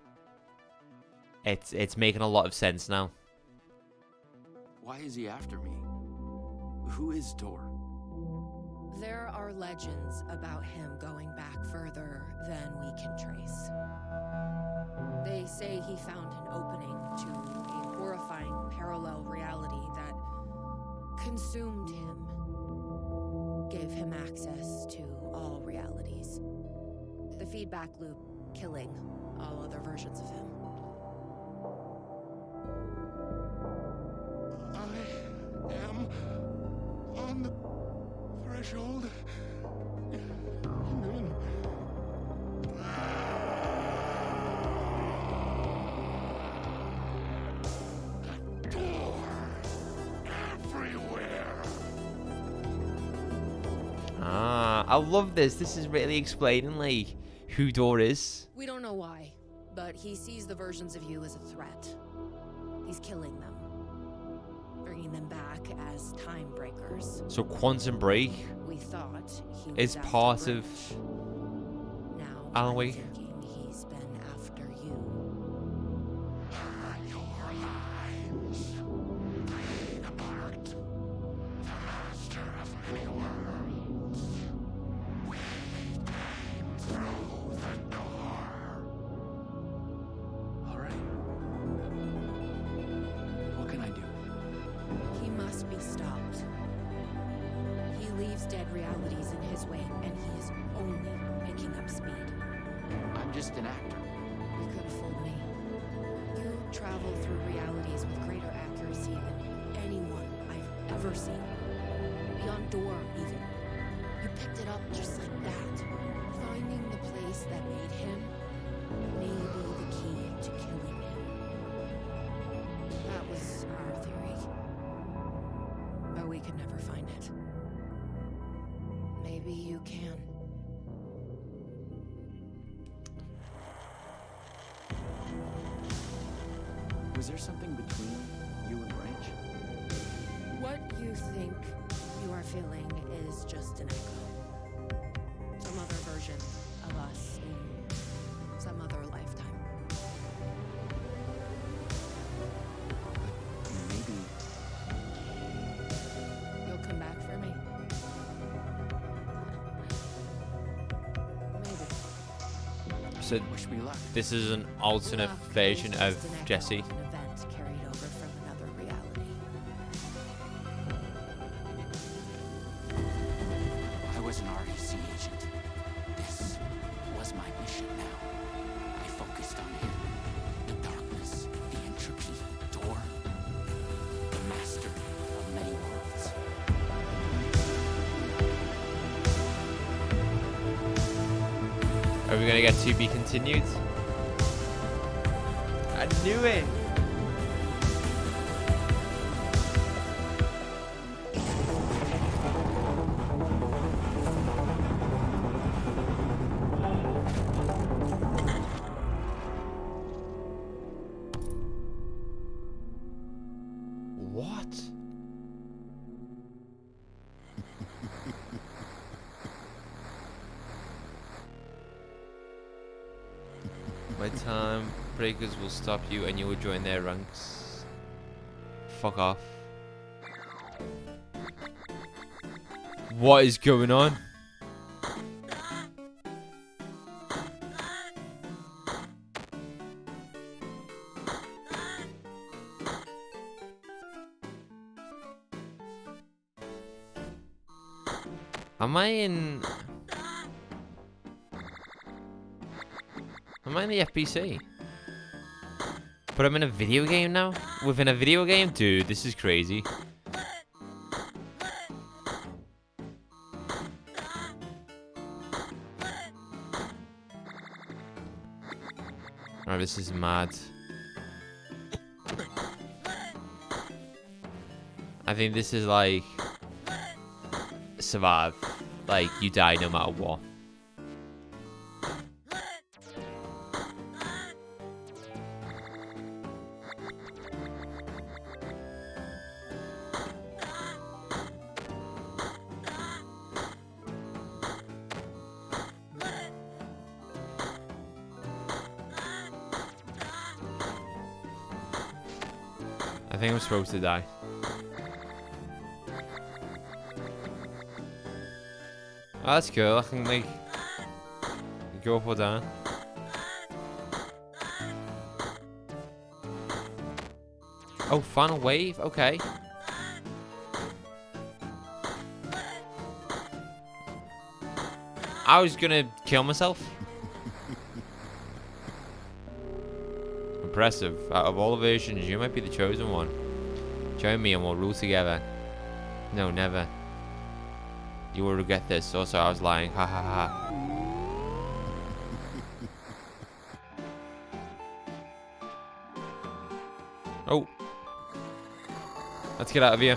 it's making a lot of sense now. Why is he after me? Who is Tor? There are legends about him going back further than we can trace. They say he found an opening to a horrifying parallel reality that consumed him, gave him access to all realities. The feedback loop killing all other versions of him. I am on the threshold. I love this. This is really explaining like who Dor is. We don't know why, but he sees the versions of you as a threat. He's killing them, bringing them back as time breakers. So Quantum Break We thought he is was after part of Bridge. Now Alan I'm Wake. thinking he's been after you. Your lines break apart the master of many worlds. We came through the door. All right. What can I do? He must be stopped. He leaves dead realities in his wake, and he is only picking up speed. I'm just an actor. You could have fooled me. You travel through realities with greater accuracy than anyone I've ever seen. Beyond Door, even. You picked it up just like that. Finding the place that made him may be the key to killing him. That was our theory. But we could never find it. Maybe you can. Was there something between you and Branch? What you think you are feeling is just an echo. Some other version of us in some other lifetime. Maybe. You'll come back for me? Maybe. So Wish me luck. this is an alternate Luck is version of just an echo Jesse. of an event carried over from another reality. I was an RDC agent. This was my mission now. I focused on him. The darkness, the entropy, Tor. The master of many worlds. Are we gonna get to be continued? I knew it. What? My time breakers will stop you and you will join their ranks. Fuck off. What is going on? Am I in the FBC? But I'm in a video game now? Within a video game? Dude, this is crazy. Oh, this is mad. I think this is like survive. Like, you die no matter what. I think I'm supposed to die. Oh, that's cool. I can, like, go up or down. Oh, final wave? Okay. I was gonna kill myself. Impressive. Out of all the versions, you might be the chosen one. Join me and we'll rule together. No, never. You will regret this. Also, I was lying. Ha ha ha. Oh. Let's get out of here.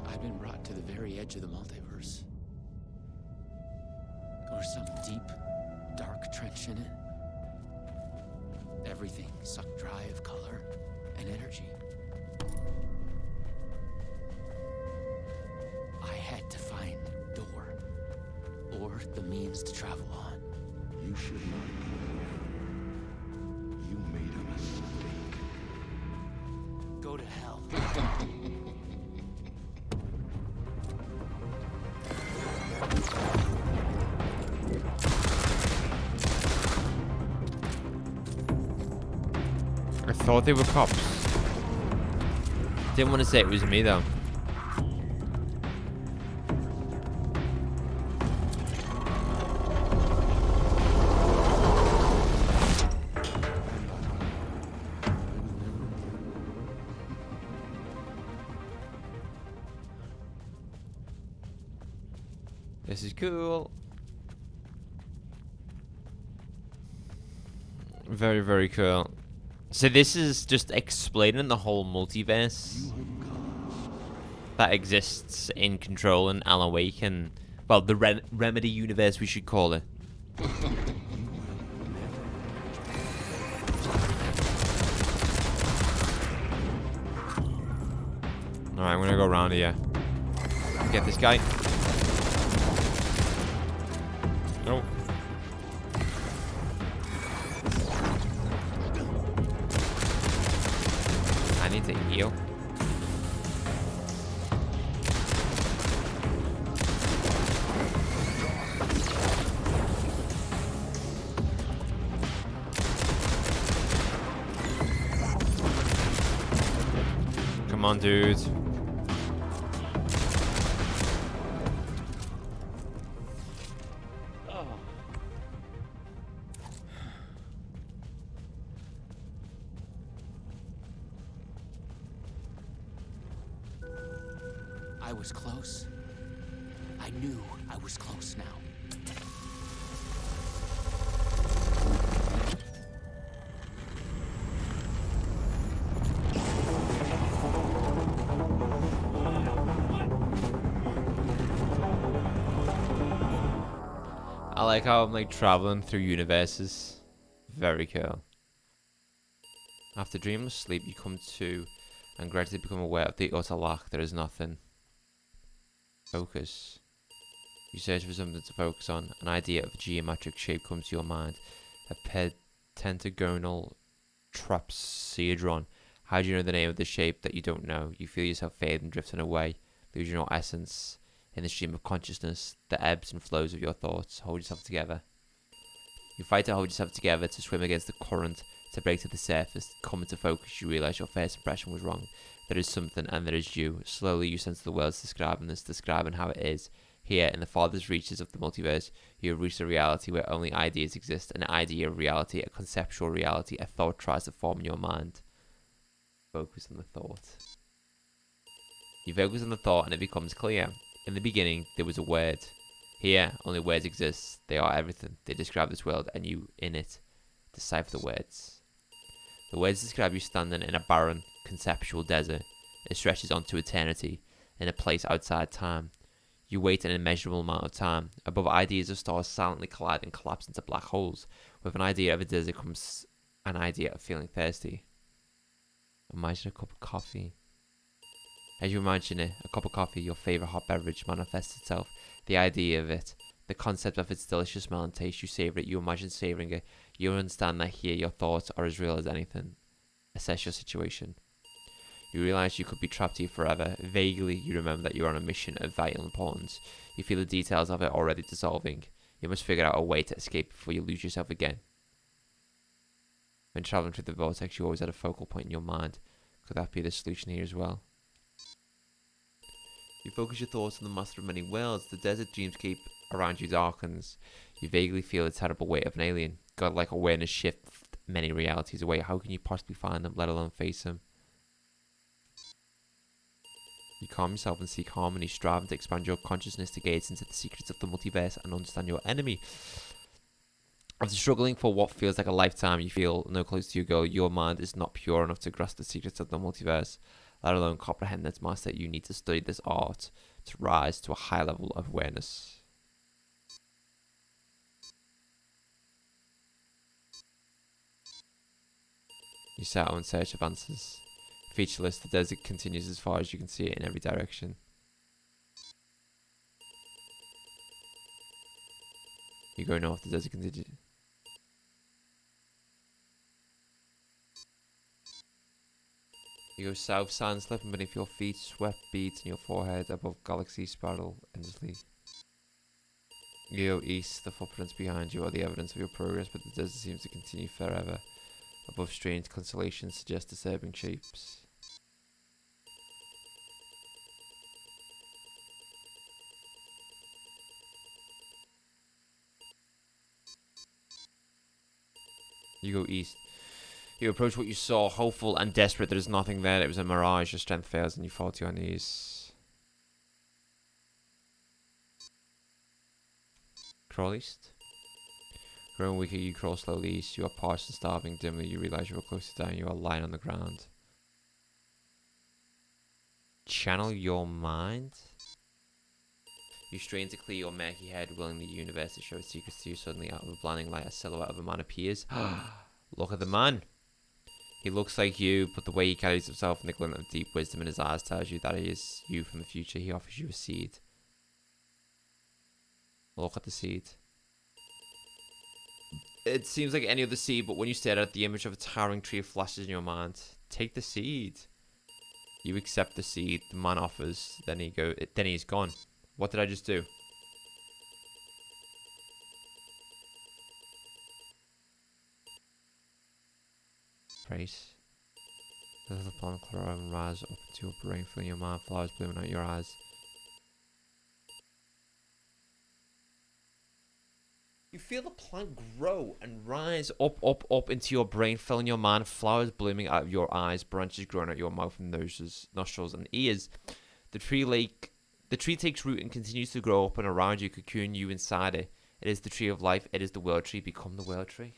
I've been brought to the very edge of the multiverse. Or some deep, dark trench in it. Everything sucked dry of color and energy. I had to find a door, or the means to travel on. You should not be here. You made a mistake. Go to hell. I thought they were cops. Didn't want to say it was me though. This is cool. Very, very cool. So this is just explaining the whole multiverse that exists in Control and Alan Wake and, well, the Remedy universe, we should call it. Alright, I'm gonna go around here. Get this guy. Nope. I need to heal. Come on, dude. I was close. I knew I was close now. I like how I'm like traveling through universes. Very cool. After dreamless sleep, you come to and gradually become aware of the utter lack. There is nothing. Focus. You search for something to focus on. An idea of geometric shape comes to your mind. A pentagonal Trapsidron. How do you know the name of the shape that you don't know? You feel yourself fade and drifting away, losing your essence in the stream of consciousness, the ebbs and flows of your thoughts. Hold yourself together. You fight to hold yourself together, to swim against the current, to break to the surface. Come into focus, you realize your first impression was wrong. There is something and there is you. Slowly you sense the world's describing this, describing how it is. Here, in the farthest reaches of the multiverse, you have reached a reality where only ideas exist. An idea of reality, a conceptual reality, a thought tries to form in your mind. Focus on the thought. You focus on the thought and it becomes clear. In the beginning, there was a word. Here, only words exist. They are everything. They describe this world and you in it. Decipher the words. The words describe you standing in a barren, conceptual desert. It stretches onto eternity, in a place outside time. You wait an immeasurable amount of time. Above, ideas of stars silently collide and collapse into black holes. With an idea of a desert comes an idea of feeling thirsty. Imagine a cup of coffee. As you imagine it, a cup of coffee, your favourite hot beverage, manifests itself. The idea of it, the concept of its delicious smell and taste, you savour it, you imagine savouring it. You understand that here your thoughts are as real as anything. Assess your situation. You realise you could be trapped here forever. Vaguely, you remember that you are on a mission of vital importance. You feel the details of it already dissolving. You must figure out a way to escape before you lose yourself again. When travelling through the vortex, you always had a focal point in your mind. Could that be the solution here as well? You focus your thoughts on the master of many worlds. The desert dreamscape around you darkens. You vaguely feel the terrible weight of an alien. Godlike awareness shifts many realities away. How can you possibly find them, let alone face them? You calm yourself and seek harmony, striving to expand your consciousness to gaze into the secrets of the multiverse and understand your enemy. After struggling for what feels like a lifetime, you feel no closer to your goal. Your mind is not pure enough to grasp the secrets of the multiverse, let alone comprehend its master. You need to study this art to rise to a high level of awareness. You set out in search of answers. Featureless, the desert continues as far as you can see it in every direction. You go north, the desert continues. You go south, sand slipping beneath your feet, sweat beads in your forehead, above galaxies spiral endlessly. You go east, the footprints behind you are the evidence of your progress, but the desert seems to continue forever. Above, strange constellations suggest disturbing shapes. You go east. You approach what you saw, hopeful and desperate. There is nothing there. It was a mirage. Your strength fails and you fall to your knees. Crawl east. Growing weaker, you crawl slowly east. You are parched and starving. Dimly, you realize you are close to dying. You are lying on the ground. Channel your mind. You strain to clear your murky head, willing the universe to show its secrets to you. Suddenly, out of a blinding light, a silhouette of a man appears. Look at the man. He looks like you, but the way he carries himself and the glint of deep wisdom in his eyes tells you that he is you from the future. He offers you a seed. Look at the seed. It seems like any other seed, but when you stare at it, the image of a towering tree flashes in your mind. Take the seed. You accept the seed. The man offers. Then he's gone. What did I just do? Praise. The little plant chloride and rise up into your brain, filling your mind, flowers blooming out your eyes. You feel the plant grow and rise up into your brain, filling your mind, flowers blooming out of your eyes, branches growing out your mouth and nostrils and ears. The tree takes root and continues to grow up and around you, cocoon you inside it. It is the tree of life. It is the world tree. Become the world tree.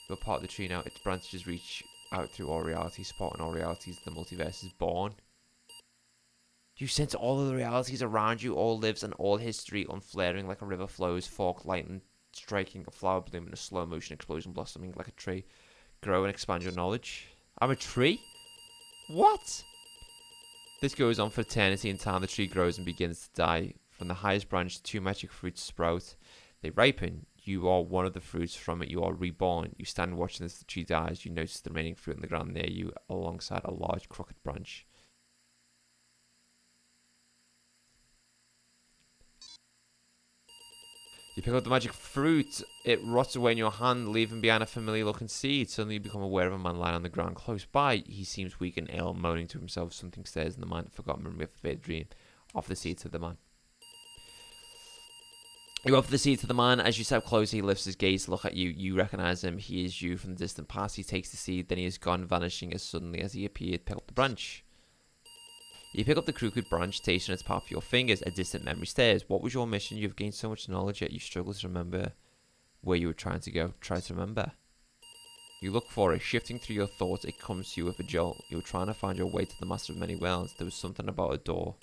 You're part of the tree now. Its branches reach out through all realities, supporting all realities. The multiverse is born. You sense all of the realities around you, all lives and all history, unflaring like a river flows, fork lightning striking, a flower bloom in a slow motion explosion, blossoming like a tree. Grow and expand your knowledge. I'm a tree? What? This goes on for eternity. In time, the tree grows and begins to die. From the highest branch, two magic fruits sprout. They ripen. You are one of the fruits from it. You are reborn. You stand watching as the tree dies. You notice the remaining fruit on the ground near you alongside a large crooked branch. You pick up the magic fruit. It rots away in your hand, leaving behind a familiar-looking seed. Suddenly you become aware of a man lying on the ground close by. He seems weak and ill, moaning to himself. Something stirs in the mind, forgotten memory of a vivid dream. Offer the seed to the man. You offer the seed to the man. As you step closer, he lifts his gaze to look at you. You recognize him. He is you from the distant past. He takes the seed, then he is gone, vanishing as suddenly as he appeared. Pick up the branch. You pick up the crooked branch, tasting its part with your fingers. A distant memory stares. What was your mission? You've gained so much knowledge, yet you struggle to remember where you were trying to go. Try to remember. You look for it. Shifting through your thoughts, it comes to you with a jolt. You were trying to find your way to the Master of Many Worlds. There was something about a door.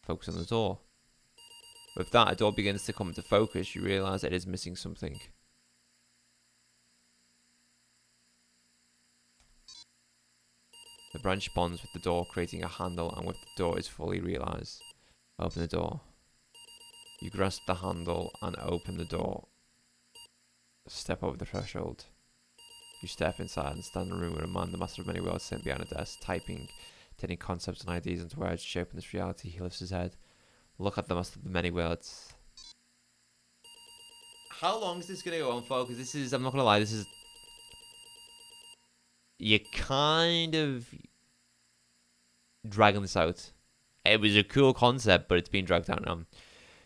Focus on the door. With that, a door begins to come into focus. You realize it is missing something. The branch bonds with the door, creating a handle, and with the door is fully realized. Open the door. You grasp the handle and open the door. Step over the threshold. You step inside and stand in a room with a man, the Master of Many Worlds, sitting behind a desk, typing, turning concepts and ideas into words, shaping this reality. He lifts his head. Look at the Master of the Many Worlds. How long is this going to go on for? Because this is, I'm not going to lie, this is... You're kind of dragging this out. It was a cool concept, but it's been dragged out now.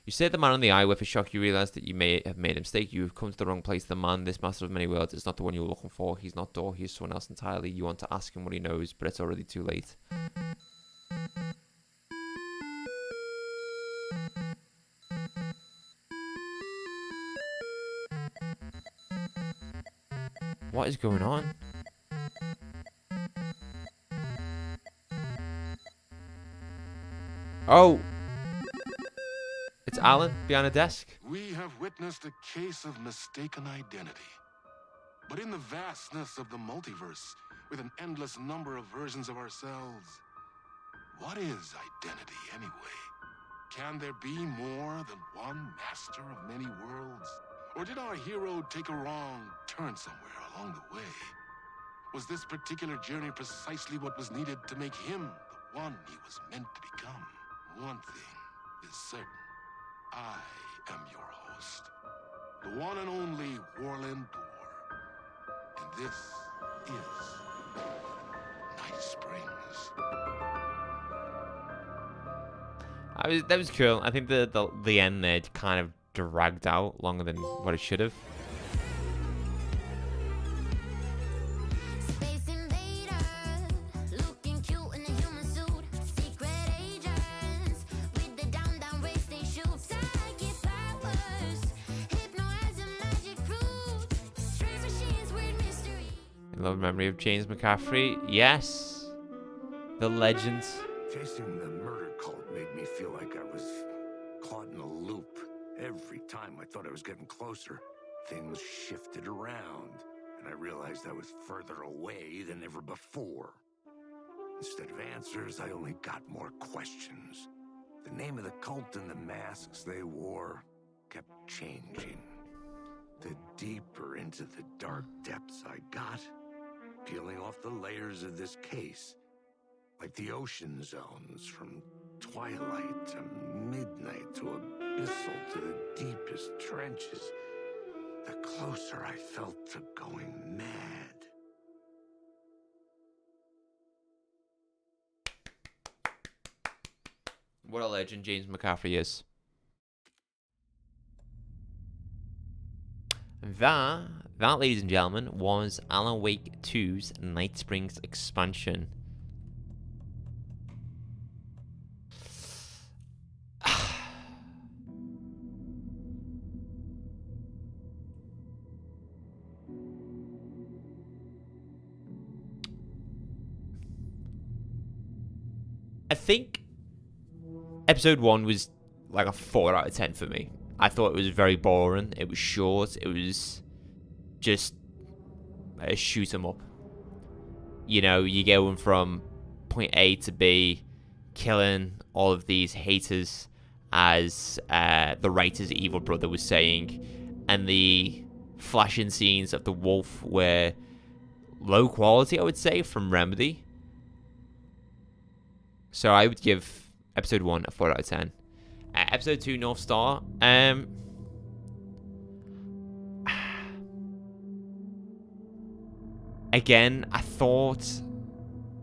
You stare at the man in the eye with a shock. You realize that you may have made a mistake. You've come to the wrong place. The man, this Master of Many Worlds, is not the one you were looking for. He's not Dor. He's someone else entirely. You want to ask him what he knows, but it's already too late. What is going on? Oh! It's Alan behind a desk. We have witnessed a case of mistaken identity. But in the vastness of the multiverse, with an endless number of versions of ourselves, what is identity anyway? Can there be more than one master of many worlds? Or did our hero take a wrong turn somewhere along the way? Was this particular journey precisely what was needed to make him the one he was meant to become? One thing is certain. I am your host, the one and only Warland Dor. And this is Night Springs. That was cool. I think the end there kind of dragged out longer than what it should have. Space invader, looking cute in a human suit. Secret agents with the down race they shoot. Psychic powers, hypnotize a magic fruit. Strange machines, weird mystery. In love memory of James McCaffrey. Yes. The legend. Chasing the murder cult made me feel like I was caught in a loop. Every time I thought I was getting closer, things shifted around, and I realized I was further away than ever before. Instead of answers, I only got more questions. The name of the cult and the masks they wore kept changing. The deeper into the dark depths I got, peeling off the layers of this case, like the ocean zones, from twilight to midnight to abyssal to the deepest trenches, the closer I felt to going mad. What a legend James McCaffrey is. That, ladies and gentlemen, was Alan Wake 2's Night Springs expansion. I think episode 1 was like a 4 out of 10 for me. I thought it was very boring. It was short. It was just a shoot 'em up. You know, you going from point A to B, killing all of these haters, as the writer's evil brother was saying, and the flashing scenes of the wolf were low quality, I would say, from Remedy. So I would give episode 1 a 4 out of 10. Episode 2, North Star. Again, I thought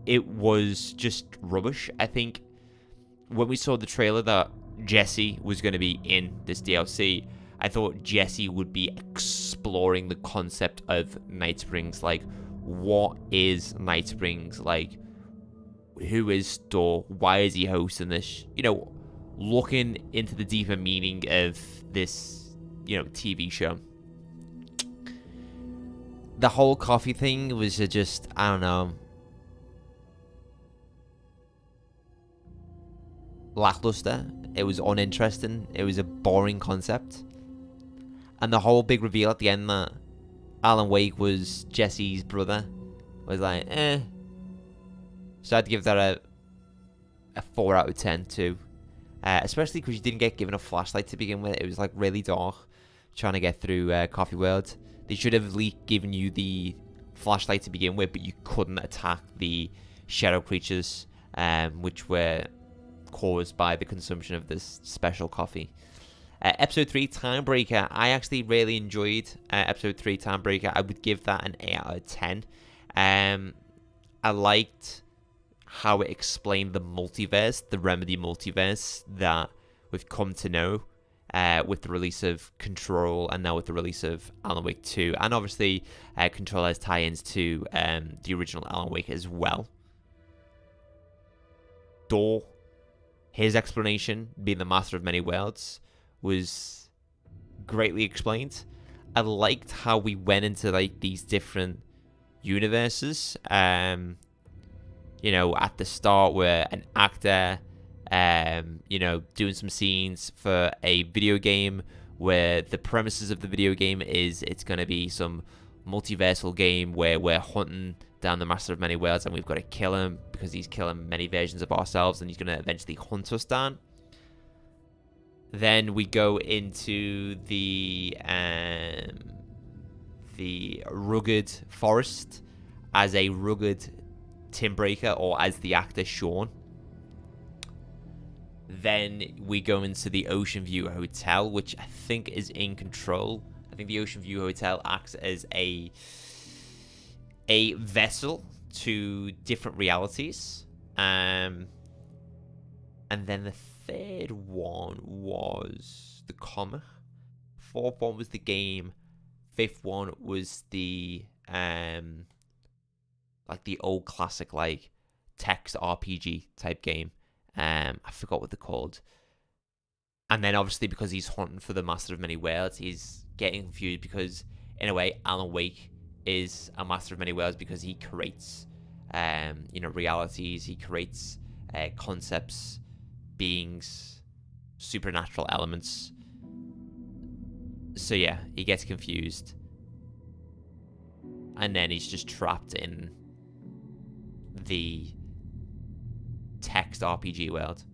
it was just rubbish. I think when we saw the trailer that Jesse was going to be in this DLC, I thought Jesse would be exploring the concept of Night Springs. Like, what is Night Springs? Like, who is Storr? Why is he hosting this? You know, looking into the deeper meaning of this, you know, TV show. The whole coffee thing was just, I don't know, lackluster. It was uninteresting. It was a boring concept. And the whole big reveal at the end that Alan Wake was Jesse's brother was like, eh. So I'd give that a 4 out of 10 too. Especially because you didn't get given a flashlight to begin with. It was like really dark trying to get through Coffee World. They should have at least given you the flashlight to begin with, but you couldn't attack the shadow creatures, which were caused by the consumption of this special coffee. Episode 3, Timebreaker. I actually really enjoyed Episode 3, Timebreaker. I would give that an 8 out of 10. I liked how it explained the multiverse, the Remedy multiverse that we've come to know with the release of Control and now with the release of Alan Wake 2. And obviously, Control has tie-ins to the original Alan Wake as well. Storr, his explanation, being the master of many worlds, was greatly explained. I liked how we went into like these different universes. You know, at the start, we're an actor, you know, doing some scenes for a video game where the premises of the video game is it's going to be some multiversal game where we're hunting down the master of many worlds and we've got to kill him because he's killing many versions of ourselves and he's going to eventually hunt us down. Then we go into the rugged forest as a rugged Timebreaker, or as the actor Sean. Then we go into the Ocean View Hotel, which I think is in Control. I think the Ocean View Hotel acts as a vessel to different realities. And then the third one was the comic. Fourth one was the game. Fifth one was the like the old classic like text RPG type game. I forgot what they're called. And then obviously because he's hunting for the Master of Many Worlds, he's getting confused because in a way Alan Wake is a Master of Many Worlds because he creates you know, realities, he creates concepts, beings, supernatural elements. So yeah, he gets confused. And then he's just trapped in the text RPG world.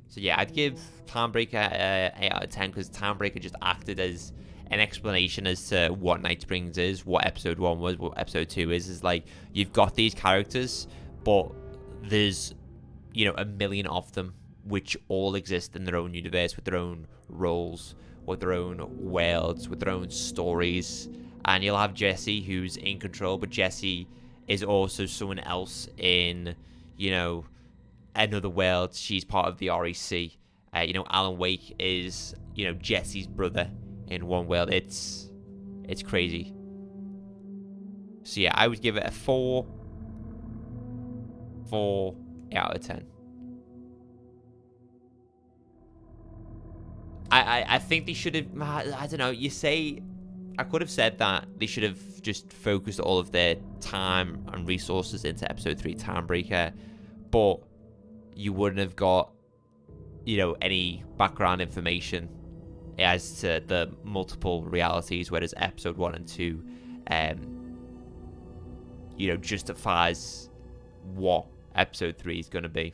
So yeah, I'd give Timebreaker 8 out of 10 because Timebreaker just acted as an explanation as to what Night Springs is, what episode 1 was, what episode 2 is. Is like, you've got these characters, but there's, you know, a million of them which all exist in their own universe with their own roles, with their own worlds, with their own stories. And you'll have Jesse, who's in Control, but Jesse is also someone else in, you know, another world. She's part of the REC. You know, Alan Wake is, you know, Jesse's brother in one world. It's crazy. So yeah, I would give it a 4 out of 10. I think they should have, I don't know, you say, I could have said that they should have just focused all of their time and resources into episode 3 Timebreaker, but you wouldn't have got, you know, any background information as to the multiple realities, whereas episode 1 and 2, you know, justifies what episode 3 is going to be.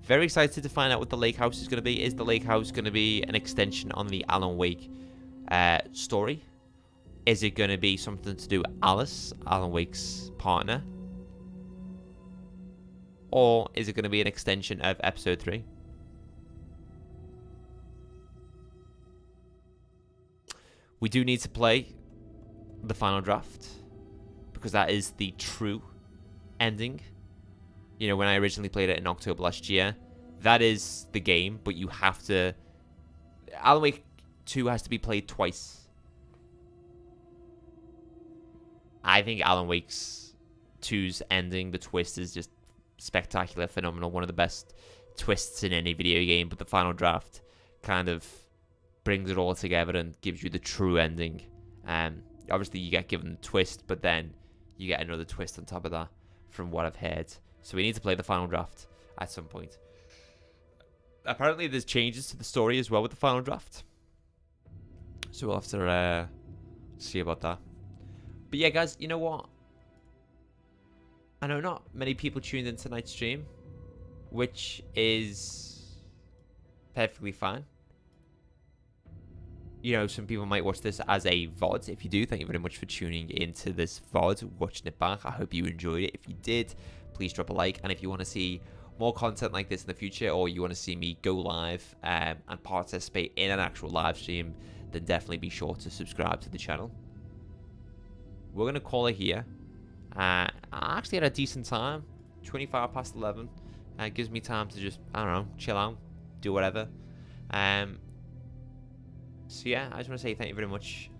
Very excited to find out what the lake house is going to be. Is the lake house going to be an extension on the Alan Wake story? Is it going to be something to do with Alice, Alan Wake's partner? Or is it going to be an extension of episode 3? We do need to play the final draft, because that is the true ending. You know, when I originally played it in October last year, that is the game, but you have to... Alan Wake 2 has to be played twice. I think Alan Wake's 2's ending, the twist, is just spectacular, phenomenal. One of the best twists in any video game, but the final draft kind of brings it all together and gives you the true ending. Obviously, you get given the twist, but then you get another twist on top of that, from what I've heard. So we need to play the final draft at some point. Apparently, there's changes to the story as well with the final draft. So we'll have to see about that. But yeah, guys, you know what? I know not many people tuned in tonight's stream, which is perfectly fine. You know, some people might watch this as a VOD. If you do, thank you very much for tuning into this VOD, watching it back. I hope you enjoyed it. If you did, please drop a like. And if you want to see more content like this in the future, or you want to see me go live and participate in an actual live stream, then definitely be sure to subscribe to the channel. We're going to call it here. I actually had a decent time. 25 past 11. It gives me time to just, I don't know, chill out, do whatever. So yeah, I just want to say thank you very much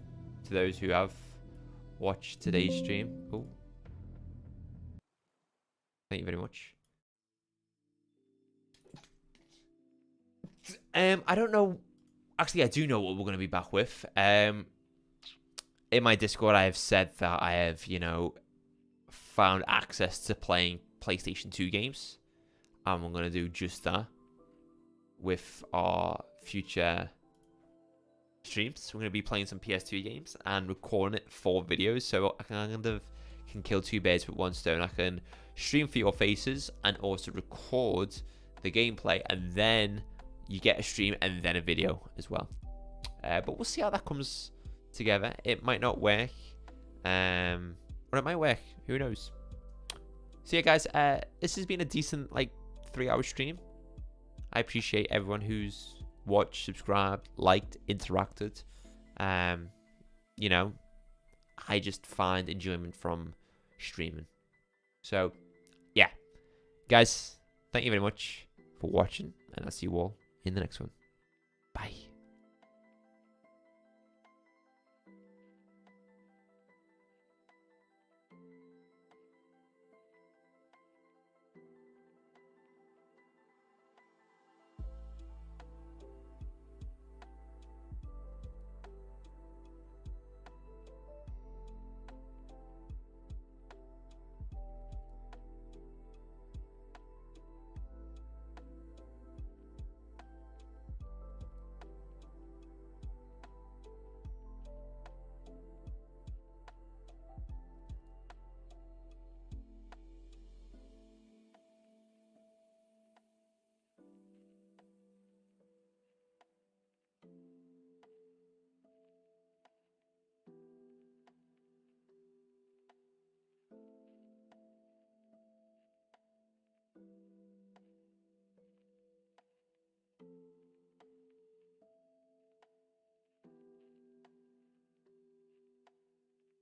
to those who have watched today's stream. Oh, thank you very much. I don't know. Actually, I do know what we're going to be back with. In my Discord, I have said that I have, you know, found access to playing PlayStation 2 games. And we're going to do just that with our future streams. We're going to be playing some PS2 games and recording it for videos. So I kind of can kill two birds with one stone. I can stream for your faces and also record the gameplay. And then you get a stream and then a video as well. But we'll see how that comes together. It might not work, or it might work, who knows. So yeah, guys, this has been a decent 3-hour stream. I appreciate everyone who's watched, subscribed, liked, interacted. You know, I just find enjoyment from streaming. So yeah, guys, thank you very much for watching, and I'll see you all in the next one. Bye.